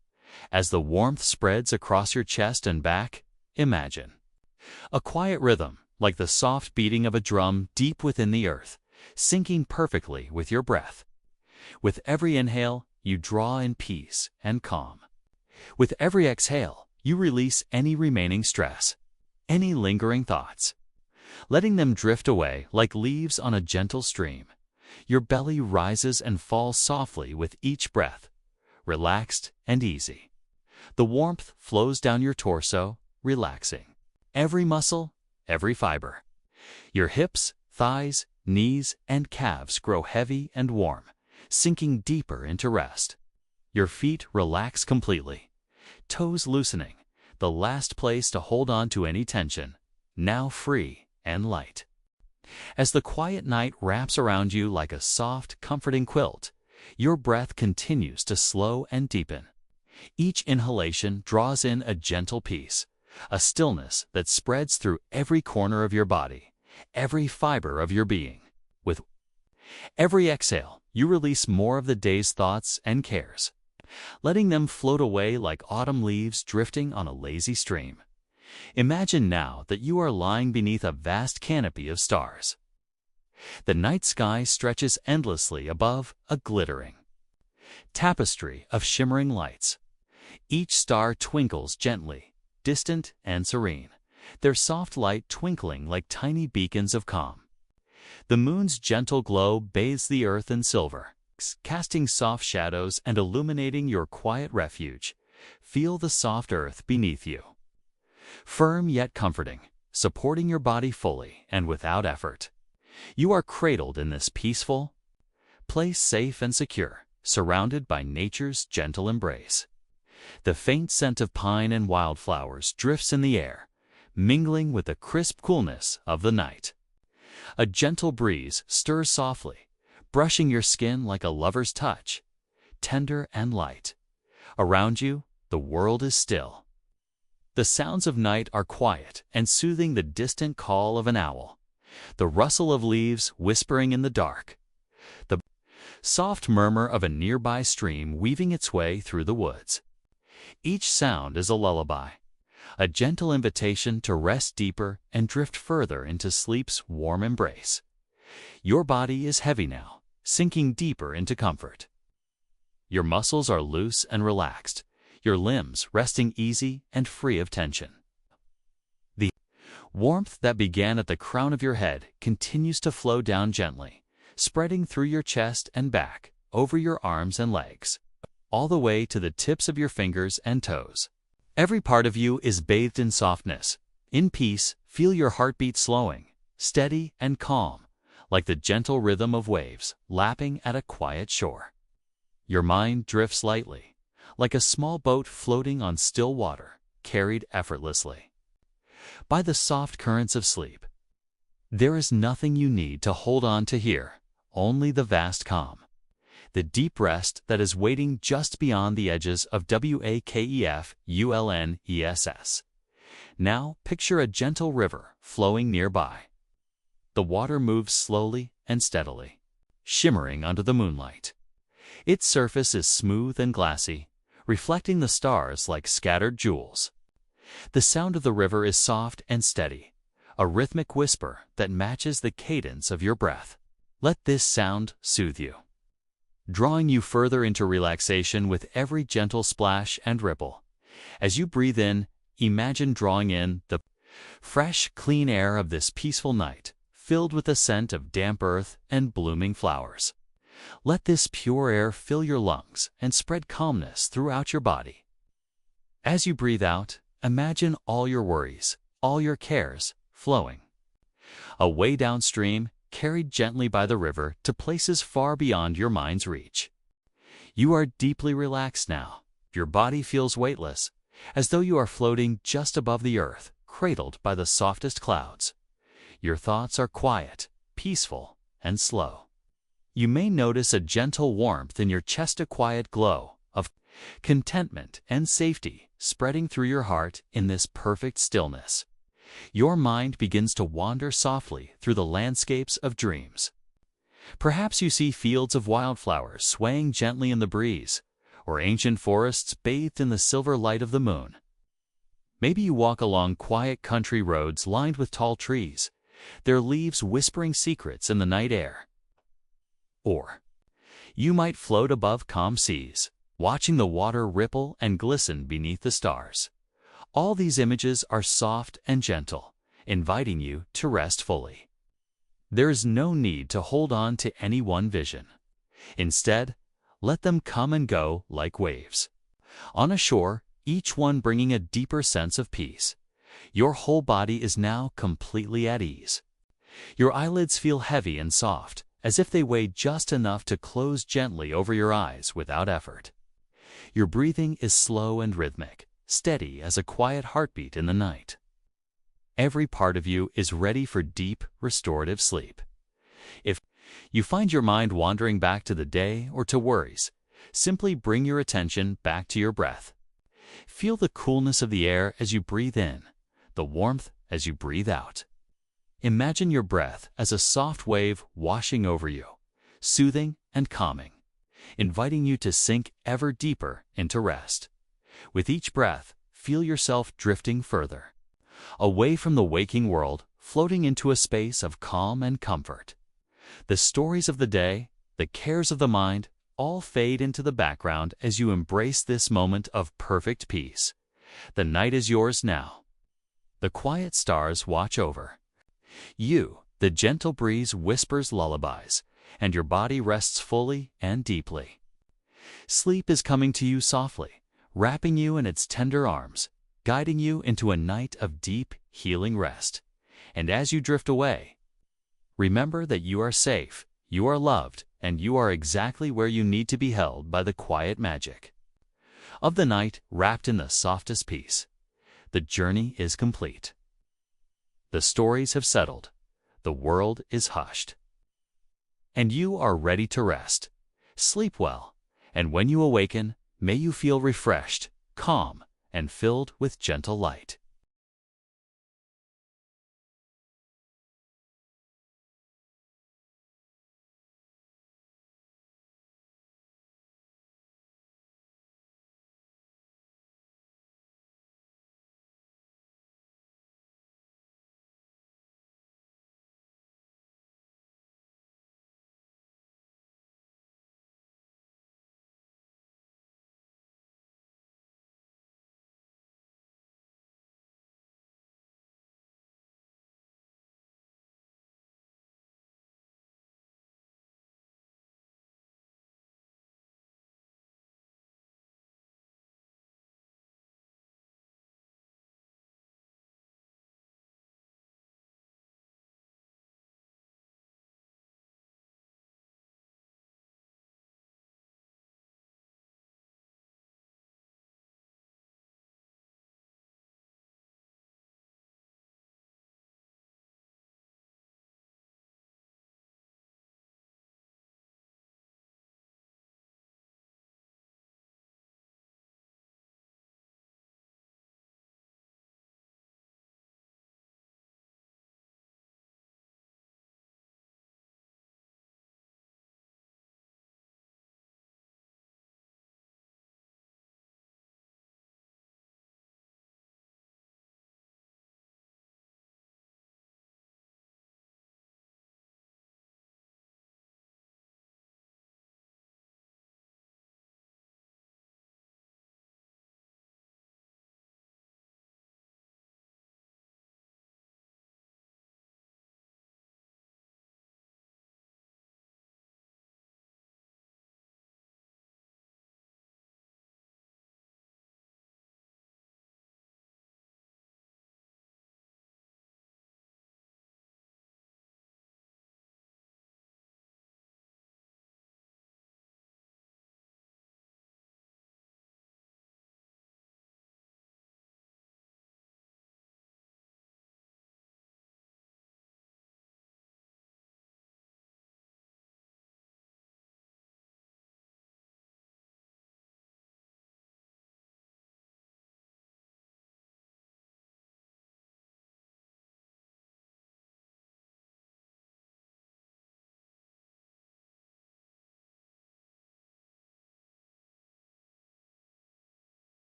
As the warmth spreads across your chest and back, imagine a quiet rhythm, like the soft beating of a drum deep within the earth, syncing perfectly with your breath. With every inhale, you draw in peace and calm. With every exhale, you release any remaining stress, any lingering thoughts, letting them drift away like leaves on a gentle stream. Your belly rises and falls softly with each breath, relaxed and easy. The warmth flows down your torso, relaxing every muscle, every fiber. Your hips, thighs, knees, and calves grow heavy and warm, sinking deeper into rest. Your feet relax completely, toes loosening, the last place to hold on to any tension, now free and light. As the quiet night wraps around you like a soft, comforting quilt, your breath continues to slow and deepen. Each inhalation draws in a gentle peace, a stillness that spreads through every corner of your body, every fiber of your being. With every exhale, you release more of the day's thoughts and cares, letting them float away like autumn leaves drifting on a lazy stream. Imagine now that you are lying beneath a vast canopy of stars. The night sky stretches endlessly above, a glittering tapestry of shimmering lights. Each star twinkles gently, distant and serene, their soft light twinkling like tiny beacons of calm. The moon's gentle glow bathes the earth in silver, casting soft shadows and illuminating your quiet refuge. Feel the soft earth beneath you, firm yet comforting, supporting your body fully and without effort. You are cradled in this peaceful place, safe and secure, surrounded by nature's gentle embrace. The faint scent of pine and wildflowers drifts in the air, mingling with the crisp coolness of the night. A gentle breeze stirs softly, brushing your skin like a lover's touch. tender and light. Around you, the world is still. The sounds of night are quiet and soothing, the distant call of an owl, the rustle of leaves whispering in the dark, the soft murmur of a nearby stream weaving its way through the woods. Each sound is a lullaby, a gentle invitation to rest deeper and drift further into sleep's warm embrace. Your body is heavy now, sinking deeper into comfort. Your muscles are loose and relaxed, your limbs resting easy and free of tension. The warmth that began at the crown of your head continues to flow down gently, spreading through your chest and back, over your arms and legs, all the way to the tips of your fingers and toes. Every part of you is bathed in softness. In peace, feel your heartbeat slowing, steady and calm, like the gentle rhythm of waves lapping at a quiet shore. Your mind drifts lightly, like a small boat floating on still water, carried effortlessly by the soft currents of sleep. There is nothing you need to hold on to here, only the vast calm, the deep rest that is waiting just beyond the edges of WAKEFULNESS. Now picture a gentle river flowing nearby. The water moves slowly and steadily, shimmering under the moonlight. Its surface is smooth and glassy, reflecting the stars like scattered jewels. The sound of the river is soft and steady, a rhythmic whisper that matches the cadence of your breath. Let this sound soothe you, drawing you further into relaxation with every gentle splash and ripple. As you breathe in, imagine drawing in the fresh, clean air of this peaceful night, filled with the scent of damp earth and blooming flowers. Let this pure air fill your lungs and spread calmness throughout your body. As you breathe out, imagine all your worries, all your cares, flowing away downstream, carried gently by the river to places far beyond your mind's reach. You are deeply relaxed now. Your body feels weightless, as though you are floating just above the earth, cradled by the softest clouds. Your thoughts are quiet, peaceful, and slow. You may notice a gentle warmth in your chest, a quiet glow of contentment and safety spreading through your heart in this perfect stillness. Your mind begins to wander softly through the landscapes of dreams. Perhaps you see fields of wildflowers swaying gently in the breeze, or ancient forests bathed in the silver light of the moon. Maybe you walk along quiet country roads lined with tall trees, their leaves whispering secrets in the night air. Or you might float above calm seas, watching the water ripple and glisten beneath the stars. All these images are soft and gentle, inviting you to rest fully. There is no need to hold on to any one vision. Instead, let them come and go like waves on a shore, each one bringing a deeper sense of peace. Your whole body is now completely at ease. Your eyelids feel heavy and soft, as if they weigh just enough to close gently over your eyes without effort. Your breathing is slow and rhythmic, steady as a quiet heartbeat in the night. Every part of you is ready for deep, restorative sleep. If you find your mind wandering back to the day or to worries, simply bring your attention back to your breath. Feel the coolness of the air as you breathe in, the warmth as you breathe out. Imagine your breath as a soft wave washing over you, soothing and calming, inviting you to sink ever deeper into rest. With each breath, feel yourself drifting further, away from the waking world, floating into a space of calm and comfort. The stories of the day, the cares of the mind, all fade into the background as you embrace this moment of perfect peace. The night is yours now. The quiet stars watch over you, the gentle breeze whispers lullabies, and your body rests fully and deeply. Sleep is coming to you softly, wrapping you in its tender arms, guiding you into a night of deep, healing rest. And as you drift away, remember that you are safe, you are loved, and you are exactly where you need to be held by the quiet magic of the night, wrapped in the softest peace. The journey is complete. The stories have settled. The world is hushed. And you are ready to rest. Sleep well, And when you awaken, may you feel refreshed, calm, and filled with gentle light.